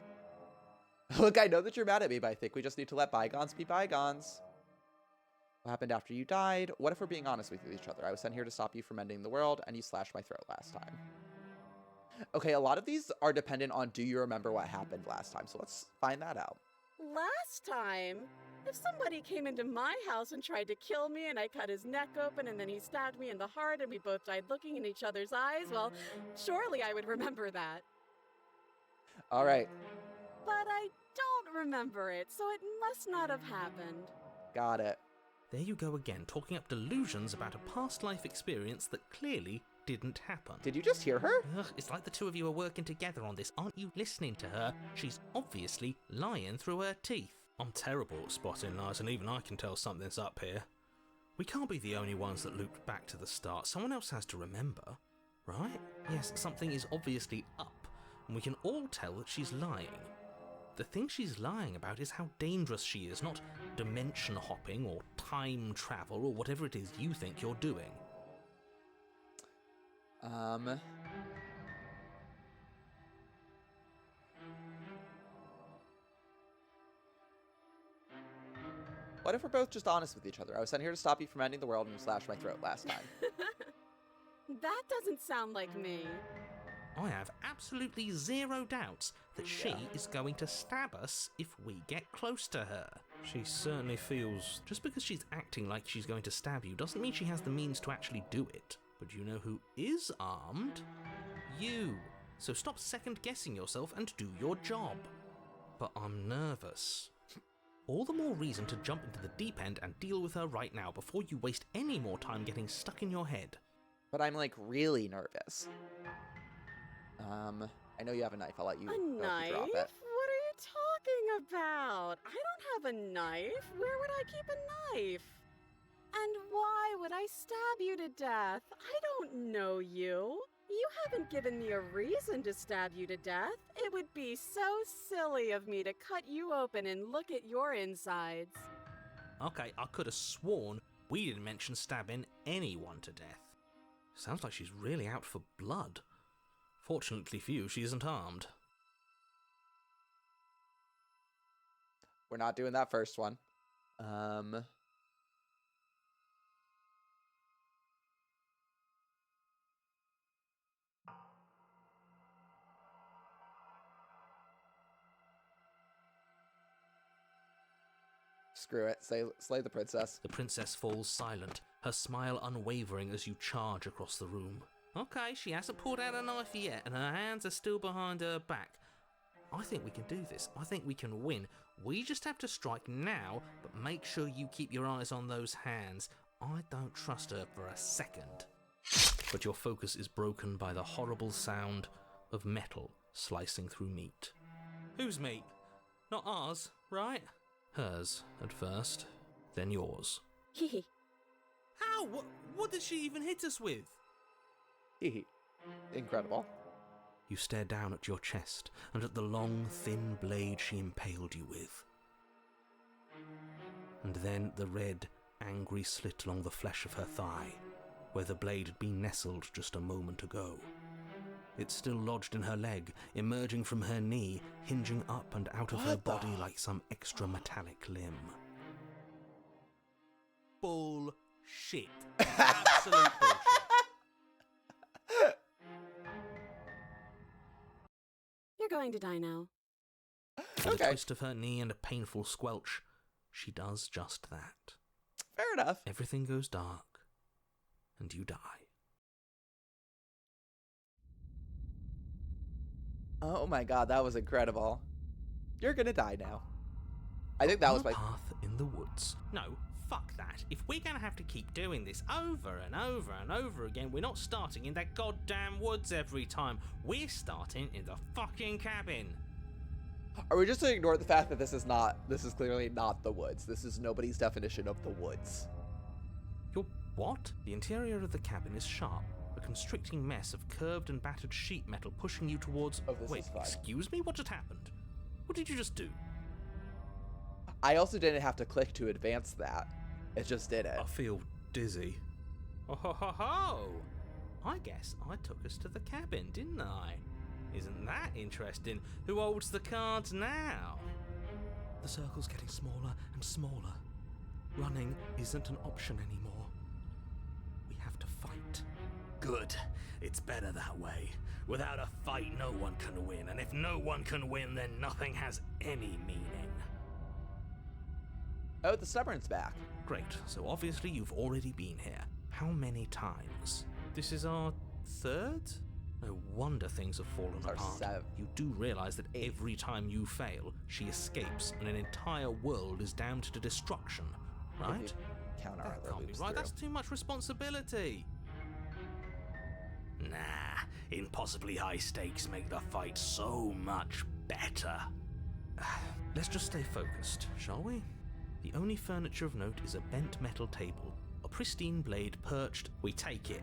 Look, I know that you're mad at me, but I think we just need to let bygones be bygones. What happened after you died? What if we're being honest with each other? I was sent here to stop you from ending the world, and you slashed my throat last time. Okay, a lot of these are dependent on do you remember what happened last time, so let's find that out. Last time? If somebody came into my house and tried to kill me and I cut his neck open and then he stabbed me in the heart and we both died looking in each other's eyes, well, surely I would remember that. All right, But I don't remember it, so it must not have happened. got it. There you go again, talking up delusions about a past life experience that clearly didn't happen. Did you just hear her? Ugh, it's like the two of you are working together on this. Aren't you listening to her? She's obviously lying through her teeth. I'm terrible at spotting lies, and even I can tell something's up here. We can't be the only ones that looped back to the start. Someone else has to remember, right? Yes, something is obviously up, and we can all tell that she's lying. The thing she's lying about is how dangerous she is, not dimension hopping or time travel or whatever it is you think you're doing. What if we're both just honest with each other? I was sent here to stop you from ending the world and you slashed my throat last time. That doesn't sound like me. I have absolutely zero doubts that she Yeah. is going to stab us if we get close to her. She certainly feels... Just because she's acting like she's going to stab you doesn't mean she has the means to actually do it. But you know who is armed? You. So stop second guessing yourself and do your job. But I'm nervous. All the more reason to jump into the deep end and deal with her right now before you waste any more time getting stuck in your head. But I'm like really nervous. I know you have a knife. I'll let you A go if you knife? drop What it. are you talking about? I don't have a knife. Where would I keep a knife? And why would I stab you to death? I don't know you. You haven't given me a reason to stab you to death. It would be so silly of me to cut you open and look at your insides. Okay, I could have sworn we didn't mention stabbing anyone to death. Sounds like she's really out for blood. Fortunately for you, she isn't armed. We're not doing that first one. Screw it. Slay the princess. The princess falls silent, her smile unwavering as you charge across the room. Okay, she hasn't pulled out a knife yet, and her hands are still behind her back. I think we can do this. I think we can win. We just have to strike now, but make sure you keep your eyes on those hands. I don't trust her for a second. But your focus is broken by the horrible sound of metal slicing through meat. Whose meat? Not ours, right? Hers at first, then yours. Hee. How? What did she even hit us with? Hee. Incredible. You stare down at your chest and at the long, thin blade she impaled you with. And then the red, angry slit along the flesh of her thigh, where the blade had been nestled just a moment ago. It's still lodged in her leg, emerging from her knee, hinging up and out of her body like some extra metallic limb. Bullshit. Absolute bullshit. You're going to die now. With a twist of her knee and a painful squelch, she does just that. Fair enough. Everything goes dark, and you die. Oh my god, that was incredible. You're gonna die now. I think that was my path in the woods. No, fuck that. If we're gonna have to keep doing this over and over and over again, we're not starting in that goddamn woods every time. We're starting in the fucking cabin. Are we just to ignore the fact that this is clearly not the woods? This is nobody's definition of the woods. Your what? The interior of the cabin is sharp, a constricting mess of curved and battered sheet metal pushing you towards... Oh, this Wait, is fine. Excuse me? What just happened? What did you just do? I also didn't have to click to advance that. It just did it. I feel dizzy. Oh ho ho ho! I guess I took us to the cabin, didn't I? Isn't that interesting? Who holds the cards now? The circle's getting smaller and smaller. Running isn't an option anymore. We have to fight. Good. It's better that way. Without a fight, no one can win, and if no one can win, then nothing has any meaning. Oh, the stubborn's back. Great, so obviously you've already been here. How many times? This is our third? No wonder things have fallen Our apart. seventh. You do realize that every time you fail, she escapes and an entire world is damned to destruction, right? If you count our That other can't be loops right, through. that's too much responsibility. Nah, impossibly high stakes make the fight so much better. Let's just stay focused, shall we? The only furniture of note is a bent metal table, a pristine blade perched. We take it.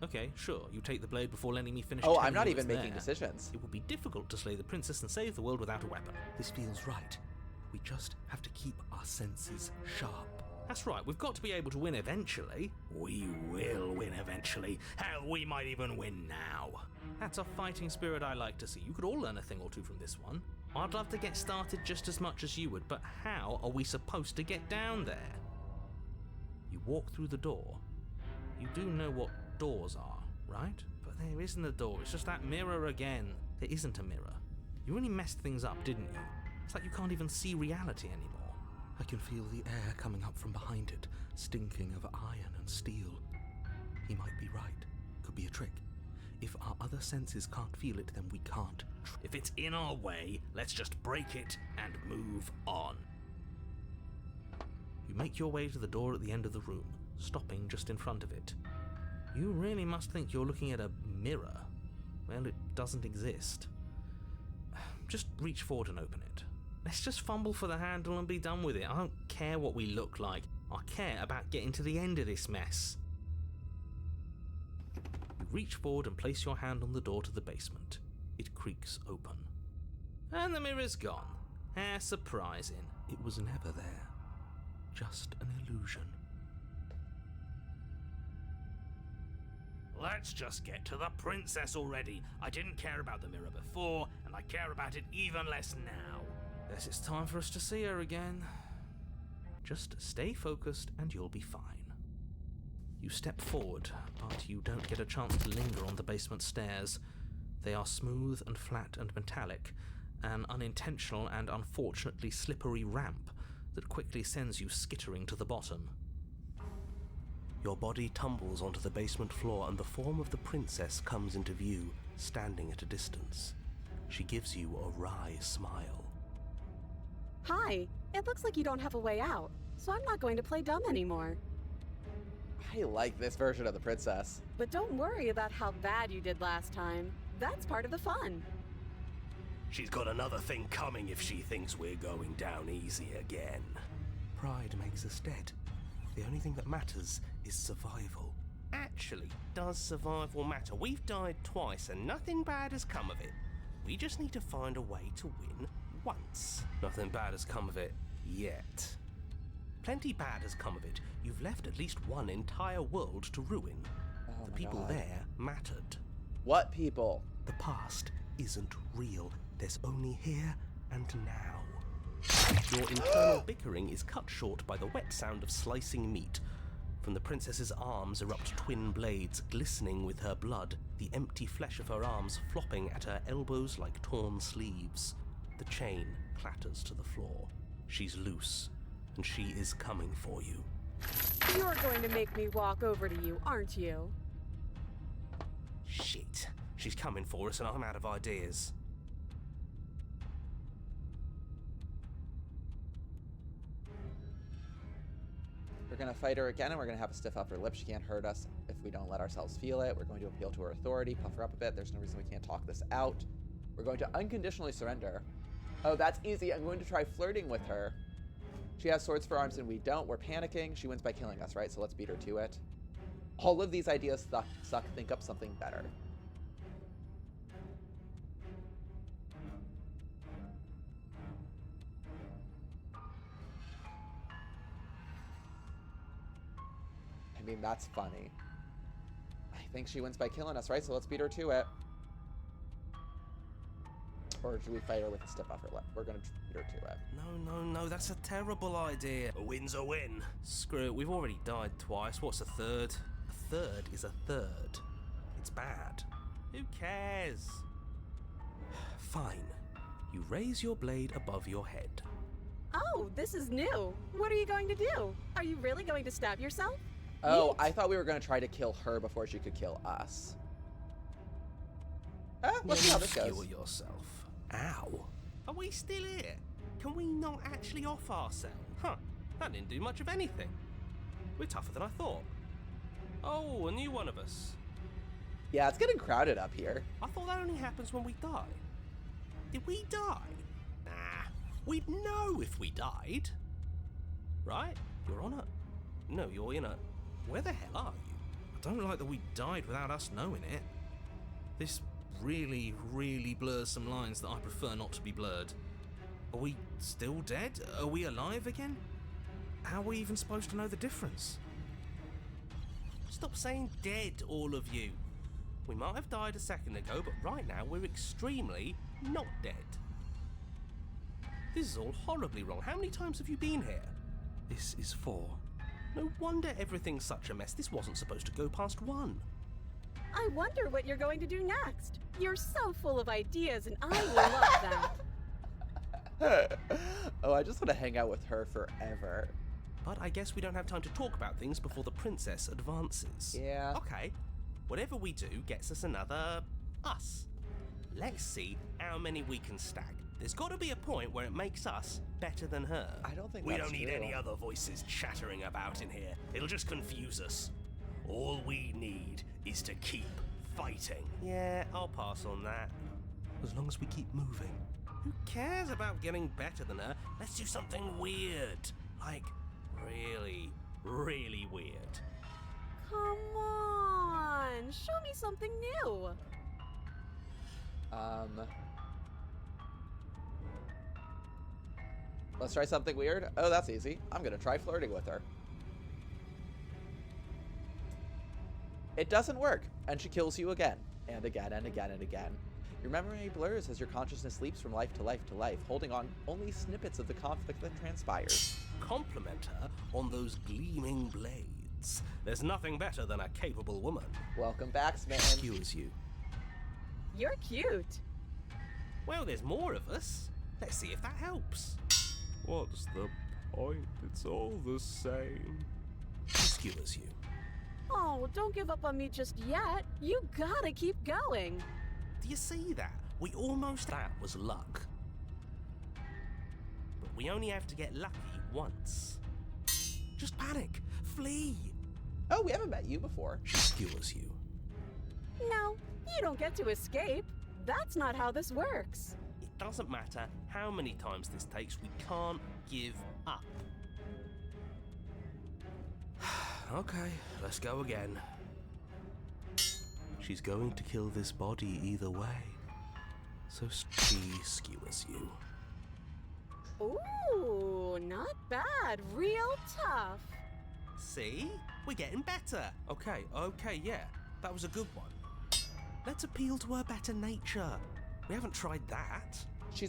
Okay, sure, you take the blade before letting me finish. Oh, telling I'm not you even it's making there. decisions. It would be difficult to slay the princess and save the world without a weapon. This feels right. We just have to keep our senses sharp. That's right, we've got to be able to win eventually. We will win eventually. Hell, we might even win now. That's a fighting spirit I like to see. You could all learn a thing or two from this one. I'd love to get started just as much as you would, but how are we supposed to get down there? You walk through the door. You do know what doors are, right? But there isn't a door, it's just that mirror again. There isn't a mirror. You really messed things up, didn't you? It's like you can't even see reality anymore. I can feel the air coming up from behind it, stinking of iron and steel. He might be right. Could be a trick. If our other senses can't feel it, then we can't. If it's in our way, let's just break it and move on. You make your way to the door at the end of the room, stopping just in front of it. You really must think you're looking at a mirror. Well, it doesn't exist. Just reach forward and open it. Let's just fumble for the handle and be done with it. I don't care what we look like. I care about getting to the end of this mess. You reach forward and place your hand on the door to the basement. It creaks open. And the mirror's gone. How surprising. It was never there. Just an illusion. Let's just get to the princess already. I didn't care about the mirror before, and I care about it even less now. Guess it's time for us to see her again. Just stay focused and you'll be fine. You step forward, but you don't get a chance to linger on the basement stairs. They are smooth and flat and metallic, an unintentional and unfortunately slippery ramp that quickly sends you skittering to the bottom. Your body tumbles onto the basement floor and the form of the princess comes into view, standing at a distance. She gives you a wry smile. Hi, it looks like you don't have a way out, so I'm not going to play dumb anymore. I like this version of the princess. But don't worry about how bad you did last time. That's part of the fun. She's got another thing coming if she thinks we're going down easy again. Pride makes us dead. The only thing that matters is survival. Actually, does survival matter? We've died twice and nothing bad has come of it. We just need to find a way to win once. Nothing bad has come of it yet. Plenty bad has come of it. You've left at least one entire world to ruin. Oh The my people God. there mattered. What people? The past isn't real. There's only here and now. Your internal bickering is cut short by the wet sound of slicing meat. From the princess's arms erupt twin blades, glistening with her blood, the empty flesh of her arms flopping at her elbows like torn sleeves. The chain clatters to the floor. She's loose, and she is coming for you. You're going to make me walk over to you, aren't you? Shit. She's coming for us and I'm out of ideas. We're gonna fight her again, and we're gonna have a stiff upper lip. She can't hurt us if we don't let ourselves feel it. We're going to appeal to her authority, puff her up a bit. There's no reason we can't talk this out. We're going to unconditionally surrender. Oh, that's easy. I'm going to try flirting with her. She has swords for arms and we don't. We're panicking. She wins by killing us, right? So let's beat her to it. All of these ideas suck. Think up something better. I mean, that's funny. I think she wins by killing us, right? So let's beat her to it. Or do we fight her with a stiff upper lip? We're gonna beat her to it. No, that's a terrible idea. A win's a win. Screw it, we've already died twice. What's a third? A third is a third. It's bad. Who cares? Fine. You raise your blade above your head. Oh, this is new. What are you going to do? Are you really going to stab yourself? Oh, Neat. I thought we were gonna try to kill her before she could kill us. Let's see how this Skewer goes. yourself. Ow. Are we still here? Can we not actually off ourselves? Huh, that didn't do much of anything. We're tougher than I thought. Oh, a new one of us. Yeah, it's getting crowded up here. I thought that only happens when we die. Did we die? Nah, we'd know if we died. Right? You're on a... No, you're in a... Where the hell are you? I don't like that we died without us knowing it. This really, really blurs some lines that I prefer not to be blurred. Are we still dead? Are we alive again? How are we even supposed to know the difference? Stop saying dead, all of you. We might have died a second ago, but right now we're extremely not dead. This is all horribly wrong. How many times have you been here? This is 4. No wonder everything's such a mess. This wasn't supposed to go past 1. I wonder what you're going to do next. You're so full of ideas, and I love that. Oh, I just want to hang out with her forever. But I guess we don't have time to talk about things before the princess advances. Yeah. Okay, whatever we do gets us another us. Let's see how many we can stack. There's got to be a point where it makes us better than her. I don't think We that's don't need true. any other voices chattering about in here. It'll just confuse us. All we need is to keep fighting. Yeah, I'll pass on that. As long as we keep moving. Who cares about getting better than her? Let's do something weird. Like, really, really weird. Come on, show me something new. Let's try something weird. Oh, that's easy. I'm gonna try flirting with her. It doesn't work, and she kills you again, and again, and again, and again. Your memory blurs as your consciousness leaps from life to life to life, holding on only snippets of the conflict that transpires. Compliment her on those gleaming blades. There's nothing better than a capable woman. Welcome back, Smitten. Skewers you. You're cute. Well, there's more of us. Let's see if that helps. What's the point. It's all the same. She skewers you. Oh, don't give up on me just yet. You gotta keep going. Do you see that? We almost... That was luck. But we only have to get lucky once. Just panic. Flee. Oh, we haven't met you before. She skewers you. No, you don't get to escape. That's not how this works. It doesn't matter how many times this takes, we can't give up. Okay, let's go again. She's going to kill this body either way. So she skewers you. Ooh, not bad. Real tough. See? We're getting better. Okay, yeah. That was a good one. Let's appeal to her better nature. We haven't tried that.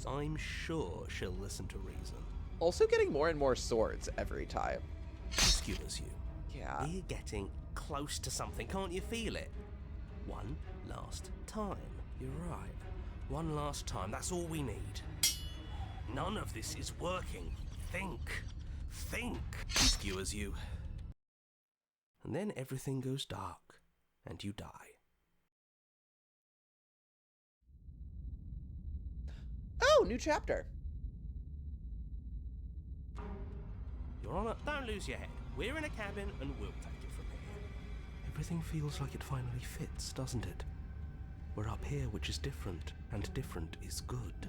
I'm sure she'll listen to reason. Also getting more and more swords every time. She skewers you. Yeah. We're getting close to something, can't you feel it? One last time. You're right. One last time, that's all we need. None of this is working. Think. She skewers you. And then everything goes dark, and you die. Oh, new chapter. Your Honor, don't lose your head. We're in a cabin, and we'll take it from here. Everything feels like it finally fits, doesn't it? We're up here, which is different, and different is good.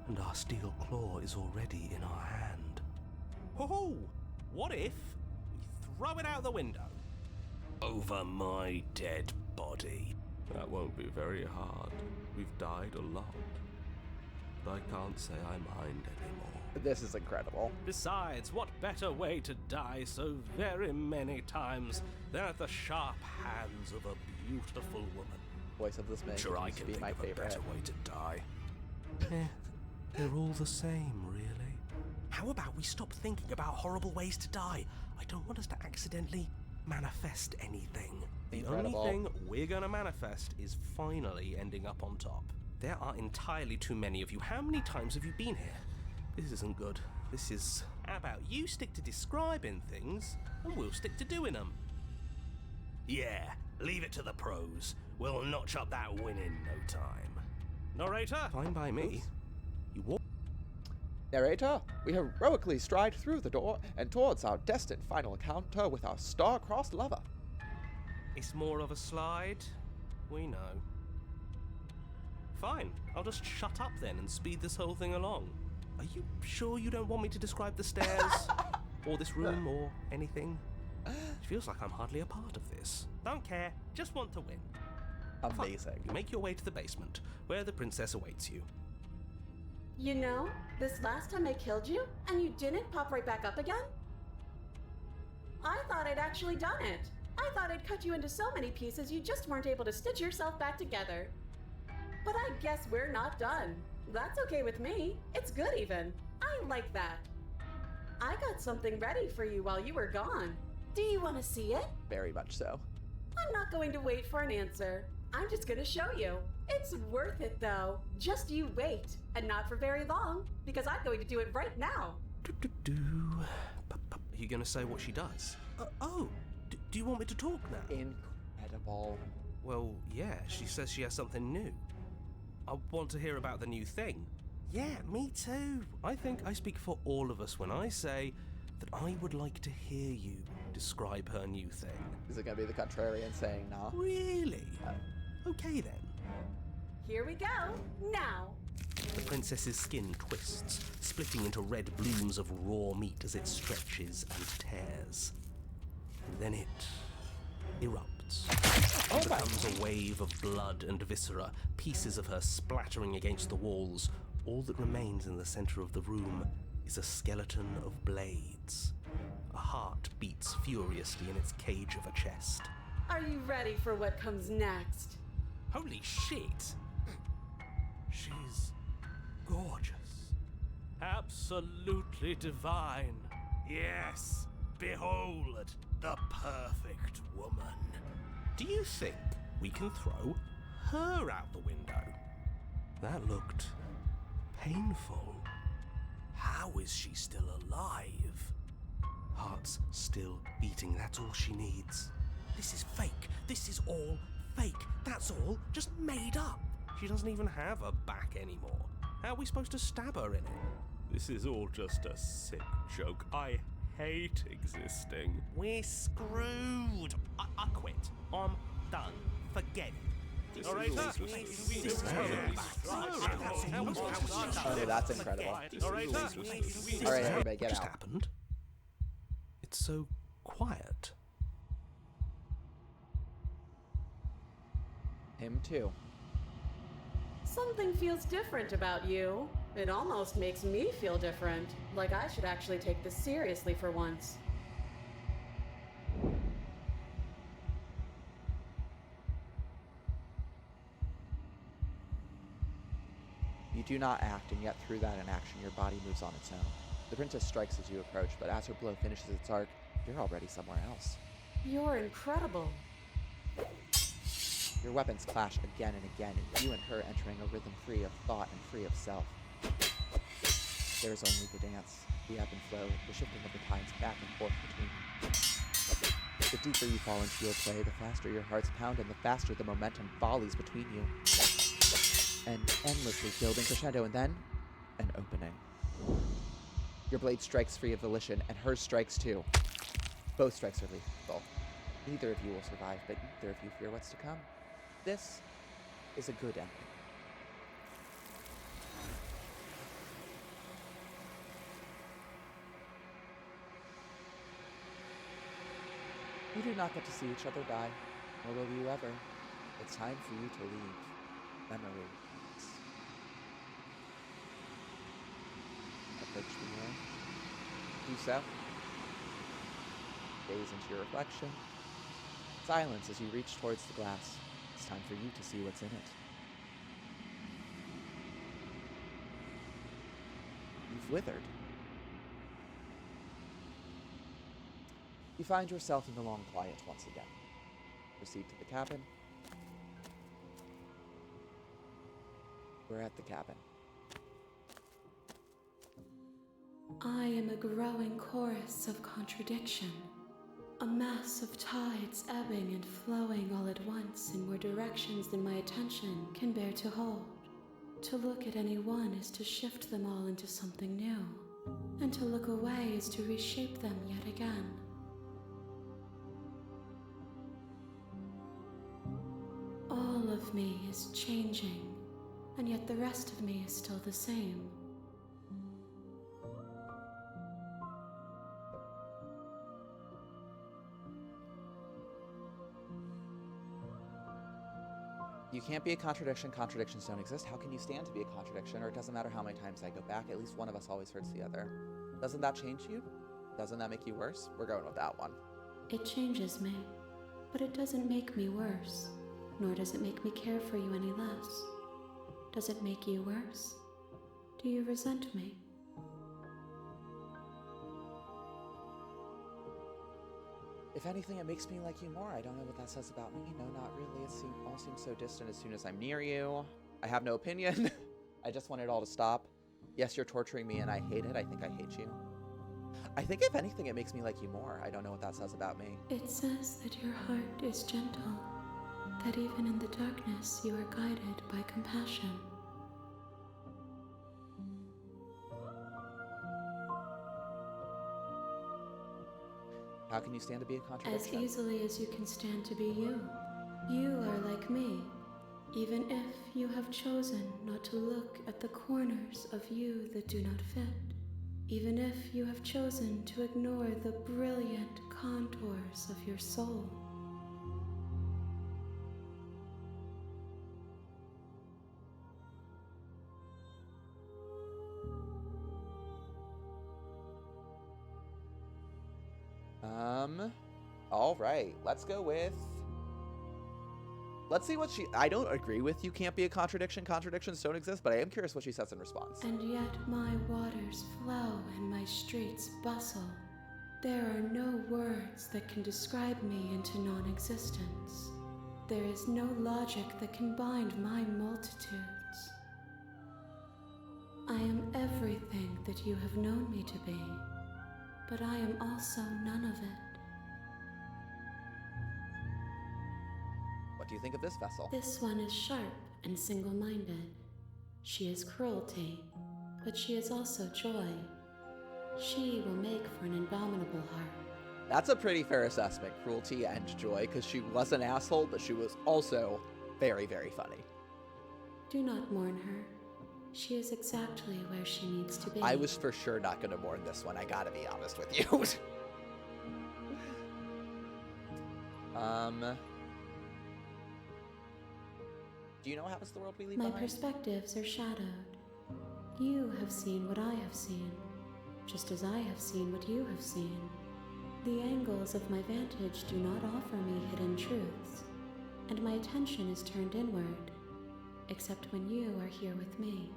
And our steel claw is already in our hand. Ho-ho! What if we throw it out the window? Over my dead body. That won't be very hard. We've died a lot. But I can't say I mind anymore. This is incredible. Besides, what better way to die so very many times than at the sharp hands of a beautiful woman? Voice of this man Sure, I continues to can be think my of a favorite. better way to die. They're all the same, really. How about we stop thinking about horrible ways to die? I don't want us to accidentally manifest anything. The Incredible. only thing we're gonna manifest is finally ending up on top. There are entirely too many of you. How many times have you been here? This isn't good. This is... How about you stick to describing things, and we'll stick to doing them? Yeah, leave it to the pros. We'll notch up that win in no time. Narrator? Fine by me. You walk... Narrator, we heroically stride through the door and towards our destined final encounter with our star-crossed lover. It's more of a slide. We know. Fine, I'll just shut up then and speed this whole thing along. Are you sure you don't want me to describe the stairs? Or this room, or anything? It feels like I'm hardly a part of this. Don't care, just want to win. Amazing. You make your way to the basement, where the princess awaits you. You know, this last time I killed you, and you didn't pop right back up again? I thought I'd actually done it. I thought I'd cut you into so many pieces you just weren't able to stitch yourself back together. But I guess we're not done. That's okay with me. It's good even. I like that. I got something ready for you while you were gone. Do you want to see it? Very much so. I'm not going to wait for an answer. I'm just going to show you. It's worth it though. Just you wait. And not for very long, because I'm going to do it right now. Are you going to say what she does? Do you want me to talk now? Incredible. Well, yeah, she says she has something new. I want to hear about the new thing. Yeah, me too. I think I speak for all of us when I say that I would like to hear you describe her new thing. Is it going to be the contrarian saying nah? Really? Okay then. Here we go. Now. The princess's skin twists, splitting into red blooms of raw meat as it stretches and tears. And then it erupts. It becomes a wave of blood and viscera, pieces of her splattering against the walls. All that remains in the center of the room is a skeleton of blades. A heart beats furiously in its cage of a chest. Are you ready for what comes next? Holy shit! She's gorgeous. Absolutely divine. Yes, behold the perfect woman. Do you think we can throw her out the window? That looked painful. How? How is she still alive? Heart's still beating, that's all she needs. This is fake. This is all fake. That's all just made up. She doesn't even have a back anymore. How are we supposed to stab her in it? This is all just a sick joke. I hate existing. We're screwed. I quit. I'm done. Forget it. All right, Oh, that's incredible. All right, everybody, get Just out. happened? It's so quiet. Him too. Something feels different about you. It almost makes me feel different. Like I should actually take this seriously for once. You do not act, and yet through that inaction, your body moves on its own. The princess strikes as you approach, but as her blow finishes its arc, you're already somewhere else. You're incredible. Your weapons clash again and again, and you and her entering a rhythm free of thought and free of self. There is only the dance, the ebb and flow, the shifting of the tides back and forth between you. The deeper you fall into your play, the faster your hearts pound, and the faster the momentum volleys between you. An endlessly building crescendo, and then an opening. Your blade strikes free of volition, and hers strikes too. Both strikes are lethal. Neither of you will survive, but neither of you fear what's to come. This is a good ending. You do not get to see each other die, nor will you ever. It's time for you to leave. Memory. Approach the mirror. Do so. Gaze into your reflection. Silence as you reach towards the glass. It's time for you to see what's in it. You've withered. You find yourself in the long quiet once again. Proceed to the cabin. We're at the cabin. I am a growing chorus of contradiction, a mass of tides ebbing and flowing all at once in more directions than my attention can bear to hold. To look at any one is to shift them all into something new, and to look away is to reshape them yet again. All of me is changing, and yet the rest of me is still the same. You can't be a contradiction. Contradictions don't exist. How can you stand to be a contradiction? Or it doesn't matter how many times I go back, at least one of us always hurts the other. Doesn't that change you? Doesn't that make you worse? We're going with that one. It changes me, but it doesn't make me worse, nor does it make me care for you any less. Does it make you worse? Do you resent me? If anything, it makes me like you more. I don't know what that says about me. No, not really. It all seems so distant as soon as I'm near you. I have no opinion. I just want it all to stop. Yes, you're torturing me and I hate it. I think I hate you. I think if anything, it makes me like you more. I don't know what that says about me. It says that your heart is gentle, that even in the darkness you are guided by compassion. How can you stand to be a As contradiction? easily as you can stand to be you. You are like me, even if you have chosen not to look at the corners of you that do not fit. Even if you have chosen to ignore the brilliant contours of your soul. All right, let's go with... Let's see what she... I don't agree with you can't be a contradiction. Contradictions don't exist, but I am curious what she says in response. And yet my waters flow and my streets bustle. There are no words that can describe me into non-existence. There is no logic that can bind my multitudes. I am everything that you have known me to be, but I am also none of it. What do you think of this vessel? This one is sharp and single-minded. She is cruelty, but she is also joy. She will make for an indomitable heart. That's a pretty fair assessment, cruelty and joy, because she was an asshole, but she was also very, very funny. Do not mourn her. She is exactly where she needs to be. I was for sure not going to mourn this one, I gotta be honest with you. Do you know what happens to the world we leave My behind? perspectives are shadowed. You have seen what I have seen, just as I have seen what you have seen. The angles of my vantage do not offer me hidden truths, and my attention is turned inward, except when you are here with me.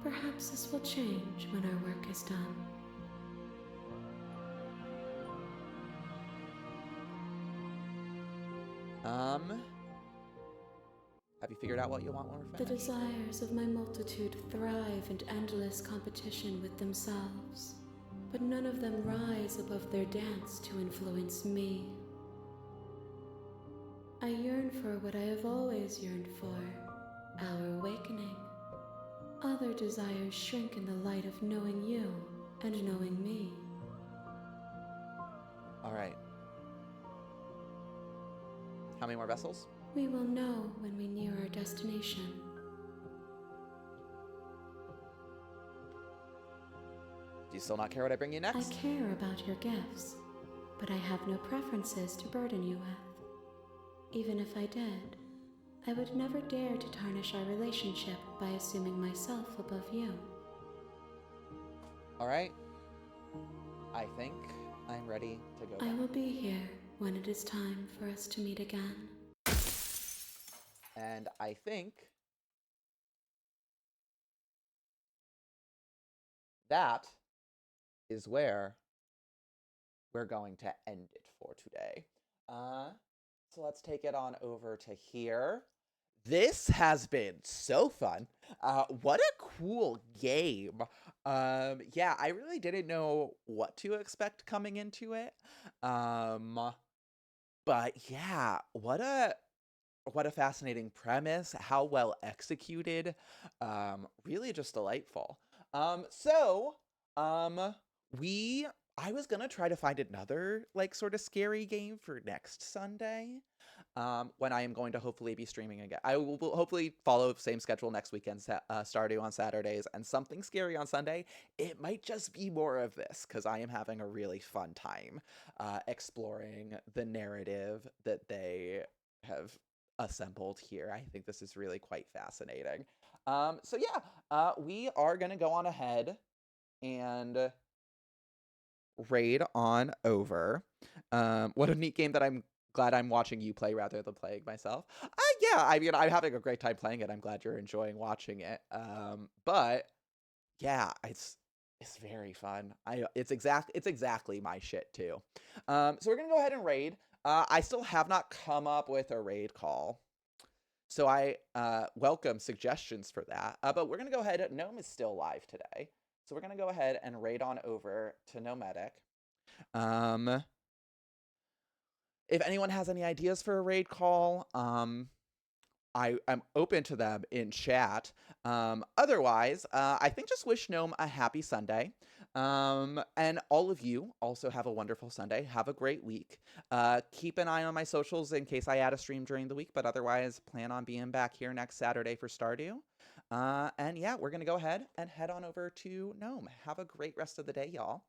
Perhaps this will change when our work is done. Have you figured out what you want when we're The finished? desires of my multitude thrive in endless competition with themselves, but none of them rise above their dance to influence me. I yearn for what I have always yearned for, our awakening. Other desires shrink in the light of knowing you and knowing me. All right. How many more vessels? We will know when we near our destination. Do you still not care what I bring you I next? care about your gifts, but I have no preferences to burden you with. Even if I did, I would never dare to tarnish our relationship by assuming myself above you. All right. I think I'm ready to go I back. will be here when it is time for us to meet again. And I think that is where we're going to end it for today. So let's take it on over to here. This has been so fun. What a cool game. Yeah, I really didn't know what to expect coming into it. But yeah, what a fascinating premise, how well executed. Really just delightful. I was gonna try to find another like sort of scary game for next Sunday. When I am going to hopefully be streaming again. I will hopefully follow the same schedule next weekend, Stardew on Saturdays and something scary on Sunday. It might just be more of this because I am having a really fun time exploring the narrative that they have assembled here. I think this is really quite fascinating. So yeah, we are gonna go on ahead and raid on over. What a neat game that I'm glad I'm watching you play rather than playing myself. Yeah, I mean, I'm having a great time playing it. I'm glad you're enjoying watching it. But yeah, it's very fun. It's exactly my shit too. So we're gonna go ahead and raid. I still have not come up with a raid call, so I welcome suggestions for that. But we're gonna go ahead. Gnome is still live today, so we're gonna go ahead and raid on over to Nomadic. If anyone has any ideas for a raid call, I'm open to them in chat. Otherwise, I think just wish Gnome a happy Sunday. And all of you also have a wonderful Sunday. Have a great week. Keep an eye on my socials in case I add a stream during the week, but otherwise plan on being back here next Saturday for Stardew. And yeah, we're going to go ahead and head on over to Gnome. Have a great rest of the day, y'all.